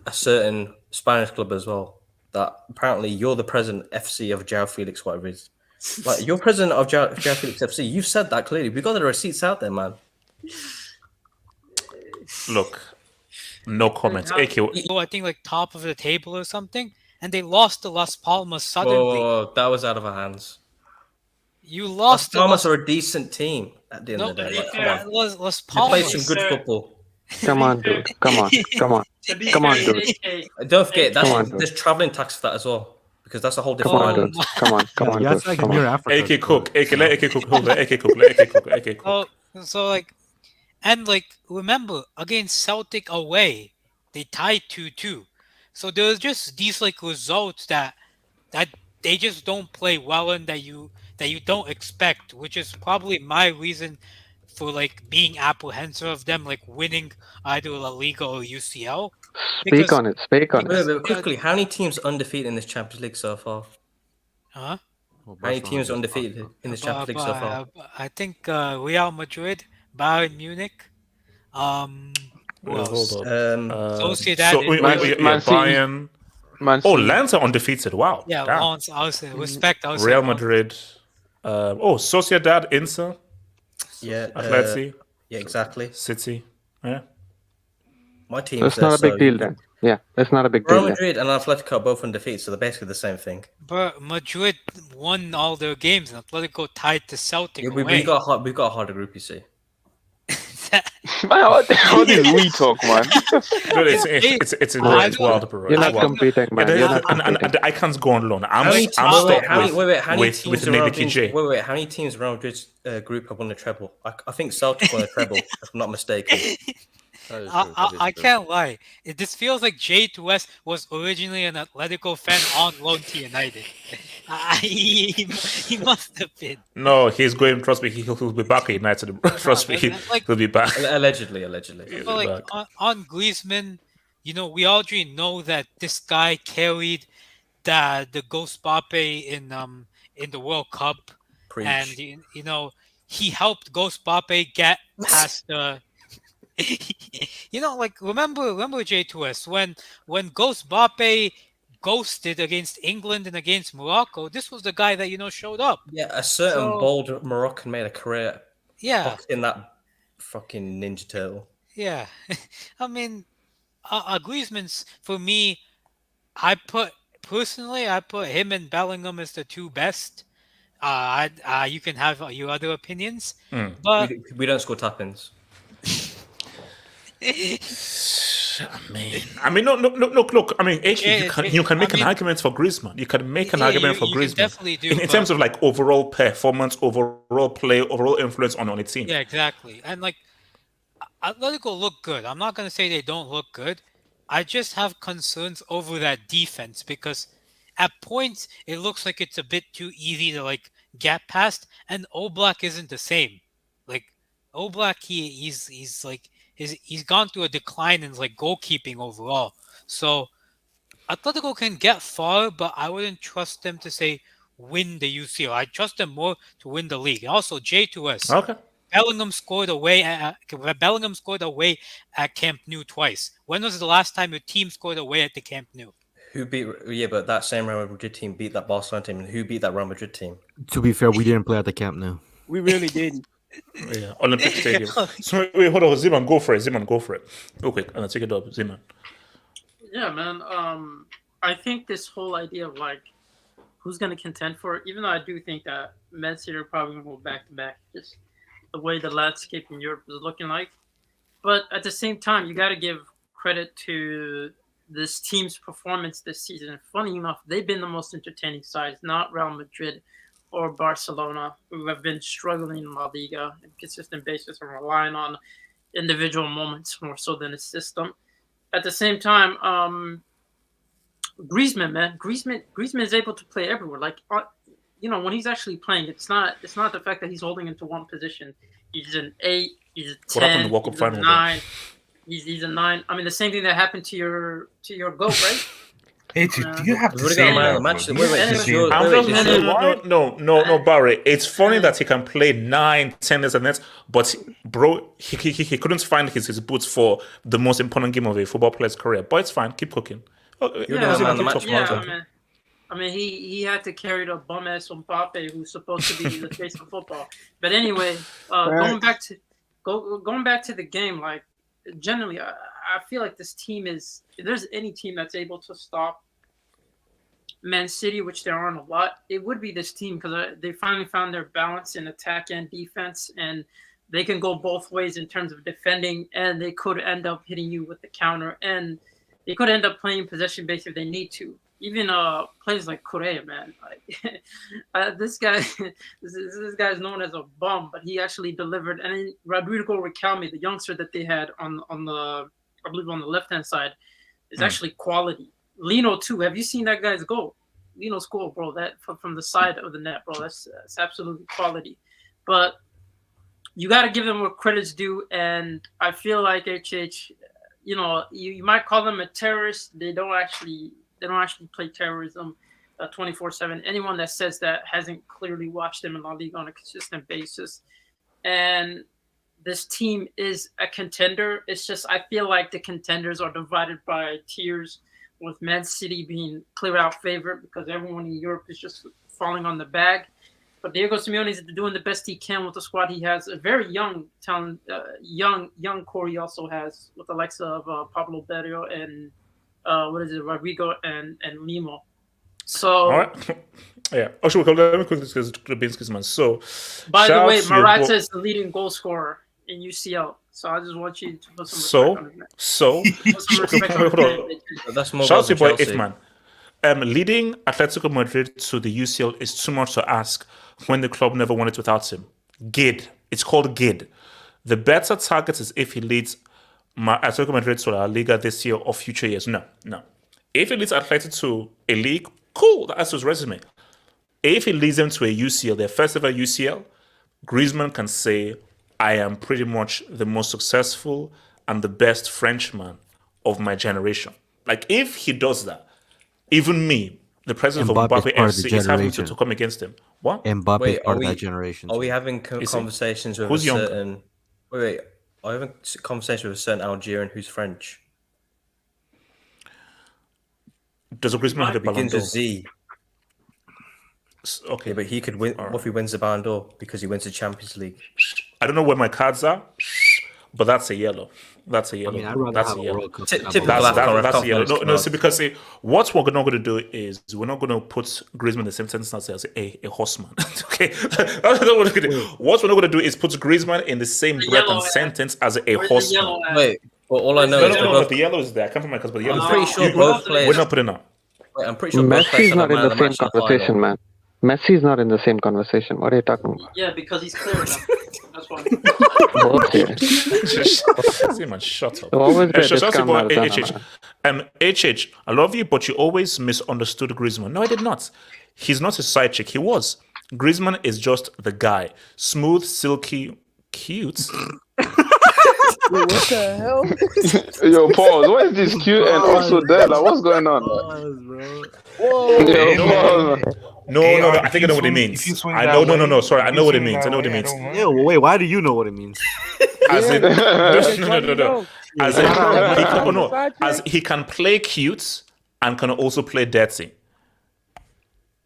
a certain Spanish club as well. That apparently you're the president FC of João Felix, whatever it is. Like you're president of João Felix FC. You've said that clearly. We got the receipts out there, man. Look, no comments. I think like top of the table or something, and they lost to Las Palmas suddenly. Whoa, that was out of our hands. You lost. Las Palmas are a decent team at the end of the day. Like, come on. Las Palmas. They play some good football. Come on, dude. Come on, dude. Don't forget, there's travelling tax for that as well. Because that's a whole different island. Come on, that's like near Africa. AK Cook. Let AK Cook. So like, and like, remember against Celtic away, they tied 2-2. So there's just these like results that they just don't play well and that you don't expect, which is probably my reason for like being apprehensive of them like winning either La Liga or UCL. Speak on it. Wait, quickly, how many teams undefeated in this Champions League so far? Huh? How many teams undefeated in this Champions League so far? I think Real Madrid, Bayern Munich, Sociedad, Bayern. Lens are undefeated. Wow. Yeah, respect. Real Madrid. Sociedad, Inter. Yeah, Atleti. Yeah, exactly. City. Yeah. My team. That's not a big deal then. Yeah, that's not a big deal. Real Madrid and Atletico are both undefeated, so they're basically the same thing. But Madrid won all their games, and Atletico tied to Celtic. Yeah, we've got a harder group, you see. Man, what is we talk, man? It's wild, bro. You're not competing, man. And I can't go on alone. How many teams around Madrid's group have won the treble? I think Celtic won a treble, if I'm not mistaken. I can't lie. This feels like J2S was originally an Atletico fan on loan to United. He must have been. No, he's going. Trust me, he'll be back at United. Trust me, he'll be back. Allegedly. So like on Griezmann, we already know that this guy carried the Ghost Pape in the World Cup, and he helped Ghost Pape get past the. Remember J2S when Ghost Bape ghosted against England and against Morocco, this was the guy that showed up. Yeah, a certain So- bold Moroccan made a career Yeah, in that fucking Ninja Turtle. yeah. I mean, Griezmann's for me. I put him and Bellingham as the two best. You can have your other opinions, but We don't score tap-ins. I mean, no, look. I mean, actually, you can make an argument for Griezmann. You can make an argument for you Griezmann. can definitely do, in but- terms of like overall performance, overall play, overall influence on a team. Yeah, exactly. And like, Atletico look good. I'm not gonna say they don't look good. I just have concerns over that defense because at points it looks like it's a bit too easy to like get past, and Oblak isn't the same. Like Oblak, he's gone through a decline in like goalkeeping overall. So Atletico can get far, but I wouldn't trust them to say win the UCL. I trust them more to win the league. Also, J2S. Okay. Bellingham scored away at Camp Nou twice. When was the last time your team scored away at the Camp Nou? Who beat? Yeah, but that same Real Madrid team beat that Barcelona team, and who beat that Real Madrid team? To be fair, we didn't play at the Camp Nou. We really didn't. Yeah, Olympic Stadium. So wait, hold on, Ziman, go for it. Real quick, and I'll take it up, Ziman. Yeah, man. I think this whole idea of like who's going to contend for it, even though I do think that Man City are probably going to go back to back, just the way the landscape in Europe is looking like. But at the same time, you got to give credit to this team's performance this season. And funny enough, they've been the most entertaining sides, not Real Madrid or Barcelona, who have been struggling in La Liga on a consistent basis and relying on individual moments more so than a system. At the same time, Griezmann is able to play everywhere. Like, when he's actually playing, it's not the fact that he's holding into one position. He's an 8, he's a 10, What happened to the World Cup he's a final, 9. He's a 9. I mean, the same thing that happened to your GOAT, right? Hey, do you have to We've say already got a man of that, the match. bro? Wait, You this have is to yours. say- I'm Wait, just this is no, Barry. It's funny that he can play 9, 10 years and that, but bro, he couldn't find his boots for the most important game of a football player's career. But it's fine, keep cooking. You're the man of the match. I mean, he had to carry the bum ass Mbappe, who's supposed to be the face of football. But anyway, going back to the game, like generally, I feel like this team is. If there's any team that's able to stop Man City, which there aren't a lot, it would be this team because they finally found their balance in attack and defense, and they can go both ways in terms of defending, and they could end up hitting you with the counter, and they could end up playing possession based if they need to. Even players like Correa, man, like this guy is known as a bum, but he actually delivered. And then Rodrigo Riquelme, the youngster that they had on the I believe on the left hand side, is actually quality. Lino too. Have you seen that guy's goal? Lino's goal, bro. That from the side of the net, bro. That's absolutely quality. But you got to give them what credit's due, and I feel like HH, you might call them a terrorist. They don't actually play terrorism 24/7. Anyone that says that hasn't clearly watched them in La Liga on a consistent basis. And this team is a contender. It's just I feel like the contenders are divided by tiers, with Man City being clear out favorite because everyone in Europe is just falling on the bag. But Diego Simeone is doing the best he can with the squad he has. A very young talent, young core he also has with the likes of Pablo Berrio and Rodrigo and Limo. So, all right, yeah. Actually, let me quickly discuss Dubinsky's man. So, by the way, shout out to your Morata boy- is the leading goal scorer in UCL. So I just want you to put some respect on his name. So, Put some respect on his hold on. name. That's more Shout out to goals your boy than Chelsea. Ifman. Leading Atletico Madrid to the UCL is too much to ask when the club never won it without him. Gid. It's called Gid. The better target is if he leads Atletico Madrid to La Liga this year or future years. No. If he leads Atletico to a league, cool. That's his resume. If he leads them to a UCL, their first ever UCL, Griezmann can say, I am pretty much the most successful and the best Frenchman of my generation. Like, if he does that, even me, the president Mbappe's of part Mbappe of the FC, is having generation. to come against him. What? Mbappe's Wait, part are of that we- generation. Are we having Is he? conversations with Who's a young? certain? Wait. Are we having a conversation with a certain Algerian who's French? Does Griezmann have the Ballon Begins d'Or? with Z. Okay, Yeah, but he could win. What if he wins the Ballon d'Or because he wins the Champions League? I don't know where my cards are, but that's a yellow. That's a yellow. I mean, I'd rather that's have a a yellow. World Cup. Typical That's a yellow. AFCON No, see, because what we're not going to do is we're not going to put Griezmann in the same sentence as a horseman. Okay, that's what we're going to do. What we're not going to do is put Griezmann in the same breath and sentence as a Where's the horseman. yellow at? Wait, well, all I know No, is no, they're no, both. the yellow is there. I come from my cards, but the yellow I'm is pretty there. sure both players. We're not putting up. Wait, I'm pretty sure both Messi's players not had in a the man of same the match conversation, final. man. Messi's not in the same conversation. What are you talking about? Yeah, because he's clear enough. That's why. Both here. See, man, shut up. Always be a Shut up, discount boy, Maradona, man. HH, I love you, but you always misunderstood Griezmann. No, I did not. He's not a side chick. He was. Griezmann is just the guy. Smooth, silky, cute. Wait, what the hell? Yo, pause. What is this cute and also dead? Like, what's going on? Whoa. Yo, No, pause. No, Hey, no, if I think you I know what it swing- means. if you swing I that know, no, way- no, no. Sorry, I if know you what it swing means. I that know what it way, I means. don't mind. Yeah, well, wait, why do you know what it means? As in, no. As in, he can, oh, no, Side as chick? he can play cute and can also play dirty.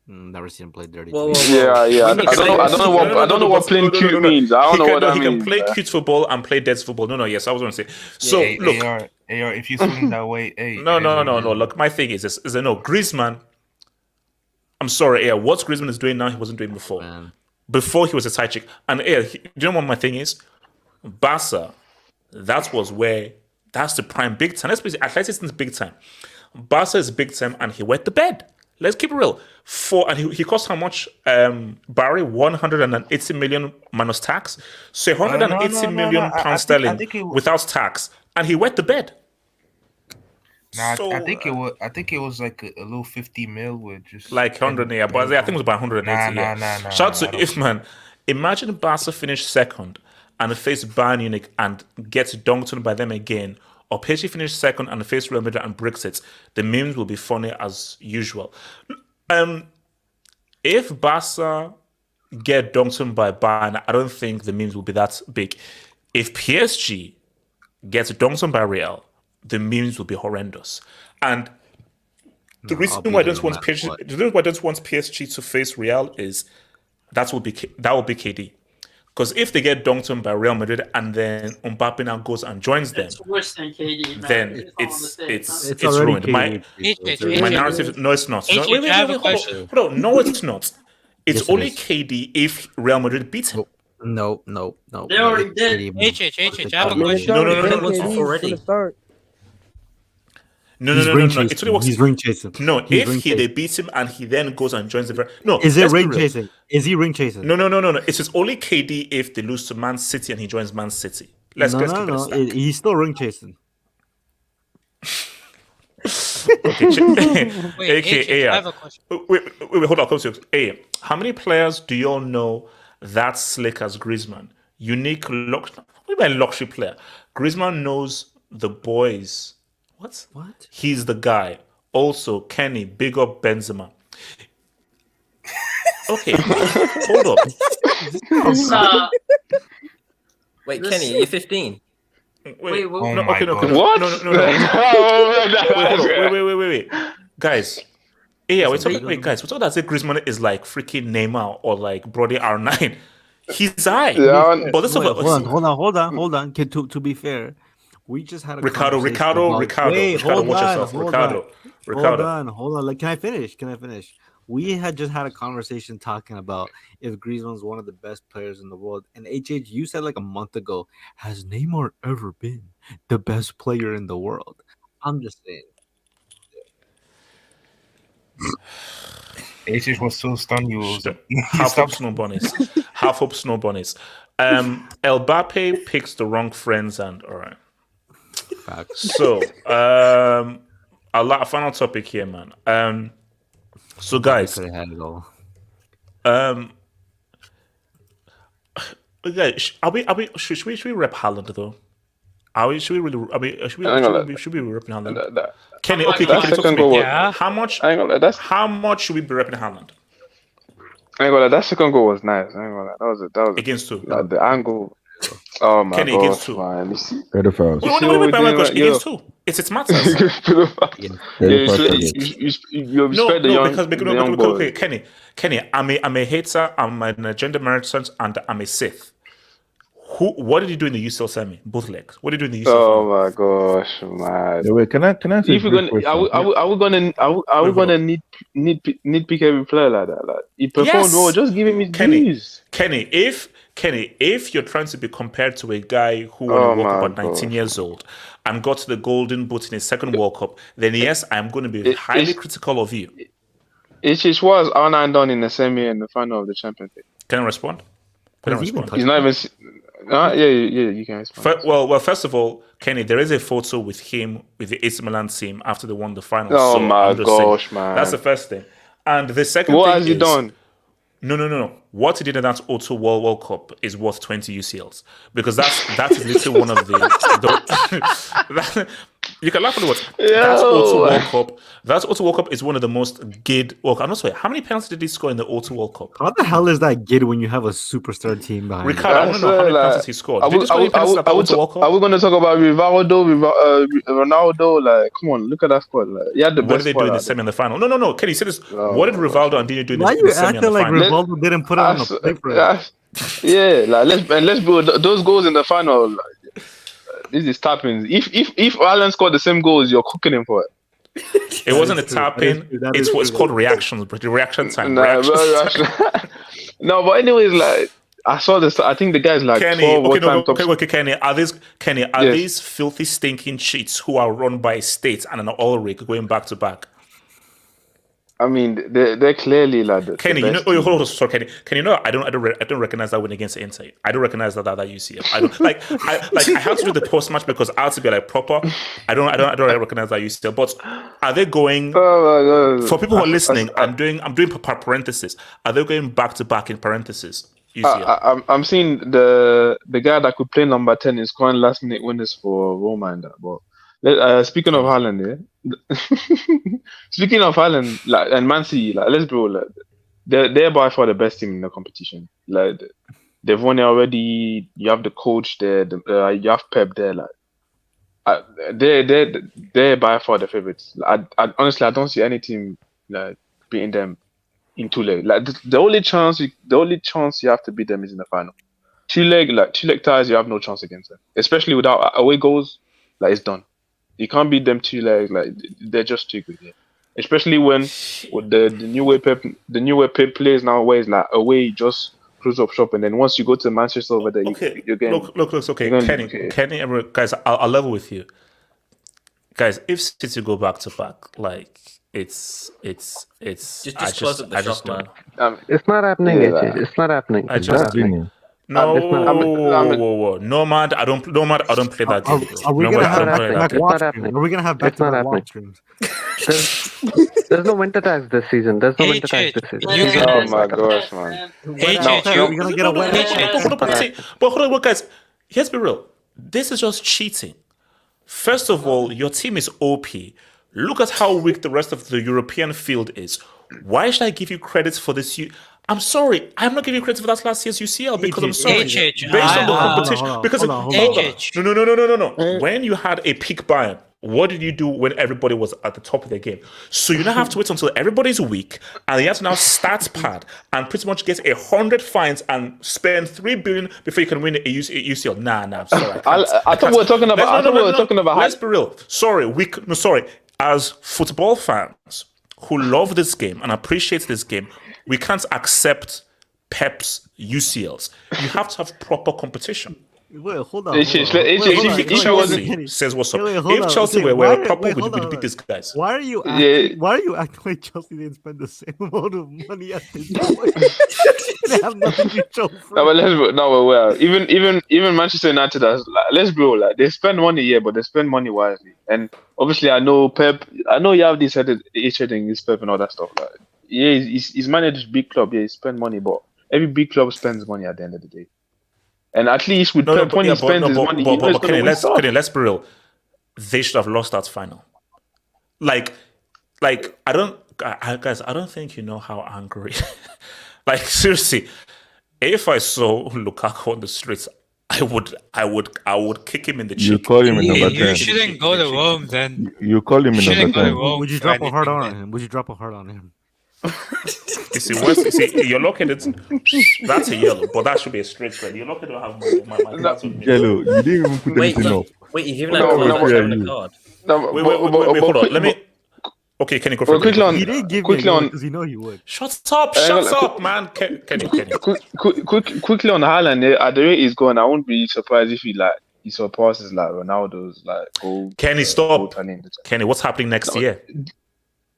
Never seen him play dirty. Whoa, please. whoa, Yeah. When you I don't know what playing cute means. I don't know what that He can means. play cute football and play dirty football. No, yes, I was going to say. So Hey, look, AR, if you swing that way, hey. no. Look, my thing is this: is no Griezmann. I'm sorry, what Griezmann is doing now, he wasn't doing before. Man. Before he was a side chick. And do you know what my thing is? Barca, that's the prime big time. Let's be Atletico is big time. Barca is big time, and he wet the bed. Let's keep it real. And he cost how much? Barry, 180 million minus tax. So 180 million no. pounds I sterling think it- without tax, and he wet the bed. Nah, So, I think it was like a little 50 mil with just like 100, yeah, but I think it was about 180. Nah, yeah. nah. Shout I out to don't- If man. Imagine Barca finish second and face Bayern Munich and gets dunked on by them again, or PSG finish second and face Real Madrid and breaks it. The memes will be funny as usual. If Barca get dunked on by Bayern, I don't think the memes will be that big. If PSG gets dunked on by Real, the memes will be horrendous. And the reason why I don't want PSG, the reason why I don't want PSG to face Real is that will be KD. Because if they get dunked on by Real Madrid and then Mbappe now goes and joins them, It's worse than KD. Man. then It's it's already ruined. KD. My narrative, no, it's not. No, I have a question. Hold on. No, it's not. It's Yes, it only is. KD if Real Madrid beats him. No. They already did. HH, I have a Man, question. No. KD off is already. gonna start. No. He's ring It's only chasing. works. He's ring chasing. No, He's ring if they chasing. beat him and he then goes and joins the no, Is it let's be ring real. chasing? Is he ring chasing? No. It is only KD if they lose to Man City and he joins Man City. Let's keep it a stack. He's still ring chasing. Okay, Wait, AKA, I have a question. wait, hold on, come to you. How many players do you all know that slick as Griezmann? Unique luxury. What do you mean luxury player? Griezmann knows the boys. What? He's the guy. Also, Kenny, big up Benzema. Okay, hold up. Wait, Kenny, you're 15. Wait, what? Oh No, my okay, no, God. no, What? no. Wait. Guys. Yeah, wait, guys. We're talking that say Griezmann is like freaking Neymar or like Brody R9. He's high. Yeah, But this Wait, is hold on. Okay, to be fair, we just had a Ricardo, conversation about- Wait, watch yourself. hold on. Like, can I finish? We had just had a conversation talking about if Griezmann's one of the best players in the world. And HH, you said like a month ago, has Neymar ever been the best player in the world? I'm just saying. HH was so stunned you was Half up snow bunnies. Mbappe picks the wrong friends and all right. Facts. So, a final topic here, man. So guys, Could have had it all. guys, should we rep Haaland though? Should we rep Haaland? Kenny, okay, that talk to second me. goal was- Yeah. How much? I ain't gonna lie, How much should we be repping Haaland that second goal was nice. I ain't gonna lie. That was against two? like the angle. Oh my Kenny, god, against two. man. You see, Pedophiles. Wait, see what we're my doing question. right Against two. It's matters. You've spread the young, okay, Kenny, I'm a hater, I'm an agenda militant, and I'm a Sith. What did you do in the UCL semi? Both legs. What did you do in the UCL? Oh my gosh, man! Yeah, wait, can I? If we're gonna, are we gonna nitpick every player like that? Like he performed well. Just give him his dues. Kenny, if you're trying to be compared to a guy who won a World Cup at 19 years old and got to the Golden Boot in his second World Cup, then yes, I'm going to be highly critical of you. It just was R9 done in the semi and the final of the Champions League. Can I respond? He's not even. Yeah, you can respond. Well, first of all, Kenny, there is a photo with him with the AC Milan team after they won the final. Oh my gosh, man! That's the first thing. And the second thing what has he done? No. What he did in that O2 World Cup is worth 20 UCLs because that is literally one of the you can laugh at what that O2 World Cup. That O2 World Cup is one of the most gid. Well, I'm not sorry. How many penalties did he score in the O2 World Cup? How the hell is that gid when you have a superstar team behind? Ricardo, I want to know how many penalties he scored. Did he score any penalties at the O2 World Cup? Are we going to talk about Rivaldo, Ronaldo? Like, come on, look at that squad. Like, yeah, what did they do in the semi and the final? No. Kenny, say this. What did Rivaldo and Dino do in the semi and the like final? Rivaldo didn't put it on the paper. Yeah, like let's build those goals in the final. Like, this is tapping. If Haaland scored the same goals, you're cooking him for it. It wasn't a tapping. It's called reactions, but the reaction time. No, but anyways, like I saw this. I think the guy's like Kenny. 12 Okay, Kenny. Are these filthy, stinking cheats who are run by states and an all rig going back to back? I mean, they're clearly like Kenny. You know, hold on, sorry, Kenny. Can you know? I don't recognize that win against Inter. I don't recognize that UCL. I don't I have to do the post match because I have to be like proper. I don't recognize that UCL. But are they going? For people who are listening, I'm doing parentheses. Are they going back to back in parentheses? UCL. I'm seeing the guy that could play number 10 is scoring last minute winners for Roma and that. But speaking of Haaland, speaking of Haaland, like, and Man City, like, let's go. Like, they're by far the best team in the competition. Like, they've won it already. You have the coach there. You have Pep there. Like, they're by far the favorites. I honestly, I don't see any team like beating them in 2 legs. Like, the only chance you have to beat them is in the final. 2 leg ties, you have no chance against them, especially without away goals. Like, it's done. You can't beat them 2 legs. Like, they're just too good. Yeah. Especially when with the new way Pep plays nowadays, like away just close up shop, and then once you go to Manchester over there, you're getting look. Okay, Kenny, guys, I'll level with you, guys. If City go back to back, like it's just close up the shop, man. It's not happening. It's not happening. No, Nomad. I don't play that game. Are we gonna have back-to-back watch streams? There's no winter tax this season. Oh my gosh, man. We're gonna get away. But hold on, guys. Let's be real. This is just cheating. First of all, your team is OP. Look at how weak the rest of the European field is. Why should I give you credit for this? I'm sorry, I'm not giving you credit for that last year's UCL because I'm sorry. Based on the competition. Because no. When you had a peak Bayern, what did you do when everybody was at the top of their game? So you now have to wait until everybody's weak, and you have to now stats pad and pretty much get 100 fines and spend 3 billion before you can win a UCL. Nah, I'm sorry. I thought we were talking about. Let's be real. Sorry. As football fans who love this game and appreciate this game, we can't accept Pep's UCLs. You have to have proper competition. Wait, hold on. If Chelsea says what's up, if Chelsea were proper, we'd beat these guys. Why are you acting like Chelsea didn't spend the same amount of money at this point? They have nothing to show for it. Even Manchester United, let's go. Like, they spend money, but they spend money wisely. And obviously, I know Pep. I know you have this heading, this Pep and all that stuff. Like, yeah, he's managed big club. Yeah, he spend money, but every big club spends money at the end of the day. And at least with Pep, when he spends his money, let's be real. They should have lost that final. Like I don't think you know how angry. Like, seriously, if I saw Lukaku on the streets, I would kick him in the You cheek. call him in You, number you 10. shouldn't go to Rome then. You call him You in number shouldn't go to 10. Rome Would you for drop a hard anything on then. him? Would you drop a hard on him? You see, you're looking at that's a yellow, but that should be a straight red. You're lucky to have my cards with me. Jello, you didn't even put Wait, anything up. wait, you've given No, a card no, without yeah, having a you. card. No, Wait, but hold on. quick- Let me. Okay, Kenny, go for but it. quickly on, He didn't give quickly you on, because you know he would. Shut up, man. Kenny. quickly on Haaland. At the rate he's going, I won't be surprised if he surpasses like Ronaldo's like goal. Kenny, goal stop. talent. Kenny, what's happening next year?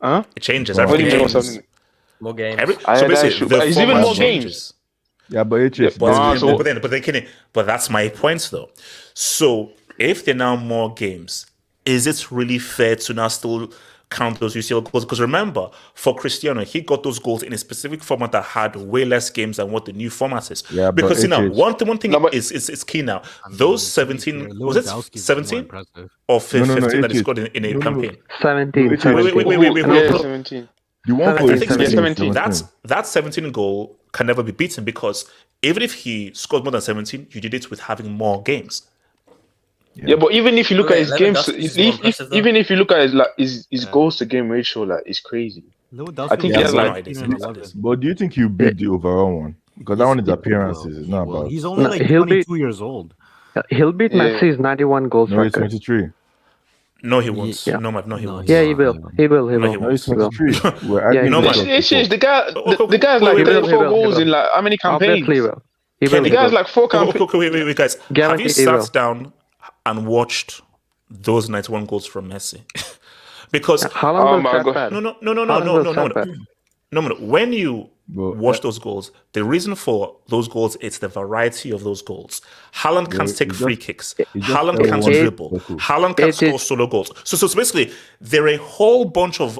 Huh? It changes. What What do Everything you mean? What's changes. happening? More games. I So heard that basically, shit, the but it's even format more changes. games. Yeah, but HS, But then, Kenny, so if there are now more games, is it really fair to now still count those UCL goals? Because remember, for Cristiano, he got those goals in a specific format that had way less games than what the new format is. Yeah, but because one thing No, but- is key now. Those 17 was it Lewandowski's more 17 impressive. or 15 No, that he it scored in a No, no, no. campaign? 17. Wait, 17. wait, Yeah, hold on. 17. The one for I think 17. that 17 goal can never be beaten because even if he scored more than 17, you did it with having more games. Yeah, but even if you look at his games, Lewandowski's more impressive, though. even if you look at his goals to game ratio, like it's crazy. Lewandowski I think was he has, like like- 15 and 11. But do you think you beat the overall one? Because that one is appearances. It's not Well, about. he's only No, like he'll be- 22 years old. He'll beat Yeah. Messi's 91 goals No, he's record. 23. No, he won't. Yeah. No, he No, won't. Yeah, he will. He will. He No, will. he No, he's He will. 23. We're Yeah, arguing no, about man. It's before. the guy. The guy's wait, like wait, 34 wait, goals wait. in like how many campaigns? Obviously, he will. He will. Kenny, The He guy's will. like 4 campaigns. Wait, guys. Have you Guaranteed he will. sat down and watched those 91 goals from Messi? Because Haaland Oh will my stat God. pad. no. Haaland will stat pad. No. When you But- watch those goals, the reason for those goals it's the variety of those goals. Haaland can't Yeah, take it free just- kicks. it just Haaland can't everyone- dribble. It- Haaland can't it score is- solo goals. So basically, there are a whole bunch of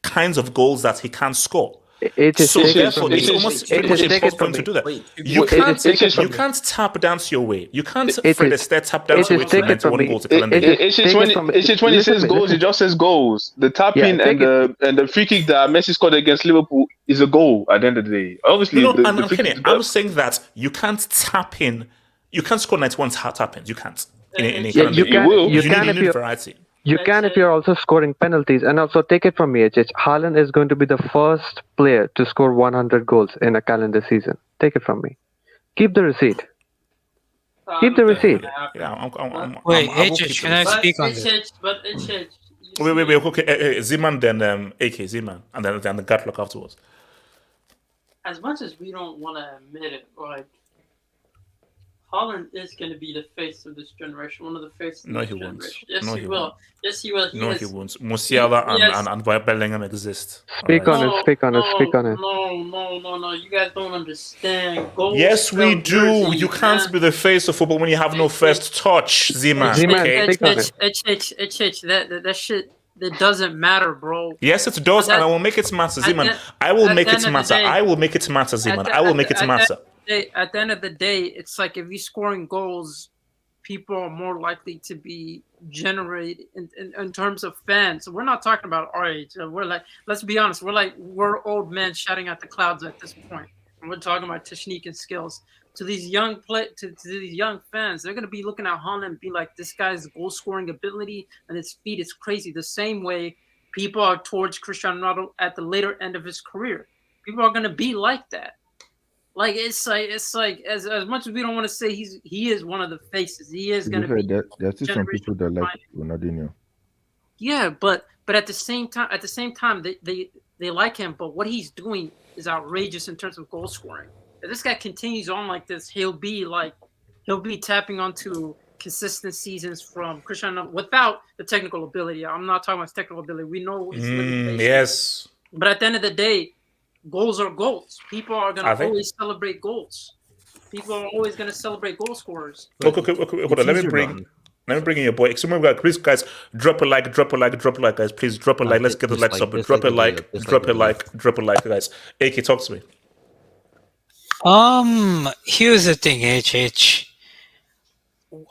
kinds of goals that he can't score. It is So taken therefore, from me. it's almost It pretty is much taken impossible for from him to me. do that. Wait, You it can't, is taken from you me. can't tap dance your way. You can't It Fred is- Astaire tap dance it your is way to taken from 91 me. goals. a calendar It year. is It's just taken when from- it's just when he listen says to me, goals, listen. it just says goals. The tapping take and the free kick that Messi scored against Liverpool is a goal at the end of the day. Obviously, No, the I'm free kidding. kick. I'm saying that you can't tap in. You can't score 91 tap-ins. You can't. In a Yeah, calendar you year. can. will. You You can need if you. variety. You can if you're also scoring penalties. And also take it from me, HH. Haaland is going to be the first player to score 100 goals in a calendar season. Take it from me. Keep the receipt. Keep the receipt. Yeah, Wait, I will HH, keep can it. I But speak on it's this? but it's Wait. Okay, Zeman, then AK Zeman, and then the Gatlock afterwards. as much as we don't want to admit it, like Haaland is going to be the face of this generation, one of the faces of No, this he won't. generation. Yes, No, he he will. won't. Yes, he will. No, he won't. Musiala Yes. and Bellingham exist. Speak Alright. on it. Speak on it. Speak on it. No. You guys don't understand. Goals Yes, we sell do. jerseys, You can't man. be the face of football when you have no first touch, Zeman. Zeman, Okay? speak on it. That shit, that doesn't matter, bro. Yes, it does, At and I that- will make it matter, at Zeman. that- I will at make the it end of the matter. day- I will make it matter, Zeman. I will make it matter. At the end of the day, it's like if you're scoring goals, people are more likely to be generated in terms of fans. We're not talking about our age. We're like, let's be honest, we're old men shouting at the clouds at this point. And we're talking about technique and skills. To these young to these young fans, they're gonna be looking at Haaland and be like, this guy's goal scoring ability and his speed is crazy. The same way people are towards Cristiano Ronaldo at the later end of his career. People are gonna be like that. Like it's like as much as we don't want to say he is one of the faces. He is To be gonna fair, be there's still some people that like Ronaldinho. yeah, but at the same time they like him, but what he's doing is outrageous in terms of goal scoring. If this guy continues on like this, he'll be tapping onto consistent seasons from Cristiano without the technical ability. I'm not talking about his technical ability. We know his limitations. Yes. But at the end of the day, goals are goals. People are going Are to they? always celebrate goals. People are always going to celebrate goal scorers. Okay, hold on. Let me bring in your boy. So remember, please, guys, drop a like, guys. Please drop a like. Let's get the likes up. Drop a like, drop a like, guys. AK, talk to me. Here's the thing, HH.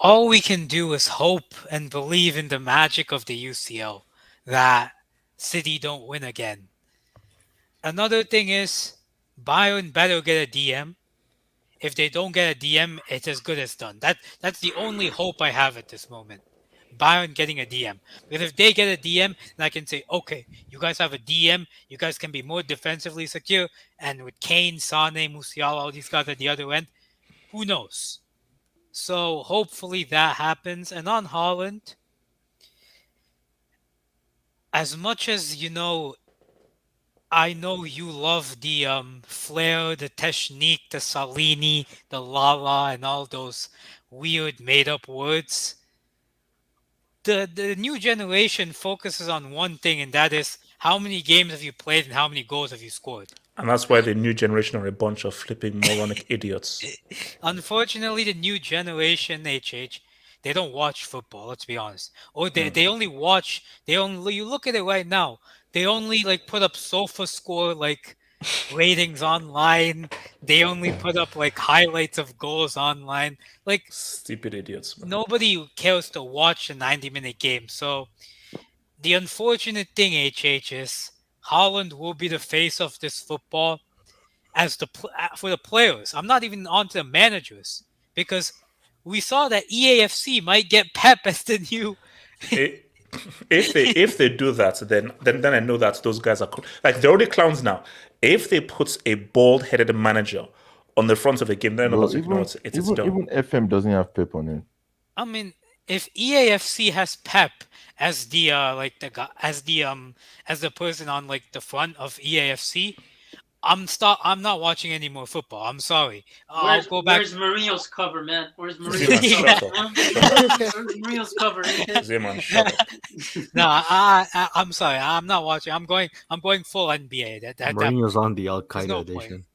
All we can do is hope and believe in the magic of the UCL that City don't win again. Another thing is, Bayern better get a DM. if they don't get a DM, it's as good as done. That's the only hope I have at this moment. Bayern getting a DM. Because if they get a DM, then I can say, okay, you guys have a DM, you guys can be more defensively secure, and with Kane, Sane, Musiala, all these guys at the other end, who knows? So hopefully that happens. And on Haaland, as much as I know you love the flair, the technique, the Salini, the Lala, and all those weird made-up words. The new generation focuses on one thing, and that is how many games have you played and how many goals have you scored. And that's why the new generation are a bunch of flipping moronic idiots. Unfortunately, the new generation, they don't watch football, let's be honest. Or they only watch, you look at it right now, they only like put up sofa score like ratings online. They only put up like highlights of goals online. Like stupid idiots. Man. Nobody cares to watch a 90-minute game. So the unfortunate thing, is Haaland will be the face of this football as for the players. I'm not even on to the managers because we saw that EAFC might get Pep as the new. If they do that, then I know that those guys are like they're already clowns now. If they put a bald-headed manager on the front of the game, then it's done. Even FM doesn't have Pep on it. I mean, if EAFC has Pep as the as the person on like the front of EAFC, I'm not watching any more football. I'm sorry. I'll go back. Where's Mourinho's cover, man? Where's Mourinho's cover? Where's Mourinho's cover? Zeman, shut up. No, I'm sorry. I'm not watching. I'm going full NBA. Mourinho's on the Al Qaeda edition.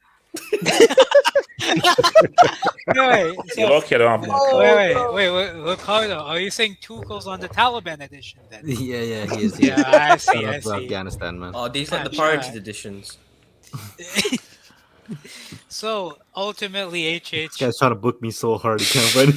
Wait, Ricardo, are you saying Tuchel's on the Taliban edition then? Yeah, he is. Yeah, I see. Afghanistan, man. Oh, these like the pirated editions. So ultimately, This guy's trying to book me so hard he can't find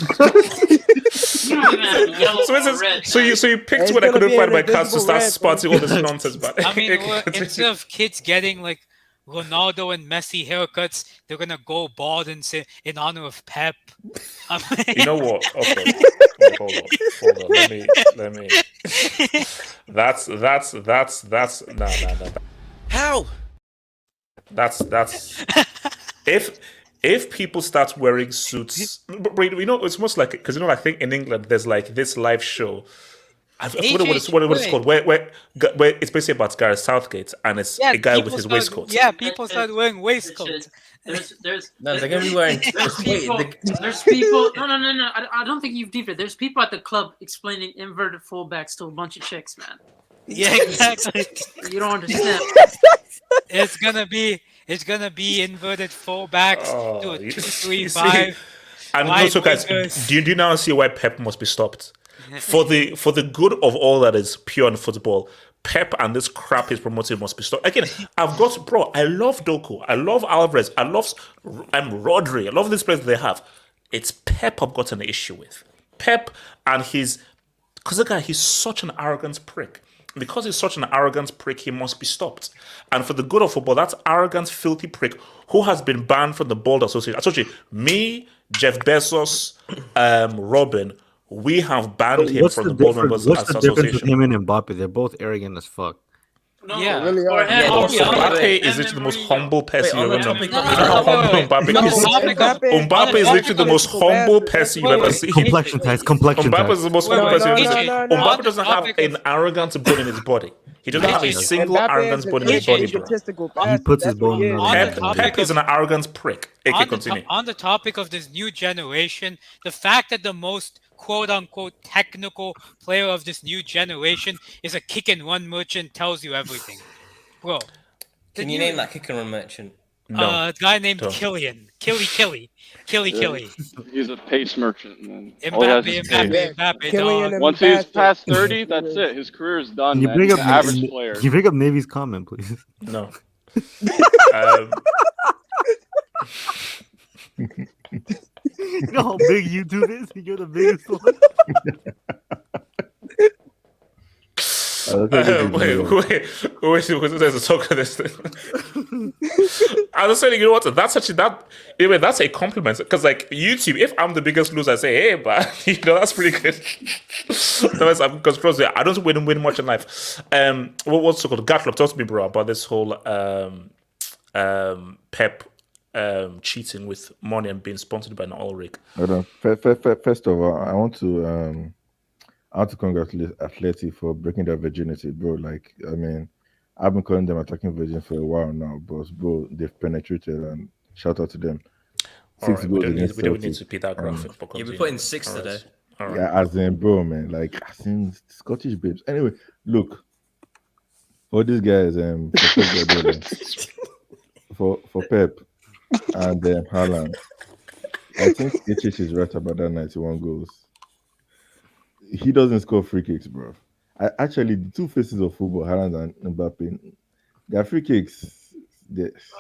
So you picked when I couldn't find my cards to start spotting all this nonsense. But I mean, instead of kids getting like Ronaldo and Messi haircuts, they're gonna go bald and say in honor of Pep. You know what? Okay, hold on. Let me. That's no. How? That's if people start wearing suits, it's almost like because I think in England there's like this live show. I forgot what it's called. Where it's basically about Gareth Southgate and it's a guy with his waistcoat. Yeah, people start wearing waistcoats. No, they're gonna be wearing. There's people. No. I don't think you've deeper. There's people at the club explaining inverted fullbacks to a bunch of chicks, man. Yeah, exactly. You don't understand. It's gonna be inverted fullbacks to a 2-3-5. And also, guys, do you now see why Pep must be stopped? For the good of all that is pure in football, Pep and this crap he's promoting must be stopped. Again, I love Doku, I love Alvarez, I love Rodri, I love these players they have. It's Pep I've got an issue with. Pep and because the guy, he's such an arrogant prick. Because he's such an arrogant prick, he must be stopped. And for the good of football, that arrogant, filthy prick who has been banned from the Bold Association. I told you, me, Jeff Bezos, Robin, we have banned him from the Bold Members Association. What's the difference with him and Mbappe? They're both arrogant as fuck. No, yeah, really Mbappe is literally the most humble person you've ever seen. Mbappe is literally the most humble person you've ever seen. Complexion test. Mbappe is the most humble person you've ever seen. Mbappe doesn't have an arrogant bone in his body. He doesn't have a single arrogant bone in his body, bro. He puts his bone in Pep is an arrogant prick. Continue. On the topic of this new generation, the fact that the most quote-unquote technical player of this new generation is a kick-and-run merchant tells you everything. Bro. Can you name that kick-and-run merchant? No. A guy named Killian. Killy. He's a pace merchant, man. Mbappe. Once he's past 30, that's it. His career is done, man. He's an average player. Can you bring up Navy's comment, please? No. You know how big YouTube is? You're the biggest one. Wait, there's a talk of this thing. I I was saying, you know what? That's actually anyway, that's a compliment because like YouTube, if I'm the biggest loser, I say, hey, but that's pretty good. Otherwise, because I don't win much in life. What's it called? Gatlock, talk to me, bro, about this whole Pep cheating with money and being sponsored by an oil rig. First of all, I want to congratulate Atleti for breaking their virginity, bro. Like, I mean, I've been calling them attacking virgin for a while now, but bro, they've penetrated, and shout out to them. All right, we don't need to beat that graphic. Yeah, we put in 6 today. All right. Yeah, as in, bro, man, like as in Scottish babes. Anyway, look, for these guys, for Pep and Haaland, I think HH is right about that 91 goals. He doesn't score free kicks, bro. Actually, the two faces of football, Haaland and Mbappe, their free kicks.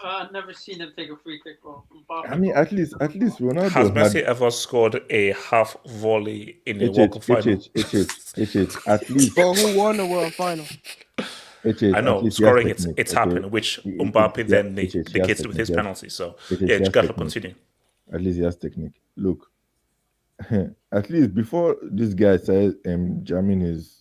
I've never seen him take a free kick, bro. I mean, at least Ronaldo has Messi ever scored a half volley in a World Cup final? At least. But who won the World Final? I know, scoring it's happened, which Mbappe then negated with his penalty. So yeah, you got to continue. At least he has technique. Look, at least before this guy started jamming his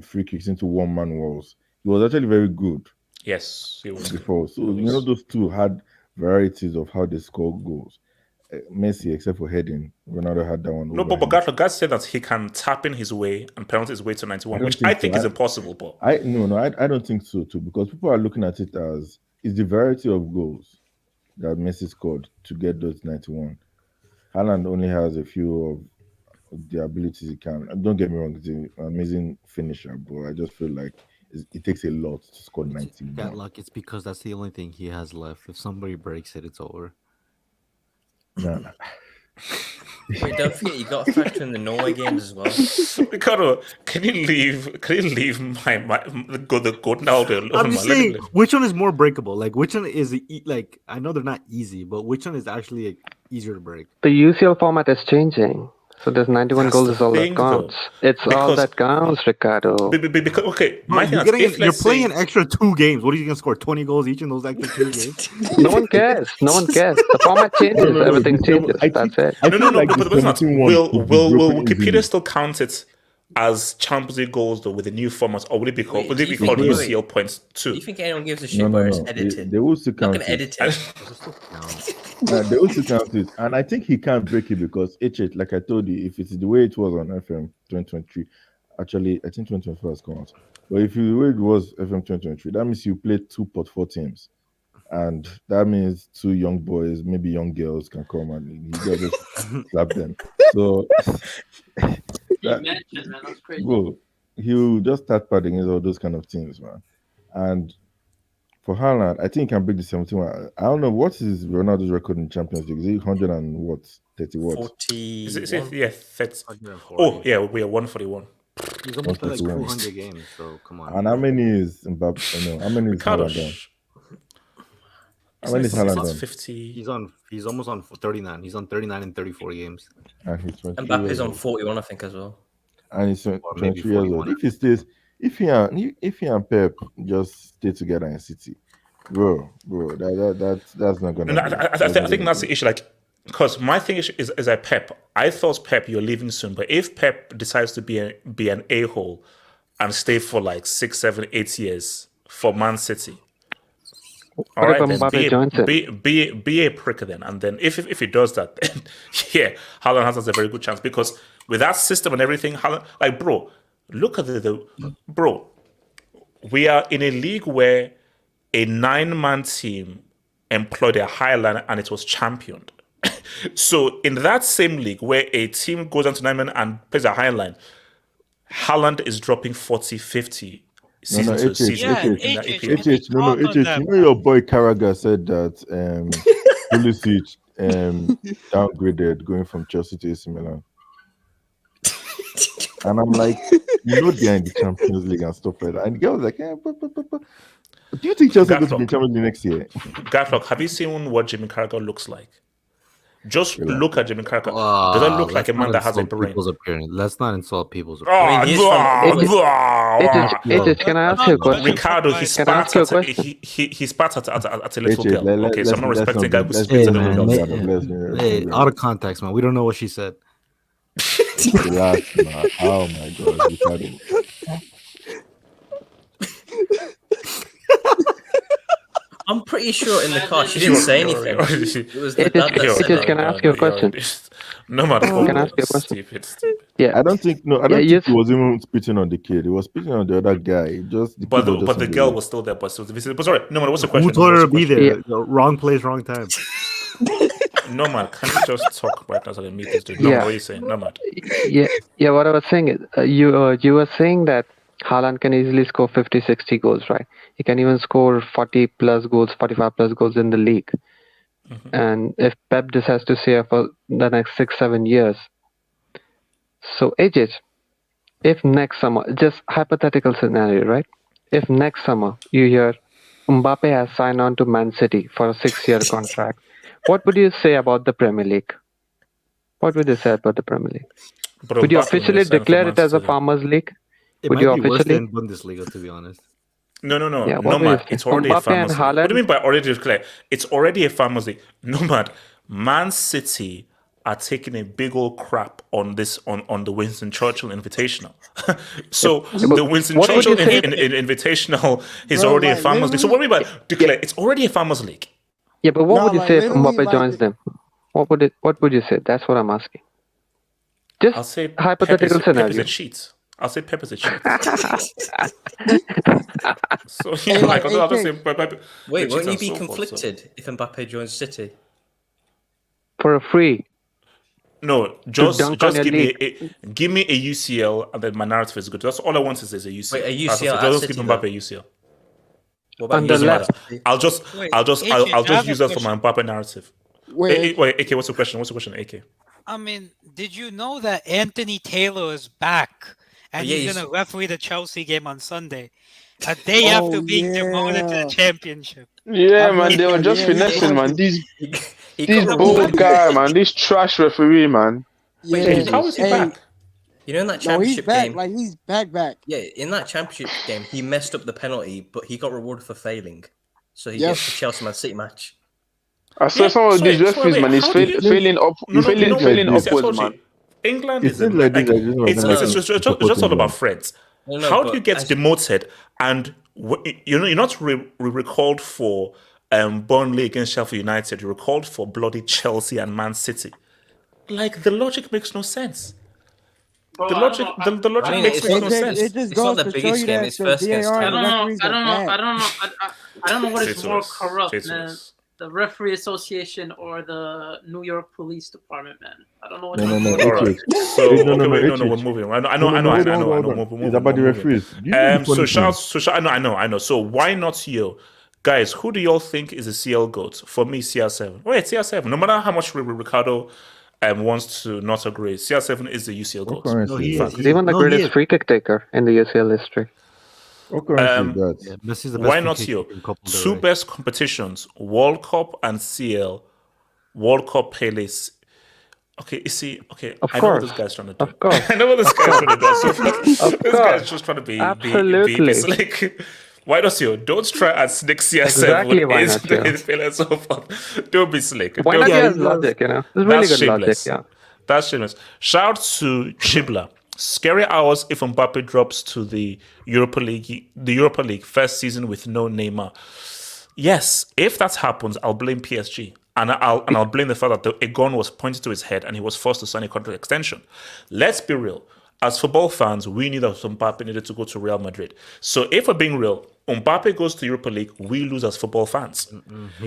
free kicks into one-man walls, he was actually very good. Yes, he was before. So those two had varieties of how they score goals. Messi, except for heading, Ronaldo had that one. No, but God said that he can tap in his way and penalty his way to 91, which I think is impossible. But I don't think so too, because people are looking at it as it's the variety of goals that Messi scored to get those 91. Haaland only has a few of the abilities he can. Don't get me wrong, he's an amazing finisher, but I just feel like it takes a lot to score 91. That luck, it's because that's the only thing he has left. If somebody breaks it, it's over. No. Wait, don't forget you got to factor in the Norway games as well. Ricardo, can you leave my the goat now? I'm just saying, which one is more breakable? Like, which one is like? I know they're not easy, but which one is actually easier to break? The UCL format is changing. So there's 91 goals is all that counts. It's all that counts, Ricardo. Because, okay, my you're playing an extra 2 games. What are you going to score? 20 goals each in those extra 2 games? No one cares. The format changes. Everything changes. That's it. No. Will Wikipedia still count it as Champions League goals though with the new format, or will it be called UCL points too? Do you think anyone gives a shit where it's edited? They will still count it. They also count it, and I think he can't break it because HH, like I told you, if it's the way it was on FM 2023, actually I think 2024 has come out. But if the way it was FM 2023, that means you played 2 pot 4 teams, and that means 2 young boys, maybe young girls can come and you just slap them. So that's crazy. Bro, he'll just start padding all those kind of things, man. And for Haaland, I think he can break the 71. I don't know what is Ronaldo's record in Champions League. Is it 100 and what? 30 what? 40. Is it, yeah, 30. Oh, yeah, we are 141. He's almost played like 200 games, so come on. And how many is Mbappe? How many is Haaland done? How many is Haaland done? 50. He's almost on 39. He's on 39 and 34 games. And he's 23 Mbappe's on 41, I think, as well. And he's 23 years old. If he stays, if he and Pep just stay together in City, bro, that's not gonna. I think that's the issue. Like, because my thing is that Pep. I thought Pep, you're leaving soon, but if Pep decides to be an a-hole and stay for like 6, 7, 8 years for Man City, all right, then be a prick then, and then if he does that, then yeah, Haaland has a very good chance because with that system and everything, Haaland, like bro. Look at bro. We are in a league where a 9-man team employed a Highland and it was championed. So in that same league where a team goes down to 9 men and plays a Highland, Haaland is dropping 40, 50 season to season. You know your boy Carragher said that Pulisic downgraded going from Chelsea to AC Milan. And I'm like, they're in the Champions League and stuff like that. And the guy was like, do you think Chelsea is going to be in Champions League next year? Gatlock, have you seen what Jimmy Carragher looks like? Just look at Jimmy Carragher. Does that look like a man that has a brain? Let's not insult people's appearance. Can I ask you a question? Ricardo, he spat at a little girl. Okay, so I'm not respecting a guy who spits at a little girl. Hey, out of context, man. We don't know what she said. Relax, man. Oh my God, Ricardo. I'm pretty sure in the car she didn't say anything. It was the dad that said that. Can I ask you a question? No matter. Can I ask you a question? Stupid. Yeah, I don't think he was even spitting on the kid. He was spitting on the other guy. But the girl was still there. But sorry, no man. What's the question? Who told her to be there? Yeah. Wrong place, wrong time. No man, can you just talk right now so I can meet this dude? No man, what are you saying? No man. Yeah. What I was saying is, you were saying that Haaland can easily score 50, 60 goals, right? He can even score 40 plus goals, 45 plus goals in the league. Mm-hmm. And if Pep decides to stay for the next 6-7 years, so AJ, if next summer, just hypothetical scenario, right? If next summer you hear Mbappe has signed on to Man City for a 6-year contract, what would you say about the Premier League? What would you say about the Premier League? Would you officially declare it as a farmers' league? Would you officially? Worse than Bundesliga, to be honest. No. Yeah, no, man. It's already a farmers' league. What do you mean by already declare? It's already a farmers' league. No, man. Man City are taking a big old crap on this on the Winston Churchill Invitational. So the Winston Churchill Invitational is already a farmers' league. So what do you mean by declare? It's already a farmers' league. Yeah, but what would you say if Mbappe joins them? What would you say? That's what I'm asking. Just I'll say hypothetical scenario. Pep is a cheat. I'll say Pep is a cheat. So I'll just say Pep. Wait, won't you be conflicted if Mbappe joins City? For a free. No, just give me a UCL and then my narrative is good. That's all I want is a UCL. Wait, a UCL. Just give Mbappe a UCL. What about I'll just use that for my Mbappe narrative. Wait, AK, what's the question? AK? I mean, did you know that Anthony Taylor is back and he's going to referee the Chelsea game on Sunday, a day after being demoted to the championship? Yeah, man, they were just finessing, man. This bold guy, man. This trash referee, man. Yeah. How is he back? You know, in that championship game, he's back. Yeah, in that championship game, he messed up the penalty, but he got rewarded for failing. So he gets the Chelsea Man City match. I saw some of these referees, man. He's failing upwards, man. England is it's just all about friends. How do you get demoted and you're not recalled for Burnley against Sheffield United? You're recalled for bloody Chelsea and Man City. Like the logic makes no sense. The logic makes no sense. It's not the biggest game. It's first against. I don't know what is more corrupt, man. The referee association or the New York Police Department, man. I don't know what. No. We're moving. I know. It's about the referees. I know. So why not you? Guys, who do y'all think is a CL GOAT? For me, CR7. Wait, CR7. No matter how much Ricardo wants to not agree, CR7 is the UCL GOAT. He's even the greatest free kick taker in the UCL history. Why not you? Two best competitions, World Cup and CL. World Cup Palace. Okay, you see, I know what this guy's trying to do. Of course. I know what this guy's trying to do. So this guy's just trying to be slick. Why not you? Don't try and sneak CR7 in so forth. Don't be slick. Why not use logic, you know? It's really good logic, yeah. That's shameless. Shout out to Chibla. Scary hours if Mbappe drops to the Europa League first season with no Neymar. Yes, if that happens, I'll blame PSG. And I'll blame the fact that a gun was pointed to his head and he was forced to sign a contract extension. Let's be real. As football fans, we knew that Mbappe needed to go to Real Madrid. So if we're being real, Mbappe goes to Europa League, we lose as football fans.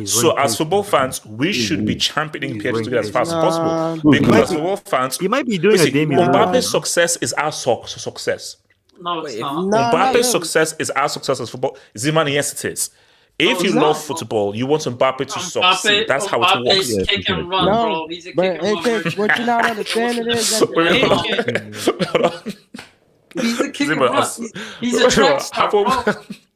So as football fans, we should be championing PSG to get as fast as possible. Because as football fans, he might be doing a Damien. Mbappe's success is our success. No, it's not. Mbappe's success is our success as football. Zimani, yes, it is. If you love football, you want Mbappe to succeed. That's how it works. He's a kick and run, bro. He's a kick and run. What you not understanding is that he's a kick and run. He's a track star, bro.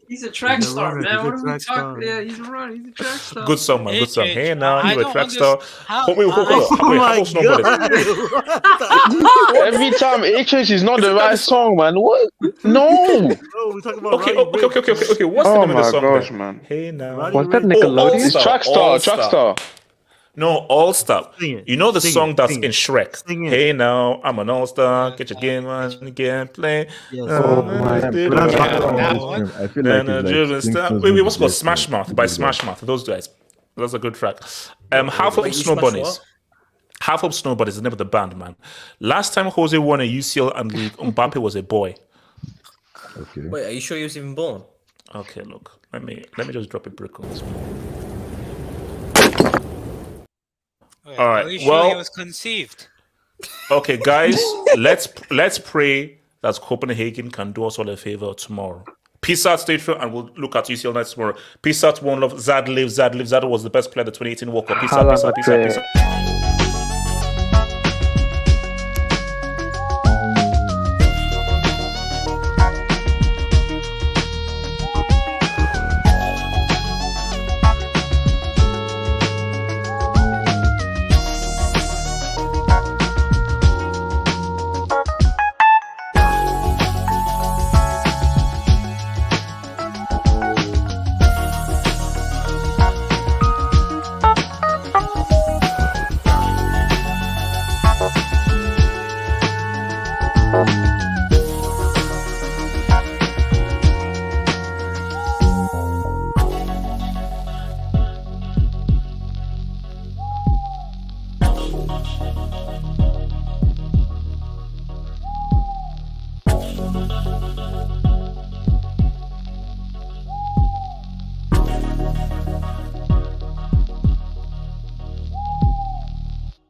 He's a track He's a star, runner. man. He's a What are we track star. talking? Yeah, he's a runner. He's a track star. Good song, man. Good song. HH, Hey, now I you're a don't track star. how- Hold on. Oh Wait, my how about Snowboarders? god! Every time HS is not the right song, man. What? No. Bro, we're talking about Okay, Roddy okay. Ricch. What's the Oh name of the my song gosh, then? man. Hey, now. Roddy Was that Ricch. Nickelodeon? It's Trackstar. No, All Star. Sing it. You know the Sing song it. that's Sing in it. Shrek. Sing it. Hey, now I'm an All Star. Get your game on again, play. Yes. Oh my Damn, god. That's Yeah, back that this one. film, I feel like it's like Wait, what's it called? Smash Mouth by Smash Mouth. Those guys. That's a good track. Half of Wait, you Snow smash Bunnies. what? Half of Snow Bunnies is the name of the band, man. Last time Jose won a UCL and league, Mbappe was a boy. Okay. Wait, are you sure he was even born? Okay, look. Let me just drop a brick on this one. Wait, All right, Are you sure well- he was conceived? Okay, guys, let's pray that Copenhagen can do us all a favor tomorrow. Peace out, stay true, and we'll look at UCL night tomorrow. Peace out, one love. Zad live. Zad was the best player at the 2018 World Cup. Peace out, peace out, peace out, peace out.